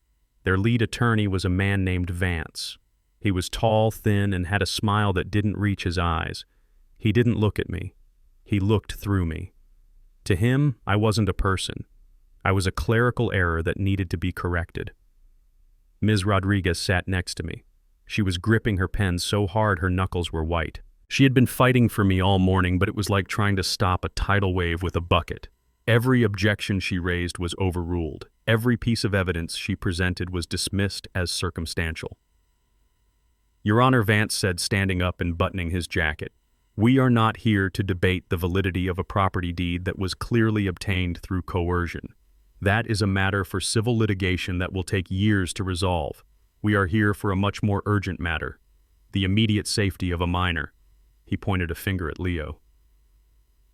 Their lead attorney was a man named Vance. He was tall, thin, and had a smile that didn't reach his eyes. He didn't look at me. He looked through me. To him, I wasn't a person. I was a clerical error that needed to be corrected. Ms. Rodriguez sat next to me. She was gripping her pen so hard her knuckles were white. She had been fighting for me all morning, but it was like trying to stop a tidal wave with a bucket. Every objection she raised was overruled. Every piece of evidence she presented was dismissed as circumstantial. "Your Honor," Vance said, standing up and buttoning his jacket, "we are not here to debate the validity of a property deed that was clearly obtained through coercion. That is a matter for civil litigation that will take years to resolve. We are here for a much more urgent matter, the immediate safety of a minor." He pointed a finger at Leo.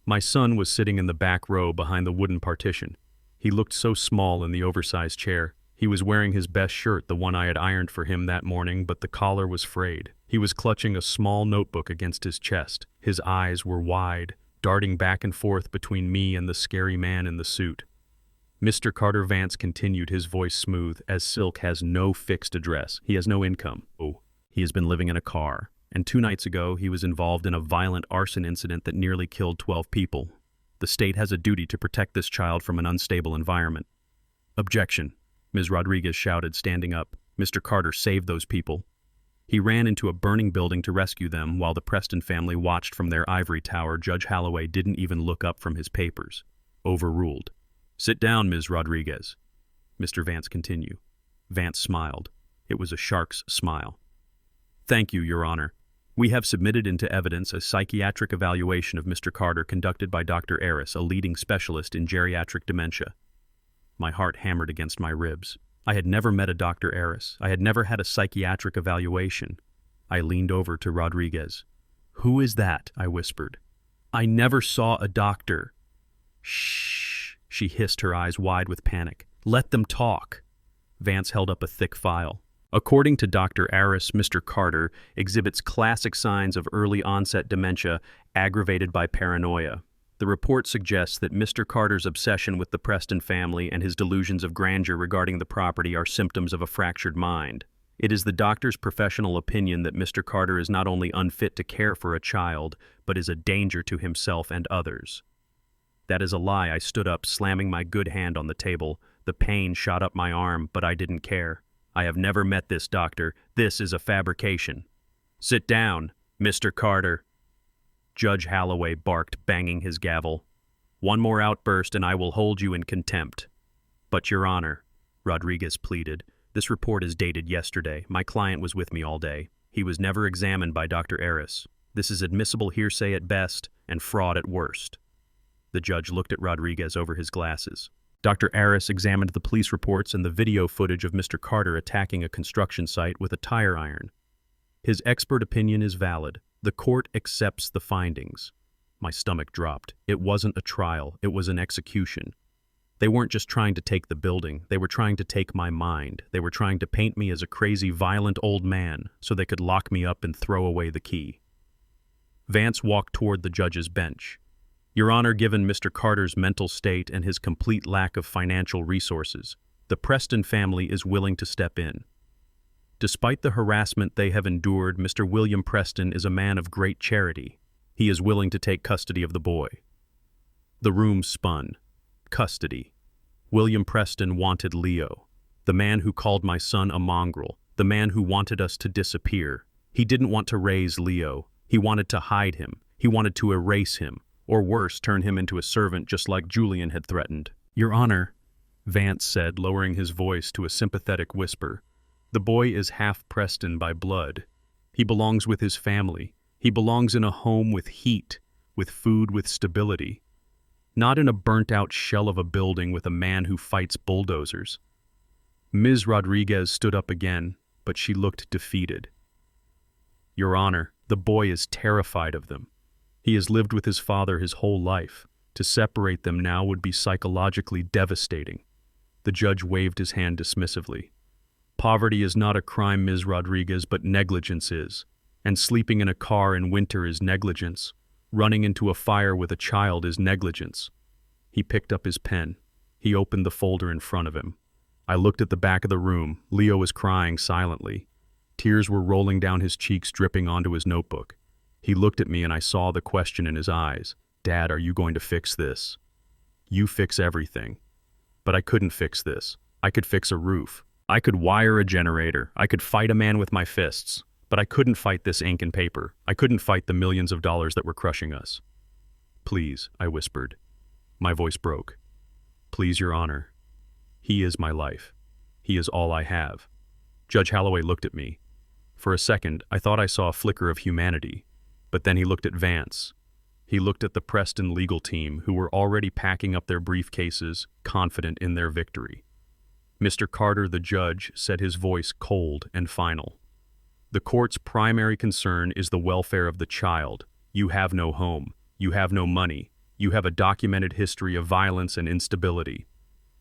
My son was sitting in the back row behind the wooden partition. He looked so small in the oversized chair. He was wearing his best shirt, the one I had ironed for him that morning, but the collar was frayed. He was clutching a small notebook against his chest. His eyes were wide, darting back and forth between me and the scary man in the suit. Mr. Carter, Vance continued, his voice smooth, "As Silk has no fixed address. He has no income. Oh, he has been living in a car. And 2 nights ago, he was involved in a violent arson incident that nearly killed 12 people. The state has a duty to protect this child from an unstable environment." "Objection," Ms. Rodriguez shouted, standing up. "Mr. Carter saved those people. He ran into a burning building to rescue them while the Preston family watched from their ivory tower. Judge Holloway didn't even look up from his papers." Overruled. "Sit down, Ms. Rodriguez," Mr. Vance continued. Vance smiled. It was a shark's smile. "Thank you, Your Honor. We have submitted into evidence a psychiatric evaluation of Mr. Carter conducted by Dr. Aris, a leading specialist in geriatric dementia." My heart hammered against my ribs. I had never met a Dr. Aris. I had never had a psychiatric evaluation. I leaned over to Rodriguez. "Who is that?" I whispered. "I never saw a doctor." "Shh," she hissed, her eyes wide with panic. "Let them talk." Vance held up a thick file. According to Dr. Aris, Mr. Carter exhibits classic signs of early-onset dementia aggravated by paranoia. The report suggests that Mr. Carter's obsession with the Preston family and his delusions of grandeur regarding the property are symptoms of a fractured mind. It is the doctor's professional opinion that Mr. Carter is not only unfit to care for a child, but is a danger to himself and others. That is a lie. I stood up, slamming my good hand on the table. The pain shot up my arm, but I didn't care. "I have never met this doctor. This is a fabrication." "Sit down, Mr. Carter." Judge Holloway barked, banging his gavel. "One more outburst and I will hold you in contempt." "But, Your Honor," Rodriguez pleaded, "this report is dated yesterday. My client was with me all day. He was never examined by Dr. Aris. This is admissible hearsay at best and fraud at worst." The judge looked at Rodriguez over his glasses. Dr. Aris examined the police reports and the video footage of Mr. Carter attacking a construction site with a tire iron. His expert opinion is valid. The court accepts the findings. My stomach dropped. It wasn't a trial. It was an execution. They weren't just trying to take the building. They were trying to take my mind. They were trying to paint me as a crazy, violent old man so they could lock me up and throw away the key. Vance walked toward the judge's bench. "Your Honor, given Mr. Carter's mental state and his complete lack of financial resources, the Preston family is willing to step in. Despite the harassment they have endured, Mr. William Preston is a man of great charity. He is willing to take custody of the boy." The room spun. Custody. William Preston wanted Leo, the man who called my son a mongrel, the man who wanted us to disappear. He didn't want to raise Leo. He wanted to hide him. He wanted to erase him, or worse, turn him into a servant just like Julian had threatened. "Your Honor," Vance said, lowering his voice to a sympathetic whisper, "the boy is half Preston by blood. He belongs with his family. He belongs in a home with heat, with food, with stability. Not in a burnt-out shell of a building with a man who fights bulldozers." Ms. Rodriguez stood up again, but she looked defeated. "Your Honor, the boy is terrified of them. He has lived with his father his whole life. To separate them now would be psychologically devastating." The judge waved his hand dismissively. "Poverty is not a crime, Ms. Rodriguez, but negligence is. And sleeping in a car in winter is negligence. Running into a fire with a child is negligence." He picked up his pen. He opened the folder in front of him. I looked at the back of the room. Leo was crying silently. Tears were rolling down his cheeks, dripping onto his notebook. He looked at me and I saw the question in his eyes. "Dad, are you going to fix this?" "You fix everything." "But I couldn't fix this. I could fix a roof. I could wire a generator. I could fight a man with my fists. But I couldn't fight this ink and paper. I couldn't fight the millions of dollars that were crushing us." "Please," I whispered. My voice broke. "Please, Your Honor. He is my life. He is all I have." Judge Holloway looked at me. For a second, I thought I saw a flicker of humanity. But then he looked at Vance. He looked at the Preston legal team, who were already packing up their briefcases, confident in their victory. Mr. Carter, the judge, said, his voice cold and final. "The court's primary concern is the welfare of the child. You have no home. You have no money. You have a documented history of violence and instability.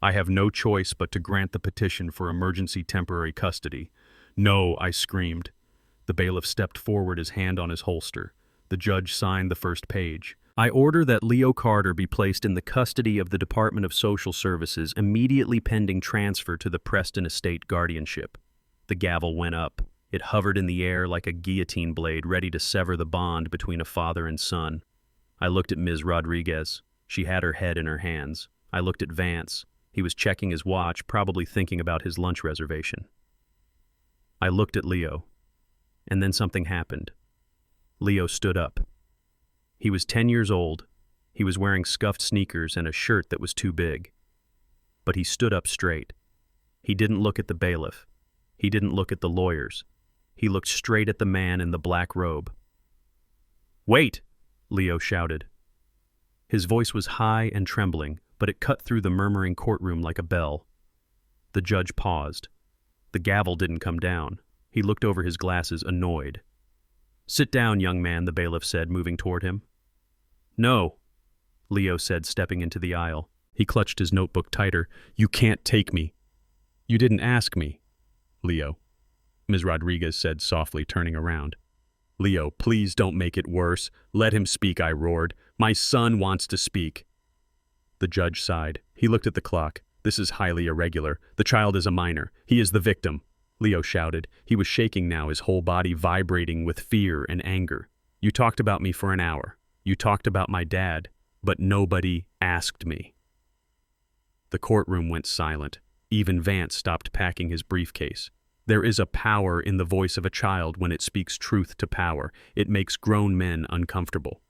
I have no choice but to grant the petition for emergency temporary custody." "No," I screamed. The bailiff stepped forward, his hand on his holster. The judge signed the first page. "I order that Leo Carter be placed in the custody of the Department of Social Services immediately pending transfer to the Preston Estate guardianship." The gavel went up. It hovered in the air like a guillotine blade ready to sever the bond between a father and son. I looked at Ms. Rodriguez. She had her head in her hands. I looked at Vance. He was checking his watch, probably thinking about his lunch reservation. I looked at Leo. And then something happened. Leo stood up. He was 10 years old. He was wearing scuffed sneakers and a shirt that was too big. But he stood up straight. He didn't look at the bailiff. He didn't look at the lawyers. He looked straight at the man in the black robe. "Wait!" Leo shouted. His voice was high and trembling, but it cut through the murmuring courtroom like a bell. The judge paused. The gavel didn't come down. He looked over his glasses, annoyed. "Sit down, young man," the bailiff said, moving toward him. "No," Leo said, stepping into the aisle. He clutched his notebook tighter. "You can't take me." "You didn't ask me, Leo," Ms. Rodriguez said softly, turning around. "Leo, please don't make it worse. Let him speak," I roared. "My son wants to speak." The judge sighed. He looked at the clock. "This is highly irregular. The child is a minor. He is the victim," Leo shouted. He was shaking now, his whole body vibrating with fear and anger. "You talked about me for an hour. You talked about my dad, but nobody asked me." The courtroom went silent. Even Vance stopped packing his briefcase. There is a power in the voice of a child when it speaks truth to power. It makes grown men uncomfortable.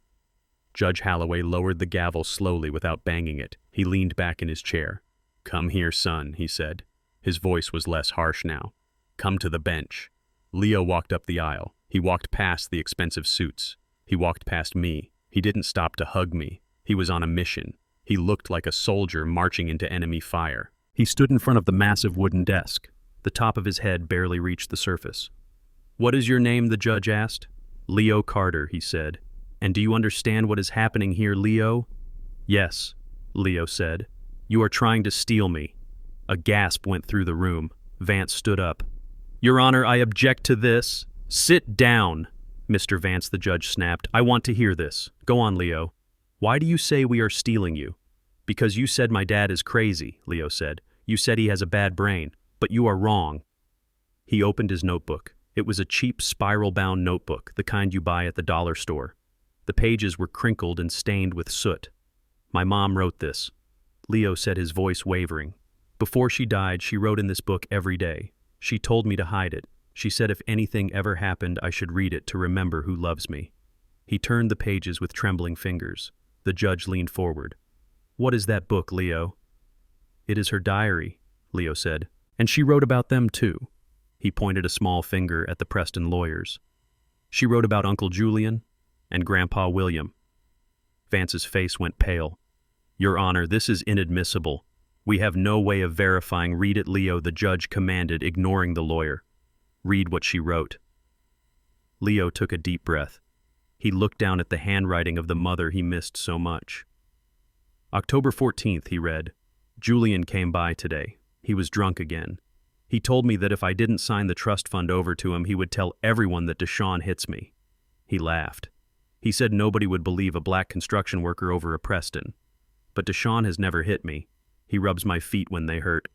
Judge Holloway lowered the gavel slowly without banging it. He leaned back in his chair. "Come here, son," he said. His voice was less harsh now. "Come to the bench." Leo walked up the aisle. He walked past the expensive suits. He walked past me. He didn't stop to hug me. He was on a mission. He looked like a soldier marching into enemy fire. He stood in front of the massive wooden desk. The top of his head barely reached the surface. "What is your name?" the judge asked. "Leo Carter," he said. "And do you understand what is happening here, Leo?" "Yes," Leo said. "You are trying to steal me." A gasp went through the room. Vance stood up. "Your Honor, I object to this." "Sit down," Mr. Vance, the judge snapped. "I want to hear this. Go on, Leo. Why do you say we are stealing you?" "Because you said my dad is crazy," Leo said. "You said he has a bad brain, but you are wrong." He opened his notebook. It was a cheap spiral-bound notebook, the kind you buy at the dollar store. The pages were crinkled and stained with soot. "My mom wrote this," Leo said, his voice wavering. "Before she died, she wrote in this book every day. She told me to hide it. She said if anything ever happened, I should read it to remember who loves me." He turned the pages with trembling fingers. The judge leaned forward. "What is that book, Leo?" "It is her diary," Leo said. "And she wrote about them too." He pointed a small finger at the Preston lawyers. "She wrote about Uncle Julian and Grandpa William." Vance's face went pale. "Your Honor, this is inadmissible. We have no way of verifying." "Read it, Leo," the judge commanded, ignoring the lawyer. "Read what she wrote." Leo took a deep breath. He looked down at the handwriting of the mother he missed so much. "October 14th, he read. "Julian came by today. He was drunk again. He told me that if I didn't sign the trust fund over to him, he would tell everyone that Deshawn hits me." He laughed. "He said nobody would believe a black construction worker over a Preston. But Deshawn has never hit me. He rubs my feet when they hurt.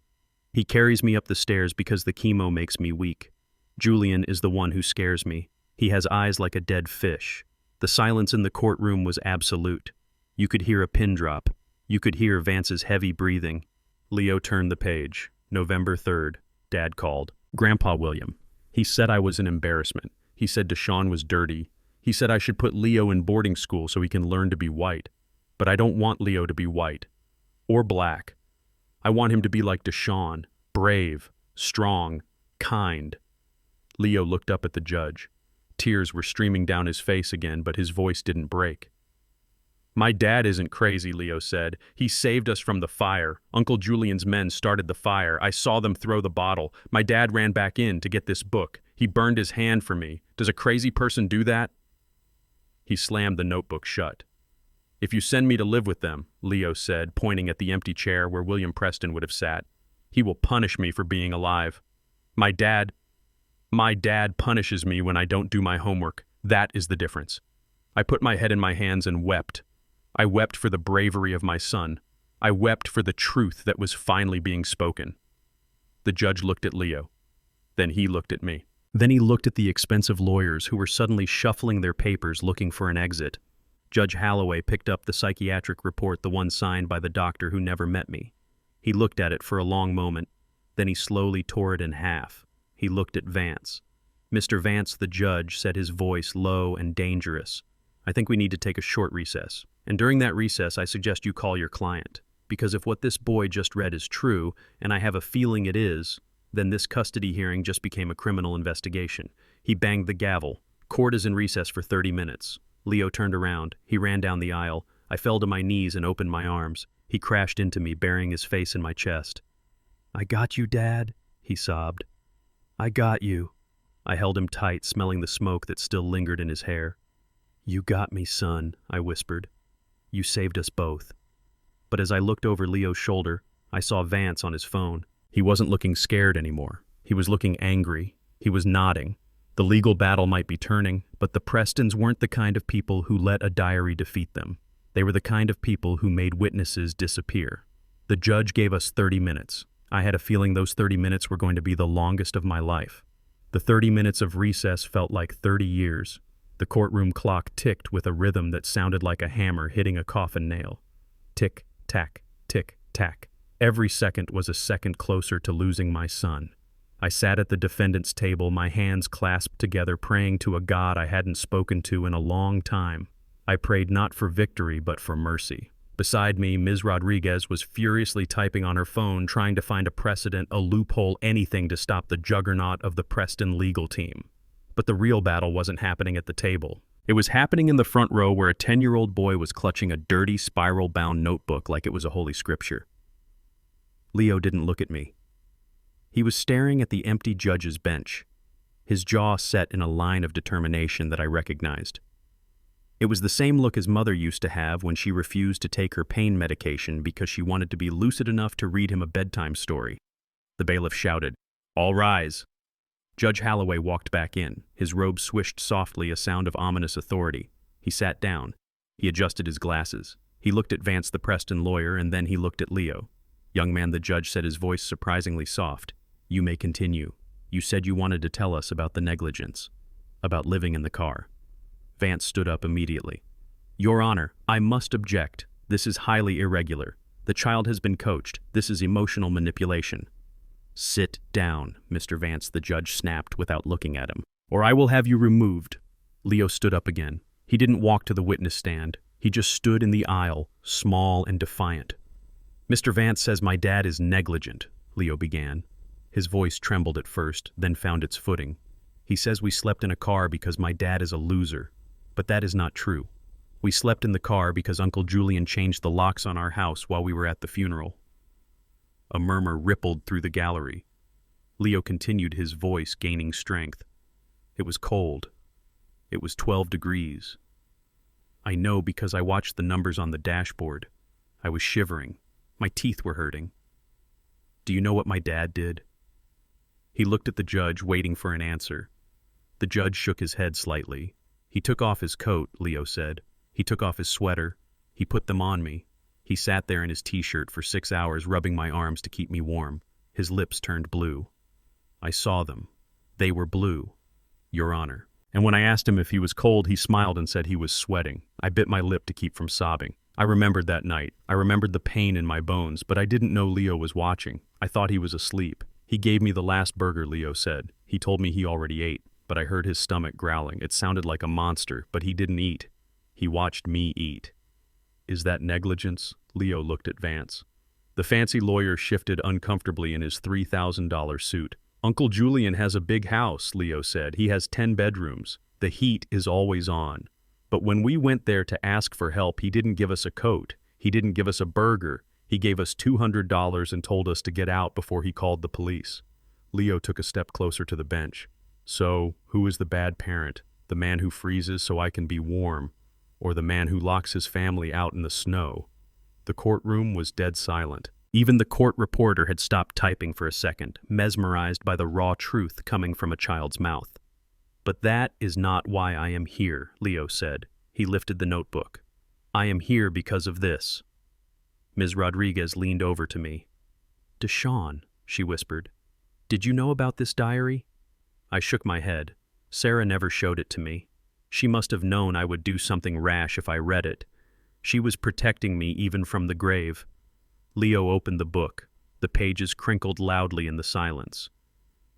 He carries me up the stairs because the chemo makes me weak. Julian is the one who scares me. He has eyes like a dead fish." The silence in the courtroom was absolute. You could hear a pin drop. You could hear Vance's heavy breathing. Leo turned the page. "November 3rd, Dad called. Grandpa William. He said I was an embarrassment. He said Deshawn was dirty. He said I should put Leo in boarding school so he can learn to be white. But I don't want Leo to be white. Or black. I want him to be like Deshawn. Brave, strong, kind." Leo looked up at the judge. Tears were streaming down his face again, but his voice didn't break. "My dad isn't crazy," Leo said. "He saved us from the fire. Uncle Julian's men started the fire. I saw them throw the bottle. My dad ran back in to get this book. He burned his hand for me. Does a crazy person do that?" He slammed the notebook shut. "If you send me to live with them," Leo said, pointing at the empty chair where William Preston would have sat, "he will punish me for being alive. My dad punishes me when I don't do my homework. That is the difference." I put my head in my hands and wept. I wept for the bravery of my son. I wept for the truth that was finally being spoken. The judge looked at Leo. Then he looked at me. Then he looked at the expensive lawyers who were suddenly shuffling their papers looking for an exit. Judge Holloway picked up the psychiatric report, the one signed by the doctor who never met me. He looked at it for a long moment. Then he slowly tore it in half. He looked at Vance. "Mr. Vance," the judge said, his voice low and dangerous. "I think we need to take a short recess. And during that recess, I suggest you call your client. Because if what this boy just read is true, and I have a feeling it is, then this custody hearing just became a criminal investigation." He banged the gavel. "Court is in recess for 30 minutes. Leo turned around. He ran down the aisle. I fell to my knees and opened my arms. He crashed into me, burying his face in my chest. "I got you, Dad," he sobbed. "I got you." I held him tight, smelling the smoke that still lingered in his hair. "You got me, son," I whispered. "You saved us both." But as I looked over Leo's shoulder, I saw Vance on his phone. He wasn't looking scared anymore. He was looking angry. He was nodding. The legal battle might be turning, but the Prestons weren't the kind of people who let a diary defeat them. They were the kind of people who made witnesses disappear. The judge gave us 30 minutes. I had a feeling those 30 minutes were going to be the longest of my life. The 30 minutes of recess felt like 30 years. The courtroom clock ticked with a rhythm that sounded like a hammer hitting a coffin nail. Tick, tack, tick, tack. Every second was a second closer to losing my son. I sat at the defendant's table, my hands clasped together, praying to a God I hadn't spoken to in a long time. I prayed not for victory, but for mercy. Beside me, Ms. Rodriguez was furiously typing on her phone, trying to find a precedent, a loophole, anything to stop the juggernaut of the Preston legal team. But the real battle wasn't happening at the table. It was happening in the front row where a 10-year-old boy was clutching a dirty, spiral-bound notebook like it was a holy scripture. Leo didn't look at me. He was staring at the empty judge's bench, his jaw set in a line of determination that I recognized. It was the same look his mother used to have when she refused to take her pain medication because she wanted to be lucid enough to read him a bedtime story. The bailiff shouted, "All rise." Judge Holloway walked back in. His robe swished softly, a sound of ominous authority. He sat down. He adjusted his glasses. He looked at Vance, the Preston lawyer, and then he looked at Leo. "Young man," the judge said, his voice surprisingly soft. "You may continue. You said you wanted to tell us about the negligence, about living in the car." Vance stood up immediately. "Your Honor, I must object. This is highly irregular. The child has been coached. This is emotional manipulation." "Sit down, Mr. Vance," the judge snapped without looking at him, "or I will have you removed." Leo stood up again. He didn't walk to the witness stand. He just stood in the aisle, small and defiant. "Mr. Vance says my dad is negligent," Leo began. His voice trembled at first, then found its footing. "He says we slept in a car because my dad is a loser. But that is not true. We slept in the car because Uncle Julian changed the locks on our house while we were at the funeral." A murmur rippled through the gallery. Leo continued, his voice gaining strength. "It was cold. It was 12 degrees. I know because I watched the numbers on the dashboard. I was shivering. My teeth were hurting. Do you know what my dad did?" He looked at the judge, waiting for an answer. The judge shook his head slightly. "He took off his coat," Leo said. "He took off his sweater. He put them on me. He sat there in his t-shirt for 6 hours, rubbing my arms to keep me warm. His lips turned blue. I saw them. They were blue, Your Honor. And when I asked him if he was cold, he smiled and said he was sweating. I bit my lip to keep from sobbing. I remembered that night. I remembered the pain in my bones, but I didn't know Leo was watching. I thought he was asleep. He gave me the last burger," Leo said. "He told me he already ate, but I heard his stomach growling. It sounded like a monster, but he didn't eat. He watched me eat." "Is that negligence?" Leo looked at Vance. The fancy lawyer shifted uncomfortably in his $3,000 suit. "Uncle Julian has a big house," Leo said. "He has 10 bedrooms. The heat is always on. But when we went there to ask for help, he didn't give us a coat. He didn't give us a burger. He gave us $200 and told us to get out before he called the police." Leo took a step closer to the bench. "So, who is the bad parent? The man who freezes so I can be warm, or the man who locks his family out in the snow?" The courtroom was dead silent. Even the court reporter had stopped typing for a second, mesmerized by the raw truth coming from a child's mouth. "But that is not why I am here," Leo said. He lifted the notebook. "I am here because of this." Ms. Rodriguez leaned over to me. "Deshawn," she whispered, "did you know about this diary?" I shook my head. Sarah never showed it to me. She must have known I would do something rash if I read it. She was protecting me even from the grave. Leo opened the book. The pages crinkled loudly in the silence.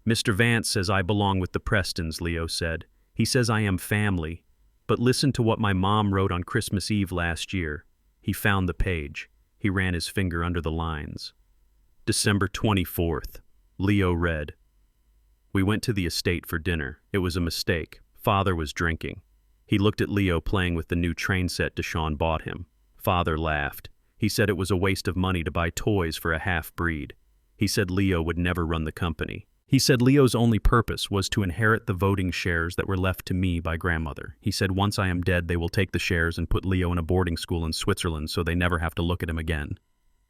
"Mr. Vance says I belong with the Prestons," Leo said. "He says I am family. But listen to what my mom wrote on Christmas Eve last year." He found the page. He ran his finger under the lines. "December 24th. Leo read, 'We went to the estate for dinner. It was a mistake. Father was drinking. He looked at Leo playing with the new train set Deshawn bought him. Father laughed. He said it was a waste of money to buy toys for a half-breed. He said Leo would never run the company. He said Leo's only purpose was to inherit the voting shares that were left to me by grandmother. He said once I am dead, they will take the shares and put Leo in a boarding school in Switzerland so they never have to look at him again.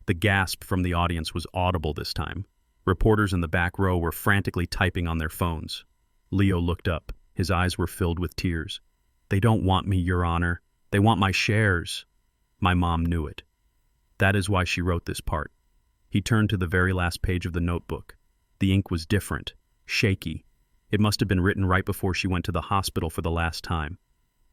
The gasp from the audience was audible this time. Reporters in the back row were frantically typing on their phones. Leo looked up. His eyes were filled with tears. "They don't want me, Your Honor. They want my shares." My mom knew it. That is why she wrote this part. He turned to the very last page of the notebook. The ink was different, shaky. It must have been written right before she went to the hospital for the last time.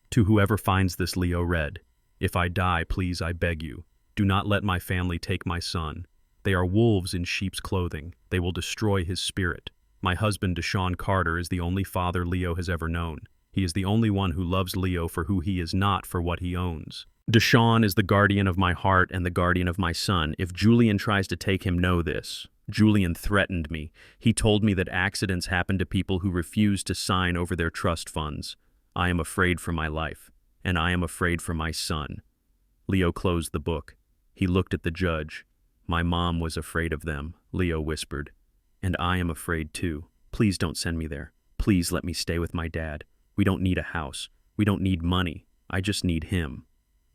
"To whoever finds this," Leo read, "if I die, please, I beg you, do not let my family take my son. They are wolves in sheep's clothing. They will destroy his spirit. My husband, Deshaun Carter, is the only father Leo has ever known. He is the only one who loves Leo for who he is, not for what he owns. Deshaun is the guardian of my heart and the guardian of my son. If Julian tries to take him, know this. Julian threatened me. He told me that accidents happen to people who refuse to sign over their trust funds. I am afraid for my life, and I am afraid for my son." Leo closed the book. He looked at the judge. "My mom was afraid of them," Leo whispered. "And I am afraid too. Please don't send me there. Please let me stay with my dad. We don't need a house. We don't need money. I just need him."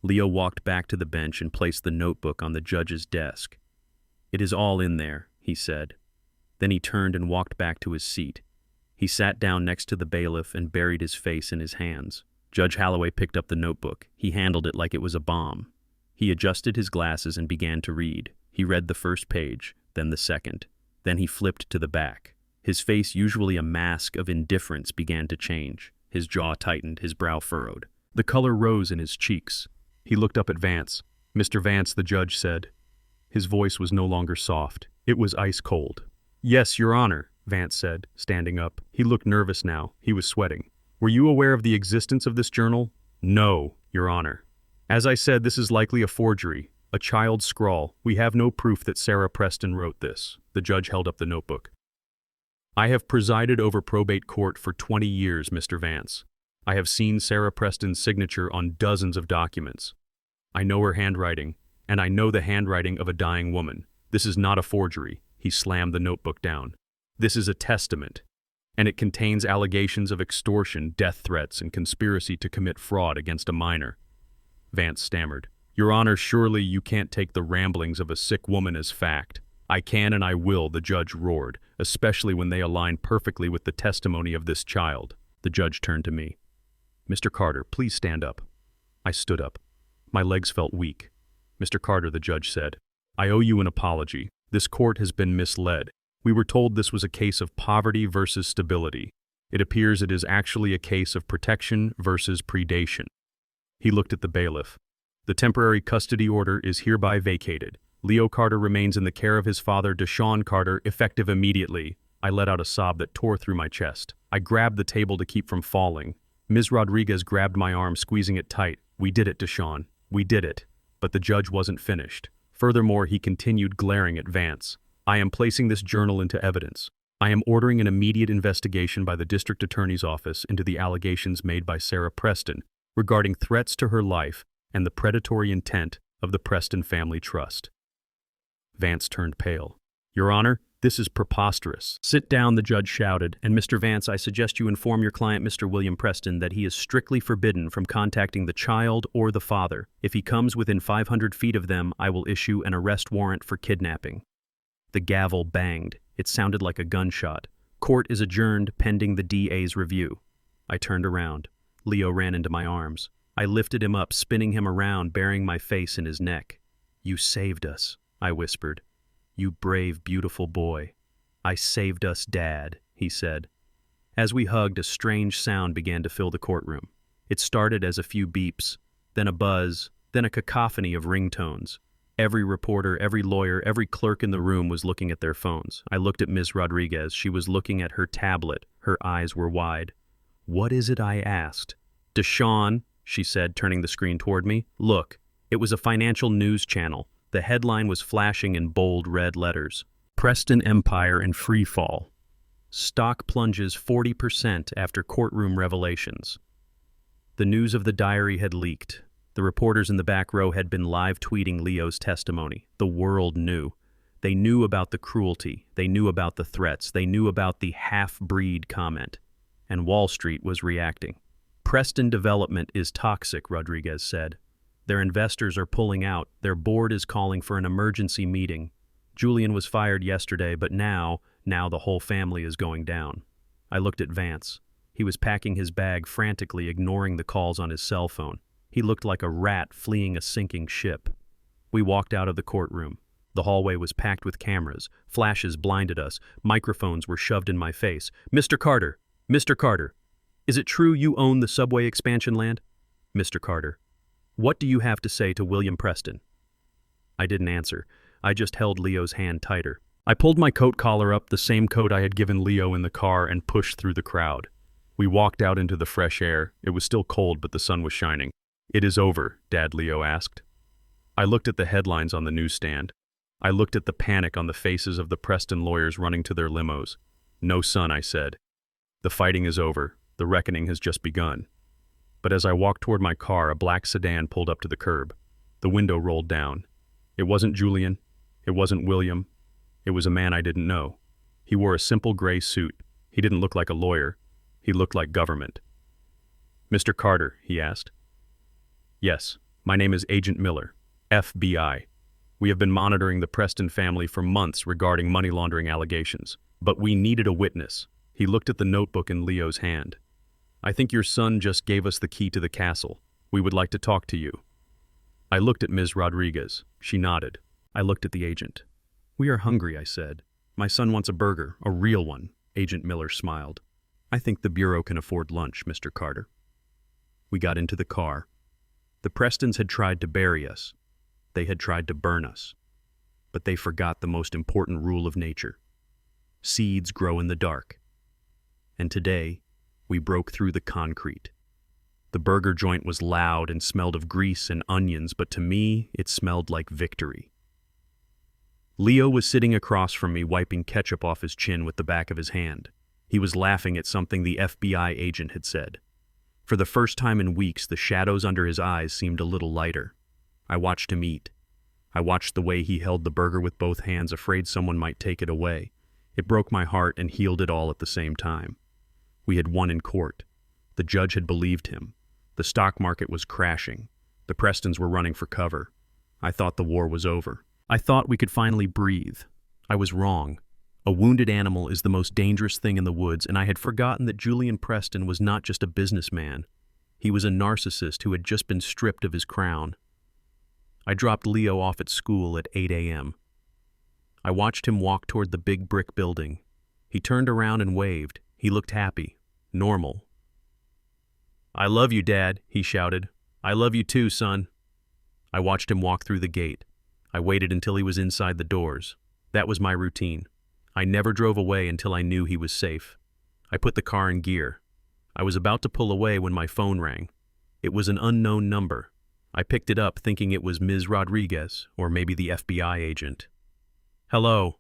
Leo walked back to the bench and placed the notebook on the judge's desk. "It is all in there," he said. Then he turned and walked back to his seat. He sat down next to the bailiff and buried his face in his hands. Judge Holloway picked up the notebook. He handled it like it was a bomb. He adjusted his glasses and began to read. He read the first page, then the second. Then he flipped to the back. His face, usually a mask of indifference, began to change. His jaw tightened, his brow furrowed. The color rose in his cheeks. He looked up at Vance. "Mr. Vance," the judge said. His voice was no longer soft. It was ice cold. "Yes, Your Honor," Vance said, standing up. He looked nervous now. He was sweating. "Were you aware of the existence of this journal?" "No, Your Honor. As I said, this is likely a forgery, a child's scrawl. We have no proof that Sarah Preston wrote this." The judge held up the notebook. "I have presided over probate court for 20 years, Mr. Vance. I have seen Sarah Preston's signature on dozens of documents. I know her handwriting, and I know the handwriting of a dying woman. This is not a forgery." He slammed the notebook down. "This is a testament, and it contains allegations of extortion, death threats, and conspiracy to commit fraud against a minor." Vance stammered. "Your Honor, surely you can't take the ramblings of a sick woman as fact." "I can and I will," the judge roared, "especially when they align perfectly with the testimony of this child." The judge turned to me. "Mr. Carter, please stand up." I stood up. My legs felt weak. "Mr. Carter," the judge said, "I owe you an apology. This court has been misled. We were told this was a case of poverty versus stability. It appears it is actually a case of protection versus predation." He looked at the bailiff. "The temporary custody order is hereby vacated. Leo Carter remains in the care of his father, Deshaun Carter, effective immediately." I let out a sob that tore through my chest. I grabbed the table to keep from falling. Ms. Rodriguez grabbed my arm, squeezing it tight. "We did it, Deshaun. We did it." But the judge wasn't finished. Furthermore, he continued, glaring at Vance. "I am placing this journal into evidence. I am ordering an immediate investigation by the district attorney's office into the allegations made by Sarah Preston regarding threats to her life and the predatory intent of the Preston Family Trust." Vance turned pale. "Your Honor, this is preposterous." "Sit down," the judge shouted, "and Mr. Vance, I suggest you inform your client, Mr. William Preston, that he is strictly forbidden from contacting the child or the father. If he comes within 500 feet of them, I will issue an arrest warrant for kidnapping." The gavel banged. It sounded like a gunshot. "Court is adjourned pending the DA's review." I turned around. Leo ran into my arms. I lifted him up, spinning him around, burying my face in his neck. "You saved us," I whispered. "You brave, beautiful boy." "I saved us, Dad," he said. As we hugged, a strange sound began to fill the courtroom. It started as a few beeps, then a buzz, then a cacophony of ringtones. Every reporter, every lawyer, every clerk in the room was looking at their phones. I looked at Ms. Rodriguez. She was looking at her tablet. Her eyes were wide. "What is it?" I asked. "Deshaun," she said, turning the screen toward me. "Look." It was a financial news channel. The headline was flashing in bold red letters. "Preston Empire in free fall. Stock plunges 40% after courtroom revelations." The news of the diary had leaked. The reporters in the back row had been live tweeting Leo's testimony. The world knew. They knew about the cruelty, they knew about the threats, they knew about the half-breed comment. And Wall Street was reacting. Preston Development is toxic, Rodriguez said. Their investors are pulling out, their board is calling for an emergency meeting. Julian was fired yesterday, but now the whole family is going down. I looked at Vance. He was packing his bag frantically, ignoring the calls on his cell phone. He looked like a rat fleeing a sinking ship. We walked out of the courtroom. The hallway was packed with cameras. Flashes blinded us. Microphones were shoved in my face. Mr. Carter! Mr. Carter! Is it true you own the subway expansion land? Mr. Carter. What do you have to say to William Preston? I didn't answer. I just held Leo's hand tighter. I pulled my coat collar up, the same coat I had given Leo in the car, and pushed through the crowd. We walked out into the fresh air. It was still cold, but the sun was shining. "It is over," Dad Leo asked. I looked at the headlines on the newsstand. I looked at the panic on the faces of the Preston lawyers running to their limos. "No, son," I said. "The fighting is over. The reckoning has just begun." But as I walked toward my car, a black sedan pulled up to the curb. The window rolled down. It wasn't Julian. It wasn't William. It was a man I didn't know. He wore a simple gray suit. He didn't look like a lawyer. He looked like government. "Mr. Carter," he asked. "Yes, my name is Agent Miller, FBI. We have been monitoring the Preston family for months regarding money laundering allegations, but we needed a witness." He looked at the notebook in Leo's hand. "I think your son just gave us the key to the castle. We would like to talk to you." I looked at Ms. Rodriguez. She nodded. I looked at the agent. "We are hungry," I said. "My son wants a burger, a real one." Agent Miller smiled. "I think the Bureau can afford lunch, Mr. Carter." We got into the car. The Prestons had tried to bury us. They had tried to burn us. But they forgot the most important rule of nature. Seeds grow in the dark. And today, we broke through the concrete. The burger joint was loud and smelled of grease and onions, but to me, it smelled like victory. Leo was sitting across from me, wiping ketchup off his chin with the back of his hand. He was laughing at something the FBI agent had said. For the first time in weeks, the shadows under his eyes seemed a little lighter. I watched him eat. I watched the way he held the burger with both hands, afraid someone might take it away. It broke my heart and healed it all at the same time. We had won in court. The judge had believed him. The stock market was crashing. The Prestons were running for cover. I thought the war was over. I thought we could finally breathe. I was wrong. A wounded animal is the most dangerous thing in the woods, and I had forgotten that Julian Preston was not just a businessman. He was a narcissist who had just been stripped of his crown. I dropped Leo off at school at 8 a.m. I watched him walk toward the big brick building. He turned around and waved. He looked happy, normal. "I love you, Dad," he shouted. "I love you too, son." I watched him walk through the gate. I waited until he was inside the doors. That was my routine. I never drove away until I knew he was safe. I put the car in gear. I was about to pull away when my phone rang. It was an unknown number. I picked it up thinking it was Ms. Rodriguez, or maybe the FBI agent. "Hello."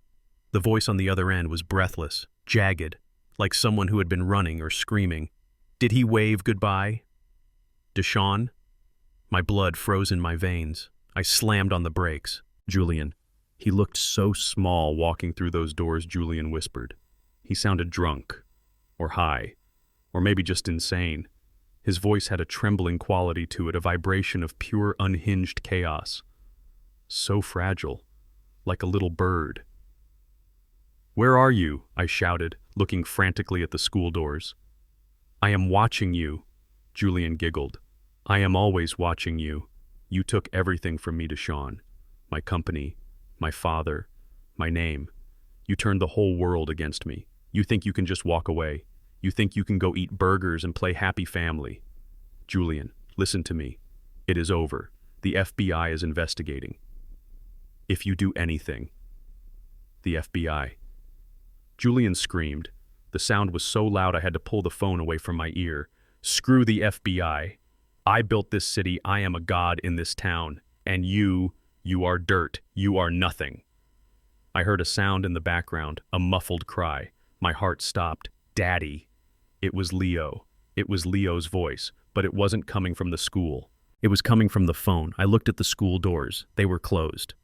The voice on the other end was breathless, jagged, like someone who had been running or screaming. Did he wave goodbye? Deshawn? My blood froze in my veins. I slammed on the brakes. "Julian." He looked so small walking through those doors, Julian whispered. He sounded drunk, or high, or maybe just insane. His voice had a trembling quality to it, a vibration of pure, unhinged chaos. So fragile, like a little bird. "Where are you?" I shouted, looking frantically at the school doors. "I am watching you," Julian giggled. "I am always watching you. You took everything from me, Deshawn. My company, my father, my name. You turned the whole world against me. You think you can just walk away. You think you can go eat burgers and play happy family. Julian, listen to me. It is over. The FBI is investigating. If you do anything." The FBI. Julian screamed. The sound was so loud I had to pull the phone away from my ear. "Screw the FBI. I built this city. I am a god in this town. And you are dirt. You are nothing." I heard a sound in the background, a muffled cry. My heart stopped. "Daddy." It was Leo. It was Leo's voice, but it wasn't coming from the school. It was coming from the phone. I looked at the school doors. They were closed.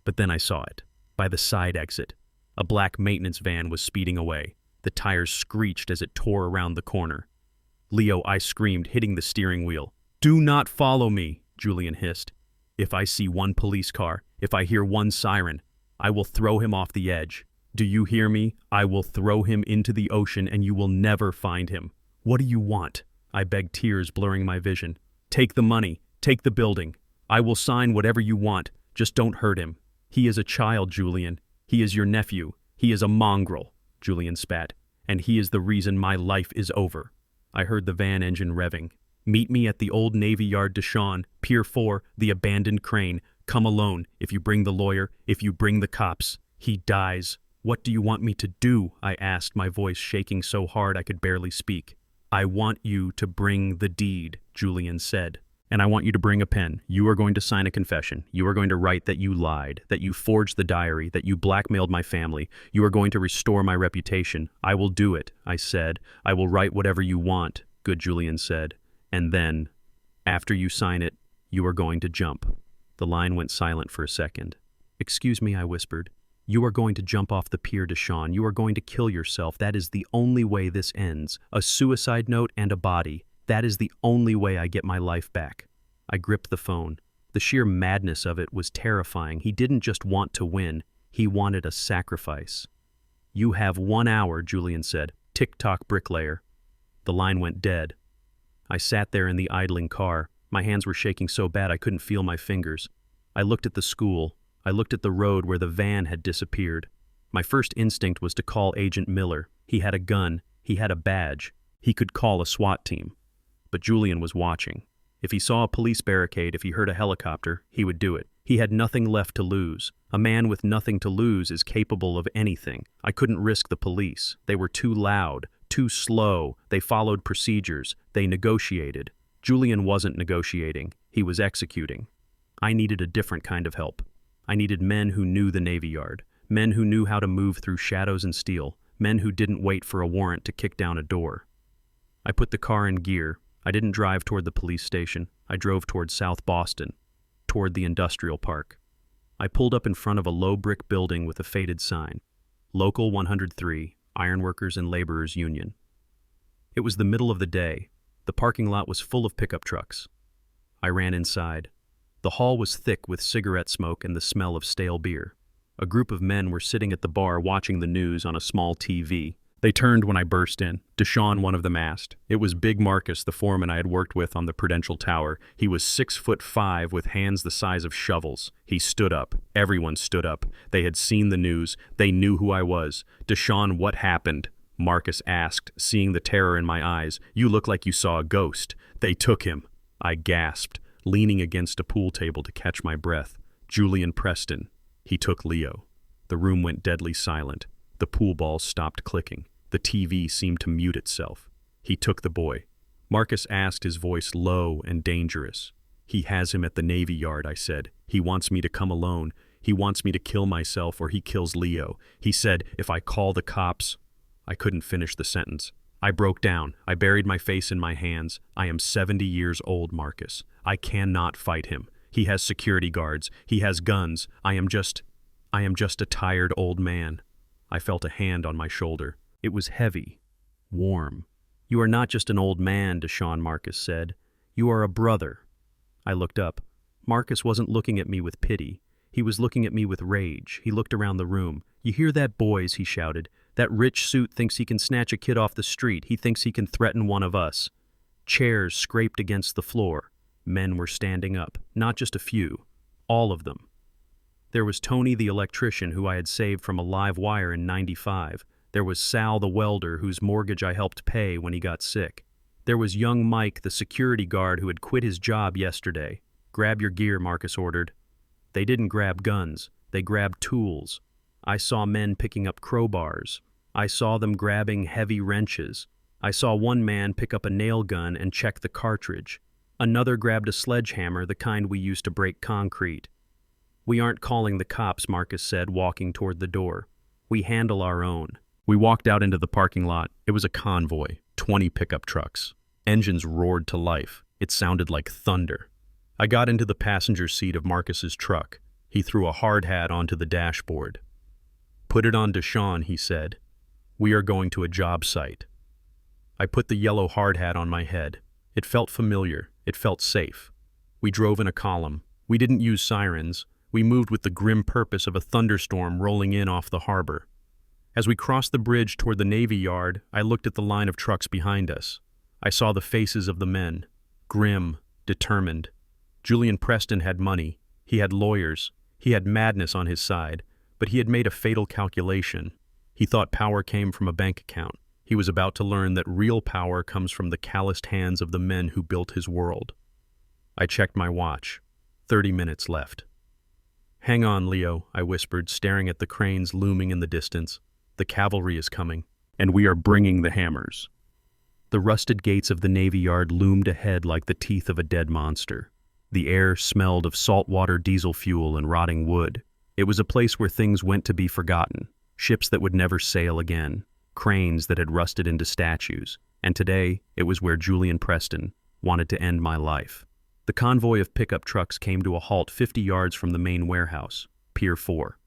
But then I saw it. By the side exit, a black maintenance van was speeding away. The tires screeched as it tore around the corner. "Leo," I screamed, hitting the steering wheel. "Do not follow me," Julian hissed. "If I see one police car, if I hear one siren, I will throw him off the edge. Do you hear me? I will throw him into the ocean and you will never find him." "What do you want?" I begged, tears blurring my vision. "Take the money. Take the building. I will sign whatever you want. Just don't hurt him. He is a child, Julian. He is your nephew. He is a mongrel," Julian spat. "And he is the reason my life is over." I heard the van engine revving. "Meet me at the old Navy Yard, Deshawn, Pier 4, the abandoned crane. Come alone. If you bring the lawyer, if you bring the cops, he dies." "What do you want me to do?" I asked, my voice shaking so hard I could barely speak. "I want you to bring the deed," Julian said. "And I want you to bring a pen. You are going to sign a confession. You are going to write that you lied, that you forged the diary, that you blackmailed my family. You are going to restore my reputation." "I will do it," I said. "I will write whatever you want," good Julian said. "And then, after you sign it, you are going to jump." The line went silent for a second. "Excuse me," I whispered. "You are going to jump off the pier, Deshawn. You are going to kill yourself. That is the only way this ends. A suicide note and a body. That is the only way I get my life back." I gripped the phone. The sheer madness of it was terrifying. He didn't just want to win. He wanted a sacrifice. "You have 1 hour," Julian said. "Tick-tock, bricklayer." The line went dead. I sat there in the idling car. My hands were shaking so bad I couldn't feel my fingers. I looked at the school. I looked at the road where the van had disappeared. My first instinct was to call Agent Miller. He had a gun. He had a badge. He could call a SWAT team. But Julian was watching. If he saw a police barricade, if he heard a helicopter, he would do it. He had nothing left to lose. A man with nothing to lose is capable of anything. I couldn't risk the police. They were too loud, too slow. They followed procedures. They negotiated. Julian wasn't negotiating. He was executing. I needed a different kind of help. I needed men who knew the Navy Yard, men who knew how to move through shadows and steel, men who didn't wait for a warrant to kick down a door. I put the car in gear. I didn't drive toward the police station. I drove toward South Boston, toward the industrial park. I pulled up in front of a low brick building with a faded sign, Local 103, Ironworkers and Laborers Union. It was the middle of the day. The parking lot was full of pickup trucks. I ran inside. The hall was thick with cigarette smoke and the smell of stale beer. A group of men were sitting at the bar watching the news on a small TV. They turned when I burst in. Deshawn, one of them, asked. It was Big Marcus, the foreman I had worked with on the Prudential Tower. He was 6'5" with hands the size of shovels. He stood up. Everyone stood up. They had seen the news. They knew who I was. "Deshawn, what happened?" Marcus asked, seeing the terror in my eyes. "You look like you saw a ghost." "They took him," I gasped, leaning against a pool table to catch my breath. "Julian Preston. He took Leo." The room went deadly silent. The pool balls stopped clicking. The TV seemed to mute itself. "He took the boy." Marcus asked, his voice low and dangerous. "He has him at the Navy Yard," I said. "He wants me to come alone. He wants me to kill myself or he kills Leo. He said, if I call the cops..." I couldn't finish the sentence. I broke down. I buried my face in my hands. "I am 70 years old, Marcus. I cannot fight him. He has security guards. He has guns. I am just a tired old man." I felt a hand on my shoulder. It was heavy, warm. "You are not just an old man," Deshawn, Marcus said. "You are a brother." I looked up. Marcus wasn't looking at me with pity. He was looking at me with rage. He looked around the room. "You hear that, boys?" he shouted. "That rich suit thinks he can snatch a kid off the street. He thinks he can threaten one of us." Chairs scraped against the floor. Men were standing up. Not just a few. All of them. There was Tony the electrician who I had saved from a live wire in '95. There was Sal the welder whose mortgage I helped pay when he got sick. There was young Mike the security guard who had quit his job yesterday. "Grab your gear," Marcus ordered. They didn't grab guns. They grabbed tools. I saw men picking up crowbars. I saw them grabbing heavy wrenches. I saw one man pick up a nail gun and check the cartridge. Another grabbed a sledgehammer, the kind we use to break concrete. "We aren't calling the cops," Marcus said, walking toward the door. "We handle our own." We walked out into the parking lot. It was a convoy, 20 pickup trucks. Engines roared to life. It sounded like thunder. I got into the passenger seat of Marcus's truck. He threw a hard hat onto the dashboard. Put it on Deshawn, he said. We are going to a job site. I put the yellow hard hat on my head. It felt familiar. It felt safe. We drove in a column. We didn't use sirens. We moved with the grim purpose of a thunderstorm rolling in off the harbor. As we crossed the bridge toward the Navy Yard, I looked at the line of trucks behind us. I saw the faces of the men, grim, determined. Julian Preston had money. He had lawyers. He had madness on his side, but he had made a fatal calculation. He thought power came from a bank account. He was about to learn that real power comes from the calloused hands of the men who built his world. I checked my watch. 30 minutes left. Hang on, Leo, I whispered, staring at the cranes looming in the distance. The cavalry is coming, and we are bringing the hammers. The rusted gates of the Navy Yard loomed ahead like the teeth of a dead monster. The air smelled of saltwater diesel fuel and rotting wood. It was a place where things went to be forgotten, ships that would never sail again, cranes that had rusted into statues, and today it was where Julian Preston wanted to end my life. The convoy of pickup trucks came to a halt 50 yards from the main warehouse, Pier 4.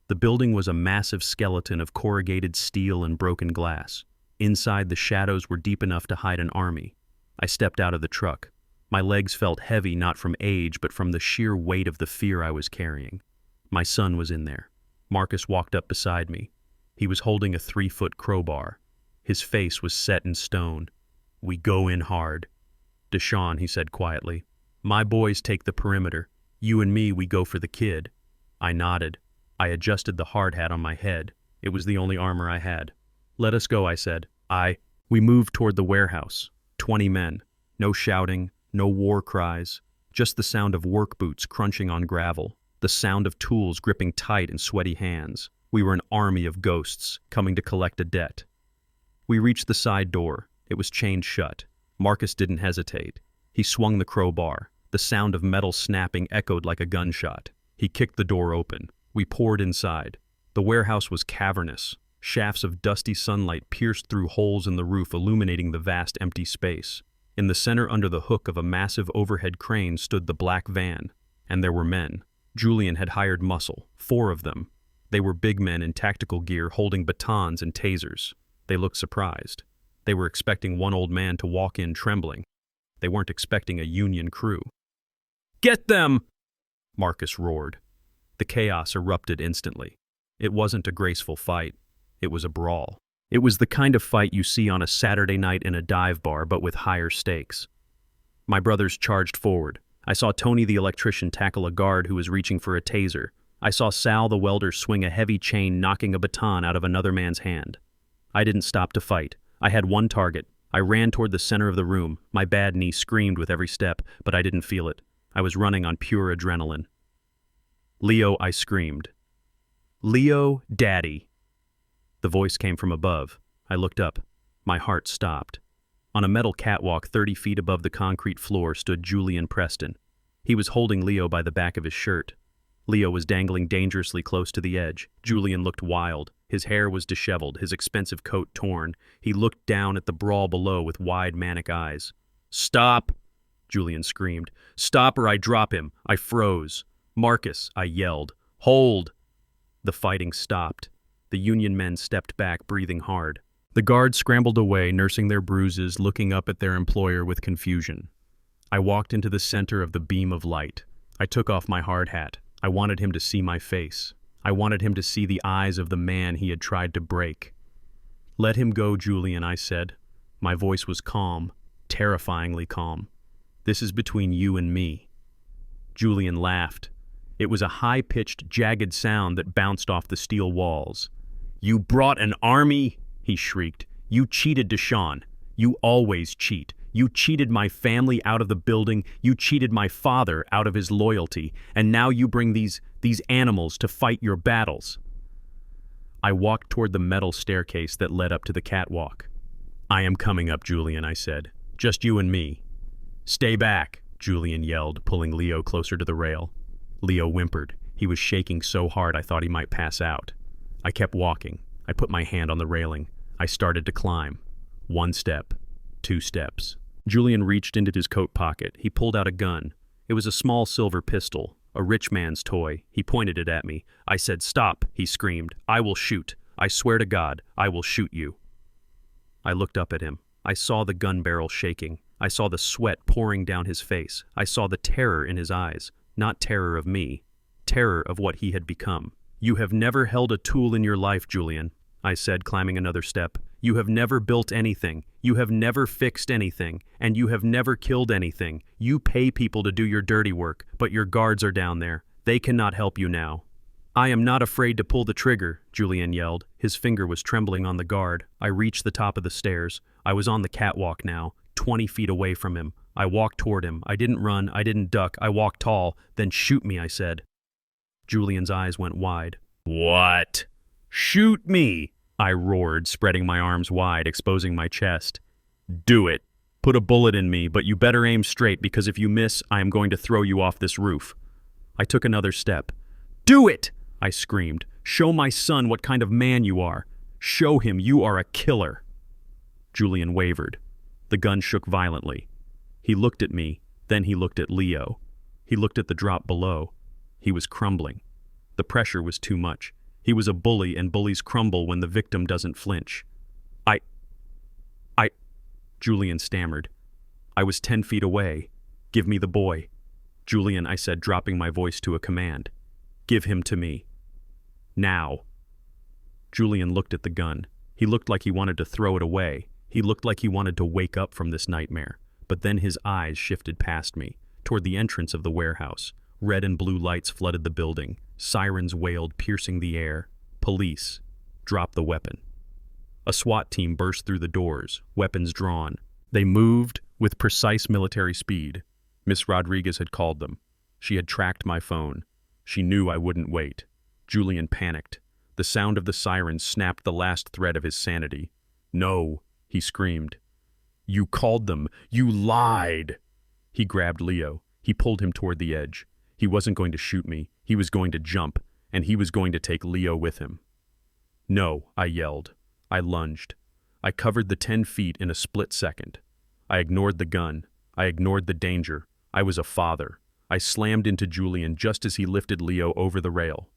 The building was a massive skeleton of corrugated steel and broken glass. Inside, the shadows were deep enough to hide an army. I stepped out of the truck. My legs felt heavy not from age but from the sheer weight of the fear I was carrying. My son was in there. Marcus walked up beside me. He was holding a 3-foot crowbar. His face was set in stone. We go in hard. Deshawn, he said quietly. My boys take the perimeter. You and me, we go for the kid. I nodded. I adjusted the hard hat on my head. It was the only armor I had. Let us go, I said. We moved toward the warehouse. 20 men. No shouting, no war cries. Just the sound of work boots crunching on gravel. The sound of tools gripping tight in sweaty hands. We were an army of ghosts coming to collect a debt. We reached the side door. It was chained shut. Marcus didn't hesitate. He swung the crowbar. The sound of metal snapping echoed like a gunshot. He kicked the door open. We poured inside. The warehouse was cavernous. Shafts of dusty sunlight pierced through holes in the roof, illuminating the vast empty space. In the center, under the hook of a massive overhead crane, stood the black van. And there were men. Julian had hired muscle, 4 of them. They were big men in tactical gear, holding batons and tasers. They looked surprised. They were expecting one old man to walk in trembling. They weren't expecting a Union crew. Get them! Marcus roared. The chaos erupted instantly. It wasn't a graceful fight. It was a brawl. It was the kind of fight you see on a Saturday night in a dive bar, but with higher stakes. My brothers charged forward. I saw Tony the electrician tackle a guard who was reaching for a taser. I saw Sal the welder swing a heavy chain, knocking a baton out of another man's hand. I didn't stop to fight. I had one target. I ran toward the center of the room. My bad knee screamed with every step, but I didn't feel it. I was running on pure adrenaline. Leo, I screamed. Leo, Daddy. The voice came from above. I looked up. My heart stopped. On a metal catwalk 30 feet above the concrete floor stood Julian Preston. He was holding Leo by the back of his shirt. Leo was dangling dangerously close to the edge. Julian looked wild. His hair was disheveled, his expensive coat torn. He looked down at the brawl below with wide, manic eyes. Stop! Julian screamed. Stop or I drop him. I froze. Marcus, I yelled. Hold! The fighting stopped. The Union men stepped back, breathing hard. The guards scrambled away, nursing their bruises, looking up at their employer with confusion. I walked into the center of the beam of light. I took off my hard hat. I wanted him to see my face. I wanted him to see the eyes of the man he had tried to break. Let him go, Julian, I said. My voice was calm, terrifyingly calm. This is between you and me. Julian laughed. It was a high-pitched, jagged sound that bounced off the steel walls. You brought an army? He shrieked. You cheated Deshawn. You always cheat. You cheated my family out of the building. You cheated my father out of his loyalty. And now you bring these animals to fight your battles. I walked toward the metal staircase that led up to the catwalk. I am coming up, Julian, I said. Just you and me. Stay back, Julian yelled, pulling Leo closer to the rail. Leo whimpered. He was shaking so hard I thought he might pass out. I kept walking. I put my hand on the railing. I started to climb. 1 step. 2 steps. Julian reached into his coat pocket. He pulled out a gun. It was a small silver pistol. A rich man's toy. He pointed it at me. I said, "Stop," he screamed. "I will shoot. I swear to God, I will shoot you." I looked up at him. I saw the gun barrel shaking. I saw the sweat pouring down his face. I saw the terror in his eyes. Not terror of me. Terror of what he had become. "You have never held a tool in your life, Julian," I said, climbing another step. "You have never built anything. You have never fixed anything. And you have never killed anything. You pay people to do your dirty work, but your guards are down there. They cannot help you now." "I am not afraid to pull the trigger," Julian yelled. His finger was trembling on the guard. I reached the top of the stairs. I was on the catwalk now, 20 feet away from him. I walked toward him. I didn't run. I didn't duck. I walked tall. "Then shoot me," I said. Julian's eyes went wide. "What? Shoot me!" I roared, spreading my arms wide, exposing my chest. "Do it. Put a bullet in me, but you better aim straight, because if you miss, I am going to throw you off this roof." I took another step. "Do it!" I screamed. "Show my son what kind of man you are. Show him you are a killer." Julian wavered. The gun shook violently. He looked at me, then he looked at Leo. He looked at the drop below. He was crumbling. The pressure was too much. He was a bully, and bullies crumble when the victim doesn't flinch. Julian stammered. "I was 10 feet away. Give me the boy." "Julian," I said, dropping my voice to a command. "Give him to me. Now." Julian looked at the gun. He looked like he wanted to throw it away. He looked like he wanted to wake up from this nightmare. But then his eyes shifted past me, toward the entrance of the warehouse. Red and blue lights flooded the building. Sirens wailed, piercing the air. "Police. Drop the weapon." A SWAT team burst through the doors, weapons drawn. They moved with precise military speed. Miss Rodriguez had called them. She had tracked my phone. She knew I wouldn't wait. Julian panicked. The sound of the sirens snapped the last thread of his sanity. "No," he screamed. "You called them. You lied." He grabbed Leo. He pulled him toward the edge. He wasn't going to shoot me. He was going to jump, and he was going to take Leo with him. "No," I yelled. I lunged. I covered the 10 feet in a split second. I ignored the gun. I ignored the danger. I was a father. I slammed into Julian just as he lifted Leo over the rail.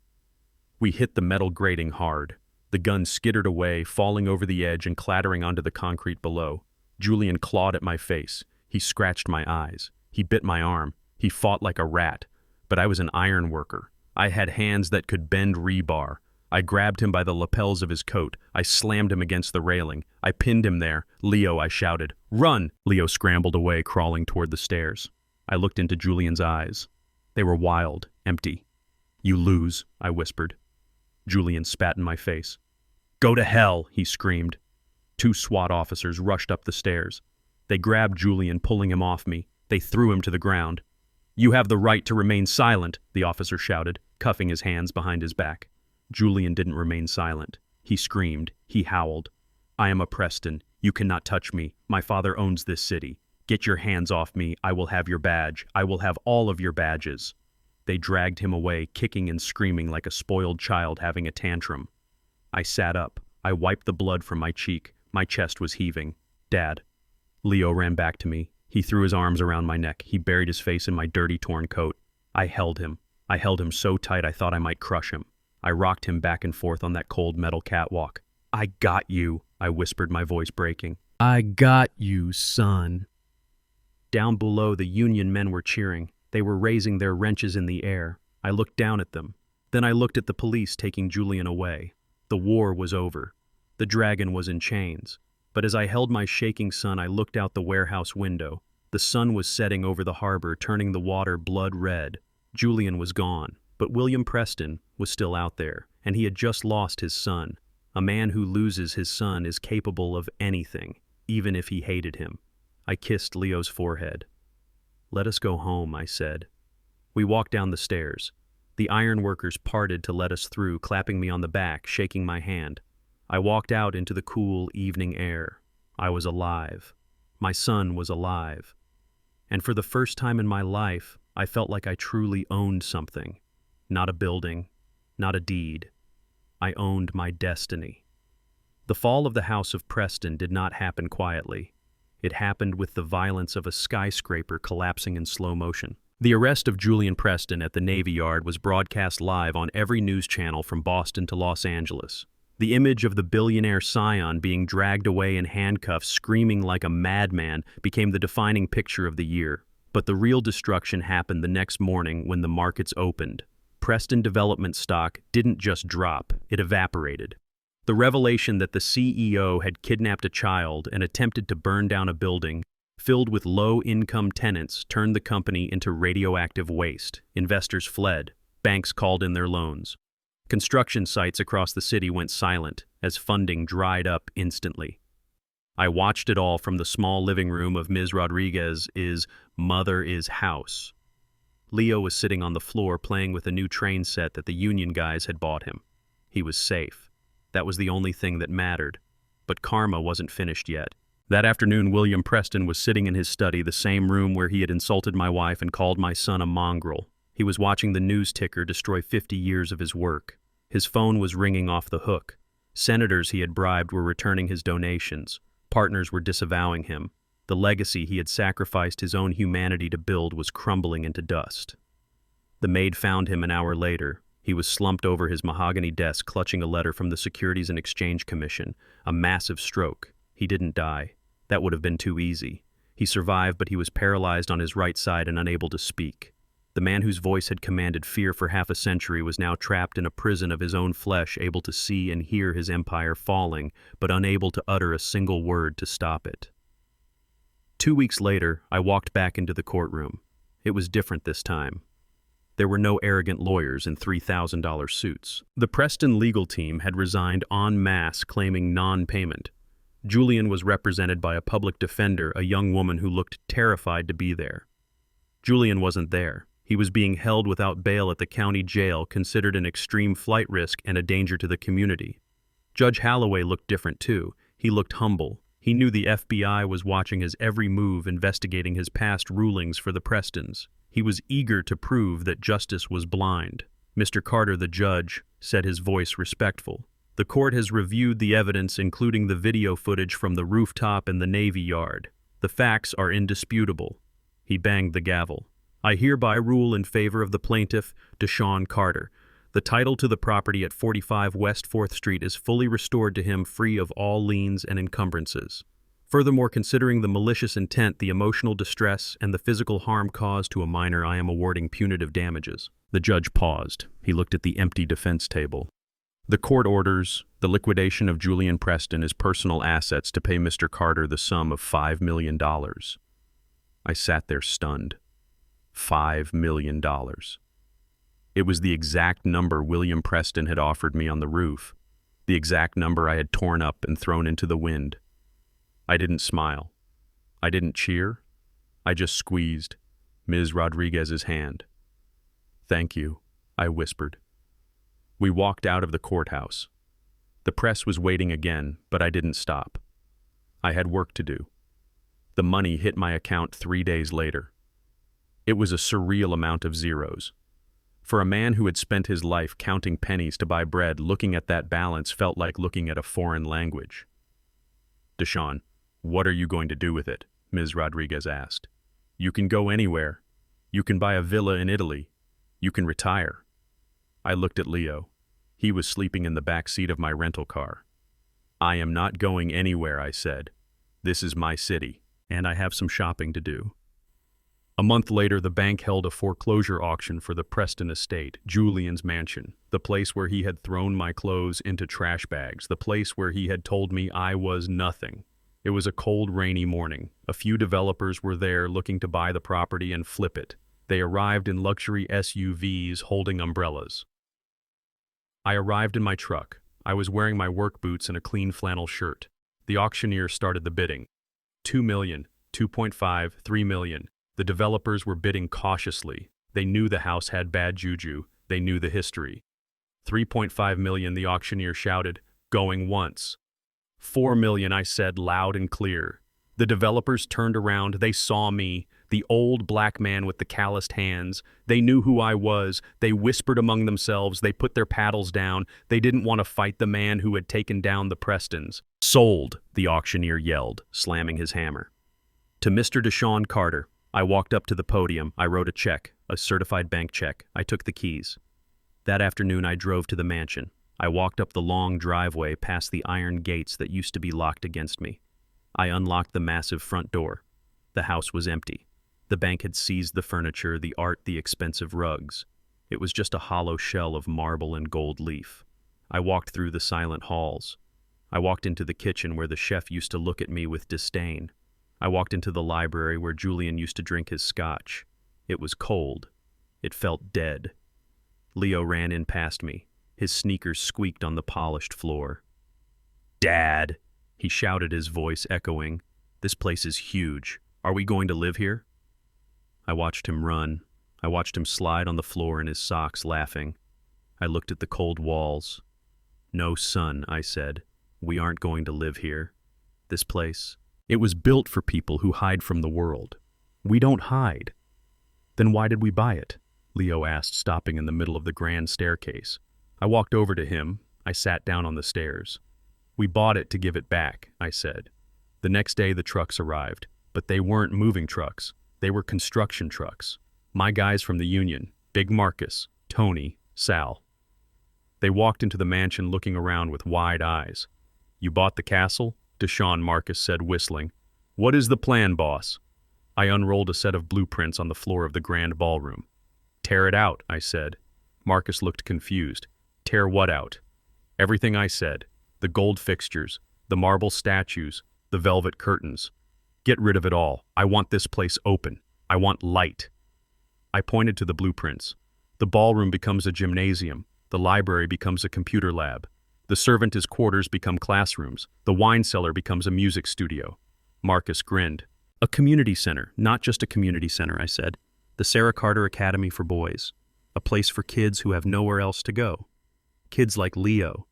We hit the metal grating hard. The gun skittered away, falling over the edge and clattering onto the concrete below. Julian clawed at my face. He scratched my eyes. He bit my arm. He fought like a rat. But I was an iron worker. I had hands that could bend rebar. I grabbed him by the lapels of his coat. I slammed him against the railing. I pinned him there. "Leo," I shouted. "Run!" Leo scrambled away, crawling toward the stairs. I looked into Julian's eyes. They were wild, empty. "You lose," I whispered. Julian spat in my face. "Go to hell," he screamed. 2 SWAT officers rushed up the stairs. They grabbed Julian, pulling him off me. They threw him to the ground. "You have the right to remain silent," the officer shouted, cuffing his hands behind his back. Julian didn't remain silent. He screamed. He howled. "I am a Preston. You cannot touch me. My father owns this city. Get your hands off me. I will have your badge. I will have all of your badges." They dragged him away, kicking and screaming like a spoiled child having a tantrum. I sat up. I wiped the blood from my cheek. My chest was heaving. "Dad." Leo ran back to me. He threw his arms around my neck. He buried his face in my dirty, torn coat. I held him. I held him so tight I thought I might crush him. I rocked him back and forth on that cold metal catwalk. "I got you," I whispered, my voice breaking. "I got you, son." Down below, the Union men were cheering. They were raising their wrenches in the air. I looked down at them. Then I looked at the police taking Julian away. The war was over. The dragon was in chains. But as I held my shaking son, I looked out the warehouse window. The sun was setting over the harbor, turning the water blood red. Julian was gone, but William Preston was still out there, and he had just lost his son. A man who loses his son is capable of anything, even if he hated him. I kissed Leo's forehead. "Let us go home," I said. We walked down the stairs. The ironworkers parted to let us through, clapping me on the back, shaking my hand. I walked out into the cool evening air. I was alive. My son was alive. And for the first time in my life, I felt like I truly owned something. Not a building, not a deed. I owned my destiny. The fall of the House of Preston did not happen quietly. It happened with the violence of a skyscraper collapsing in slow motion. The arrest of Julian Preston at the Navy Yard was broadcast live on every news channel from Boston to Los Angeles. The image of the billionaire scion being dragged away in handcuffs, screaming like a madman, became the defining picture of the year. But the real destruction happened the next morning when the markets opened. Preston Development stock didn't just drop, it evaporated. The revelation that the CEO had kidnapped a child and attempted to burn down a building filled with low-income tenants turned the company into radioactive waste. Investors fled. Banks called in their loans. Construction sites across the city went silent as funding dried up instantly. I watched it all from the small living room of Ms. Rodriguez's mother's house. Leo was sitting on the floor playing with a new train set that the union guys had bought him. He was safe. That was the only thing that mattered. But karma wasn't finished yet. That afternoon, William Preston was sitting in his study, the same room where he had insulted my wife and called my son a mongrel. He was watching the news ticker destroy 50 years of his work. His phone was ringing off the hook. Senators he had bribed were returning his donations. Partners were disavowing him. The legacy he had sacrificed his own humanity to build was crumbling into dust. The maid found him an hour later. He was slumped over his mahogany desk, clutching a letter from the Securities and Exchange Commission. A massive stroke. He didn't die. That would have been too easy. He survived, but he was paralyzed on his right side and unable to speak. The man whose voice had commanded fear for half a century was now trapped in a prison of his own flesh, able to see and hear his empire falling, but unable to utter a single word to stop it. 2 weeks later, I walked back into the courtroom. It was different this time. There were no arrogant lawyers in $3,000 suits. The Preston legal team had resigned en masse, claiming non-payment. Julian was represented by a public defender, a young woman who looked terrified to be there. Julian wasn't there. He was being held without bail at the county jail, considered an extreme flight risk and a danger to the community. Judge Holloway looked different too. He looked humble. He knew the FBI was watching his every move, investigating his past rulings for the Prestons. He was eager to prove that justice was blind. Mr. Carter, the judge, said, his voice respectful. The court has reviewed the evidence, including the video footage from the rooftop and the Navy Yard. The facts are indisputable. He banged the gavel. I hereby rule in favor of the plaintiff, Deshaun Carter. The title to the property at 45 West 4th Street is fully restored to him, free of all liens and encumbrances. Furthermore, considering the malicious intent, the emotional distress, and the physical harm caused to a minor, I am awarding punitive damages. The judge paused. He looked at the empty defense table. The court orders the liquidation of Julian Preston as personal assets to pay Mr. Carter the sum of $5 million. I sat there stunned. $5 million. It was the exact number William Preston had offered me on the roof, the exact number I had torn up and thrown into the wind. I didn't smile. I didn't cheer. I just squeezed Ms. Rodriguez's hand. "Thank you," I whispered. We walked out of the courthouse. The press was waiting again, but I didn't stop. I had work to do. The money hit my account 3 days later. It was a surreal amount of zeros. For a man who had spent his life counting pennies to buy bread, looking at that balance felt like looking at a foreign language. "Deshaun, what are you going to do with it?" Ms. Rodriguez asked. "You can go anywhere. You can buy a villa in Italy. You can retire." I looked at Leo. He was sleeping in the back seat of my rental car. "I am not going anywhere," I said. "This is my city, and I have some shopping to do." A month later, the bank held a foreclosure auction for the Preston estate, Julian's mansion, the place where he had thrown my clothes into trash bags, the place where he had told me I was nothing. It was a cold, rainy morning. A few developers were there looking to buy the property and flip it. They arrived in luxury SUVs holding umbrellas. I arrived in my truck. I was wearing my work boots and a clean flannel shirt. The auctioneer started the bidding. 2 million, 2.5, 3 million. The developers were bidding cautiously. They knew the house had bad juju. They knew the history. 3.5 million, the auctioneer shouted, going once. 4 million, I said loud and clear. The developers turned around. They saw me, the old black man with the calloused hands. They knew who I was. They whispered among themselves. They put their paddles down. They didn't want to fight the man who had taken down the Prestons. "Sold," the auctioneer yelled, slamming his hammer. "To Mr. Deshaun Carter." I walked up to the podium. I wrote a check, a certified bank check. I took the keys. That afternoon, I drove to the mansion. I walked up the long driveway past the iron gates that used to be locked against me. I unlocked the massive front door. The house was empty. The bank had seized the furniture, the art, the expensive rugs. It was just a hollow shell of marble and gold leaf. I walked through the silent halls. I walked into the kitchen where the chef used to look at me with disdain. I walked into the library where Julian used to drink his scotch. It was cold. It felt dead. Leo ran in past me. His sneakers squeaked on the polished floor. "Dad!" he shouted, his voice echoing. "This place is huge. Are we going to live here?" I watched him run. I watched him slide on the floor in his socks, laughing. I looked at the cold walls. "No, son," I said. "We aren't going to live here. This place, it was built for people who hide from the world. We don't hide." "Then why did we buy it?" Leo asked, stopping in the middle of the grand staircase. I walked over to him. I sat down on the stairs. "We bought it to give it back," I said. The next day the trucks arrived, but they weren't moving trucks. They were construction trucks. My guys from the union, Big Marcus, Tony, Sal. They walked into the mansion looking around with wide eyes. "You bought the castle?" Deshaun Marcus said, whistling. "What is the plan, boss?" I unrolled a set of blueprints on the floor of the grand ballroom. "Tear it out," I said. Marcus looked confused. "Tear what out?" "Everything I said. The gold fixtures, the marble statues, the velvet curtains. Get rid of it all. I want this place open. I want light." I pointed to the blueprints. The ballroom becomes a gymnasium. The library becomes a computer lab. The servants' quarters become classrooms. The wine cellar becomes a music studio. Marcus grinned. "A community center, not just a community center," I said. "The Sarah Carter Academy for Boys. A place for kids who have nowhere else to go. Kids like Leo.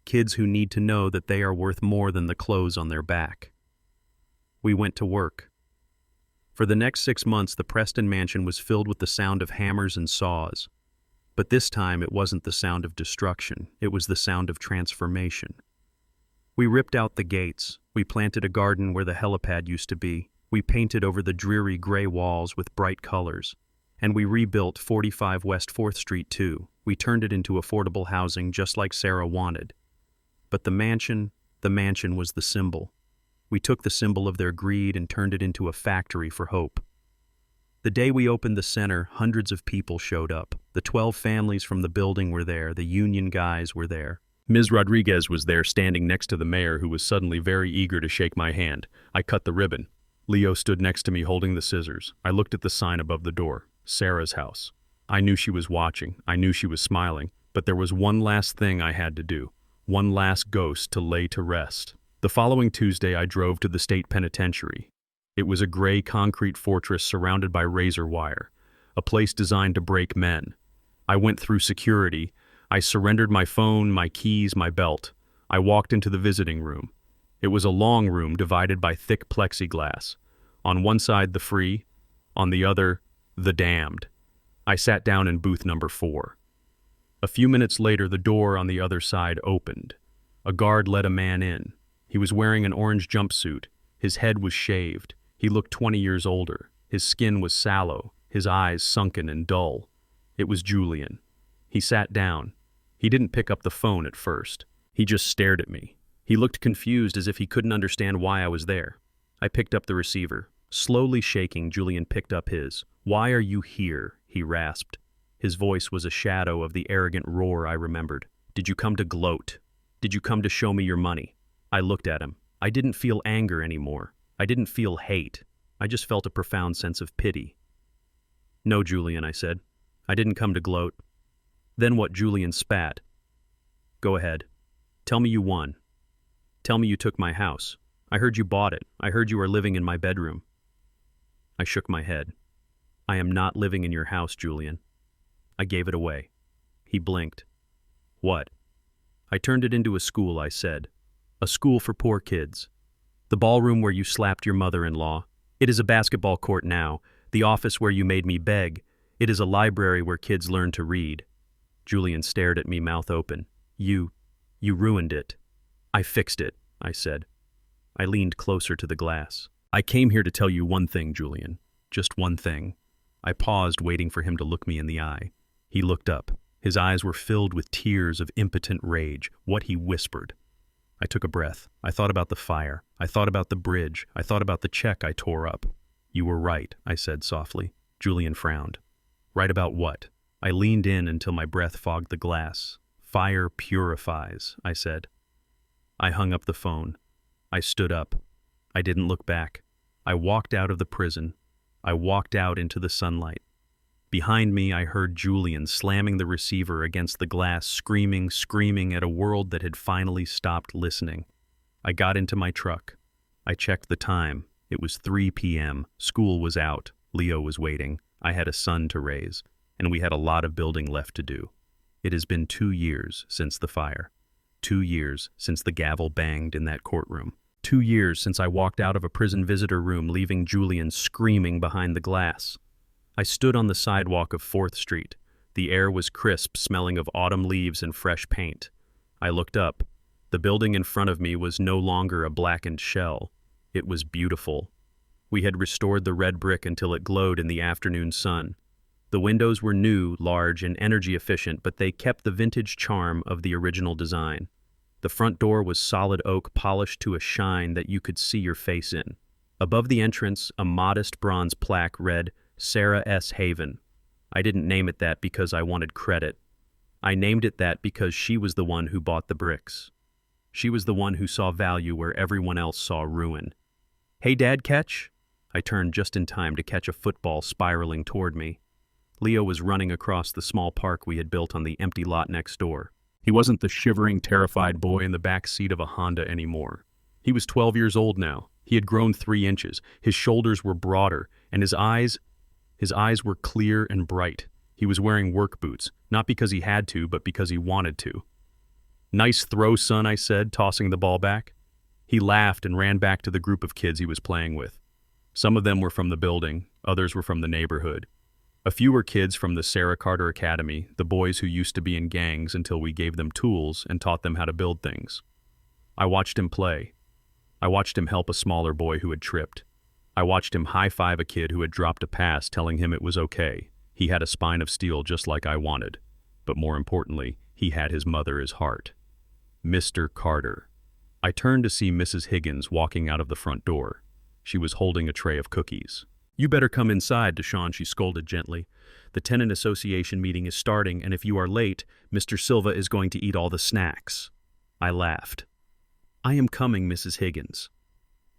Kids who need to know that they are worth more than the clothes on their back." We went to work. For the next 6 months, the Preston mansion was filled with the sound of hammers and saws. But this time, it wasn't the sound of destruction. It was the sound of transformation. We ripped out the gates. We planted a garden where the helipad used to be. We painted over the dreary gray walls with bright colors. And we rebuilt 45 West 4th Street too. We turned it into affordable housing just like Sarah wanted. But the mansion was the symbol. We took the symbol of their greed and turned it into a factory for hope. The day we opened the center, hundreds of people showed up. The 12 families from the building were there. The union guys were there. Ms. Rodriguez was there, standing next to the mayor, who was suddenly very eager to shake my hand. I cut the ribbon. Leo stood next to me holding the scissors. I looked at the sign above the door. Sarah's house. I knew she was watching. I knew she was smiling. But there was one last thing I had to do. One last ghost to lay to rest. The following Tuesday, I drove to the state penitentiary. It was a gray concrete fortress surrounded by razor wire, a place designed to break men. I went through security. I surrendered my phone, my keys, my belt. I walked into the visiting room. It was a long room divided by thick plexiglass. On one side, the free. On the other, the damned. I sat down in booth number 4. A few minutes later, the door on the other side opened. A guard let a man in. He was wearing an orange jumpsuit. His head was shaved. He looked 20 years older. His skin was sallow, his eyes sunken and dull. It was Julian. He sat down. He didn't pick up the phone at first. He just stared at me. He looked confused, as if he couldn't understand why I was there. I picked up the receiver. Slowly shaking, Julian picked up his. "Why are you here?" he rasped. His voice was a shadow of the arrogant roar I remembered. "Did you come to gloat? Did you come to show me your money?" I looked at him. I didn't feel anger anymore. I didn't feel hate. I just felt a profound sense of pity. "No, Julian," I said. "I didn't come to gloat." Then what? Julian spat. "Go ahead. Tell me you won. Tell me you took my house. I heard you bought it. I heard you are living in my bedroom." I shook my head. "I am not living in your house, Julian. I gave it away." He blinked. "What?" "I turned it into a school," I said. "A school for poor kids. The ballroom where you slapped your mother-in-law. It is a basketball court now. The office where you made me beg. It is a library where kids learn to read." Julian stared at me, mouth open. You ruined it." "I fixed it," I said. I leaned closer to the glass. "I came here to tell you one thing, Julian. just one thing. I paused, waiting for him to look me in the eye. He looked up. His eyes were filled with tears of impotent rage. What he whispered. I took a breath. I thought about the fire. I thought about the bridge. I thought about the check I tore up. You were right, I said softly. Julian frowned. Right about what? I leaned in until my breath fogged the glass. Fire purifies, I said. I hung up the phone. I stood up. I didn't look back. I walked out of the prison. I walked out into the sunlight. Behind me, I heard Julian slamming the receiver against the glass, screaming at a world that had finally stopped listening. I got into my truck. I checked the time. It was 3 p.m. School was out. Leo was waiting. I had a son to raise, and we had a lot of building left to do. It has been 2 years since the fire. 2 years since the gavel banged in that courtroom. 2 years since I walked out of a prison visitor room, leaving Julian screaming behind the glass. I stood on the sidewalk of 4th Street. The air was crisp, smelling of autumn leaves and fresh paint. I looked up. The building in front of me was no longer a blackened shell. It was beautiful. We had restored the red brick until it glowed in the afternoon sun. The windows were new, large, and energy efficient, but they kept the vintage charm of the original design. The front door was solid oak, polished to a shine that you could see your face in. Above the entrance, a modest bronze plaque read, Sarah S. Haven. I didn't name it that because I wanted credit. I named it that because she was the one who bought the bricks. She was the one who saw value where everyone else saw ruin. Hey, Dad, catch? I turned just in time to catch a football spiraling toward me. Leo was running across the small park we had built on the empty lot next door. He wasn't the shivering, terrified boy in the back seat of a Honda anymore. He was 12 years old now. He had grown 3 inches. His shoulders were broader, and his eyes were clear and bright. He was wearing work boots, not because he had to, but because he wanted to. Nice throw, son, I said, tossing the ball back. He laughed and ran back to the group of kids he was playing with. Some of them were from the building, others were from the neighborhood. A few were kids from the Sarah Carter Academy, the boys who used to be in gangs until we gave them tools and taught them how to build things. I watched him play. I watched him help a smaller boy who had tripped. I watched him high-five a kid who had dropped a pass, telling him it was okay. He had a spine of steel just like I wanted. But more importantly, he had his mother's heart. Mr. Carter. I turned to see Mrs. Higgins walking out of the front door. She was holding a tray of cookies. You better come inside, Deshawn, she scolded gently. The tenant association meeting is starting, and if you are late, Mr. Silva is going to eat all the snacks. I laughed. I am coming, Mrs. Higgins.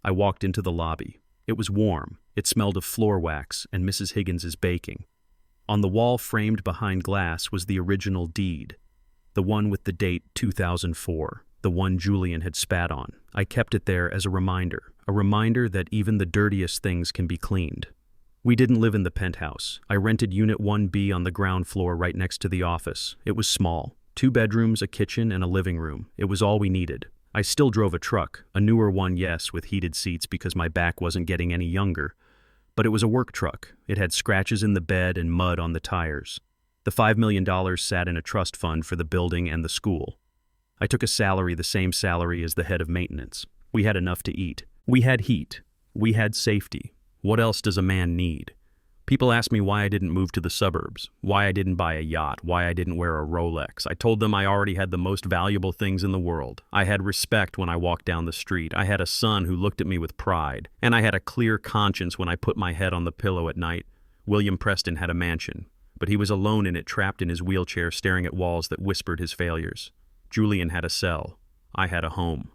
I walked into the lobby. It was warm. It smelled of floor wax and Mrs. Higgins' baking. On the wall framed behind glass was the original deed, the one with the date 2004, the one Julian had spat on. I kept it there as a reminder that even the dirtiest things can be cleaned. We didn't live in the penthouse. I rented Unit 1B on the ground floor right next to the office. It was small. 2 bedrooms, a kitchen, and a living room. It was all we needed. I still drove a truck, a newer one, yes, with heated seats because my back wasn't getting any younger. But it was a work truck. It had scratches in the bed and mud on the tires. The $5 million sat in a trust fund for the building and the school. I took a salary, the same salary as the head of maintenance. We had enough to eat. We had heat. We had safety. What else does a man need? People ask me why I didn't move to the suburbs, why I didn't buy a yacht, why I didn't wear a Rolex. I told them I already had the most valuable things in the world. I had respect when I walked down the street. I had a son who looked at me with pride. And I had a clear conscience when I put my head on the pillow at night. William Preston had a mansion, but he was alone in it, trapped in his wheelchair, staring at walls that whispered his failures. Julian had a cell. I had a home.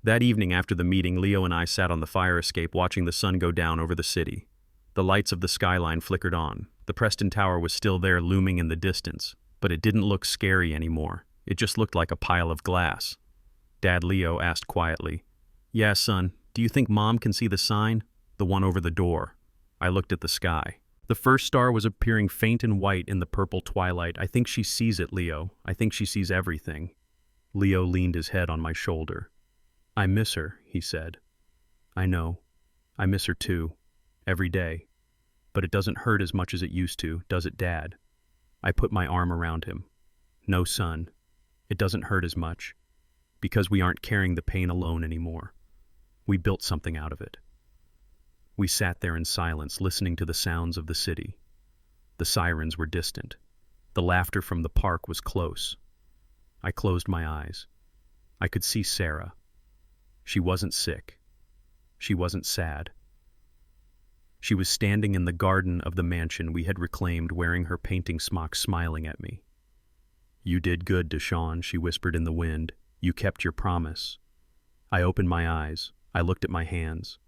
That evening after the meeting, Leo and I sat on the fire escape watching the sun go down over the city. The lights of the skyline flickered on. The Preston Tower was still there, looming in the distance, but it didn't look scary anymore. It just looked like a pile of glass. Dad, Leo asked quietly, "Yeah, son, do you think Mom can see the sign?" The one over the door. I looked at the sky. The first star was appearing faint and white in the purple twilight. "I think she sees it, Leo. I think she sees everything." Leo leaned his head on my shoulder. "I miss her," he said. "I know. I miss her too. Every day. But it doesn't hurt as much as it used to, does it, Dad?" I put my arm around him. "No, son. It doesn't hurt as much. Because we aren't carrying the pain alone anymore. We built something out of it." We sat there in silence, listening to the sounds of the city. The sirens were distant. The laughter from the park was close. I closed my eyes. I could see Sarah. She wasn't sick. She wasn't sad. She was standing in the garden of the mansion we had reclaimed, wearing her painting smock, smiling at me. "You did good, Deshawn," she whispered in the wind. "You kept your promise." I opened my eyes. I looked at my hands.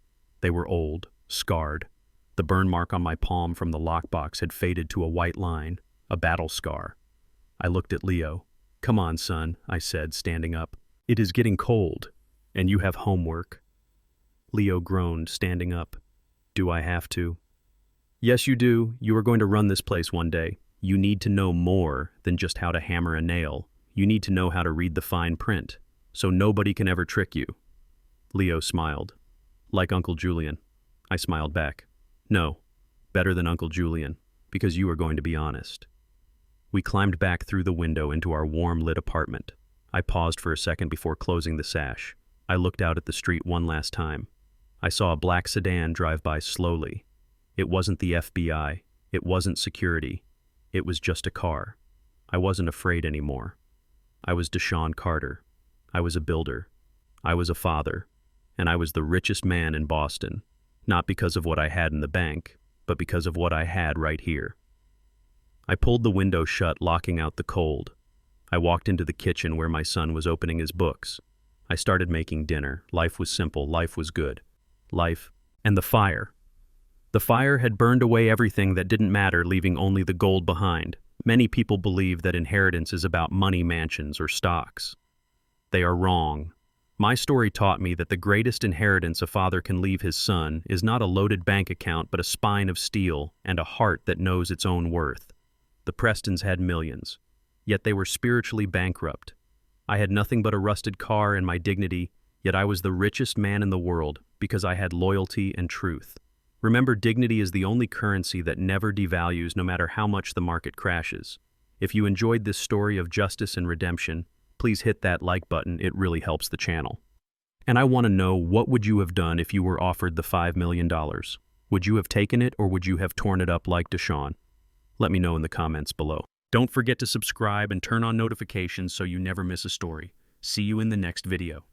They were old, scarred. The burn mark on my palm from the lockbox had faded to a white line, a battle scar. I looked at Leo. "Come on, son," I said, standing up. "It is getting cold, and you have homework." Leo groaned, standing up. "Do I have to?" "Yes, you do. You are going to run this place one day. You need to know more than just how to hammer a nail. You need to know how to read the fine print, so nobody can ever trick you." Leo smiled. "Like Uncle Julian." I smiled back. "No, better than Uncle Julian, because you are going to be honest." We climbed back through the window into our warm-lit apartment. I paused for a second before closing the sash. I looked out at the street one last time. I saw a black sedan drive by slowly. It wasn't the FBI. It wasn't security. It was just a car. I wasn't afraid anymore. I was Deshawn Carter. I was a builder. I was a father. And I was the richest man in Boston. Not because of what I had in the bank, but because of what I had right here. I pulled the window shut, locking out the cold. I walked into the kitchen where my son was opening his books. I started making dinner. Life was simple. Life was good. Life and the fire. The fire had burned away everything that didn't matter, leaving only the gold behind. Many people believe that inheritance is about money, mansions, or stocks. They are wrong. My story taught me that the greatest inheritance a father can leave his son is not a loaded bank account, but a spine of steel and a heart that knows its own worth. The Prestons had millions, yet they were spiritually bankrupt. I had nothing but a rusted car and my dignity, yet I was the richest man in the world because I had loyalty and truth. Remember, dignity is the only currency that never devalues, no matter how much the market crashes. If you enjoyed this story of justice and redemption, please hit that like button. It really helps the channel. And I want to know, what would you have done if you were offered the $5 million? Would you have taken it, or would you have torn it up like Deshawn? Let me know in the comments below. Don't forget to subscribe and turn on notifications so you never miss a story. See you in the next video.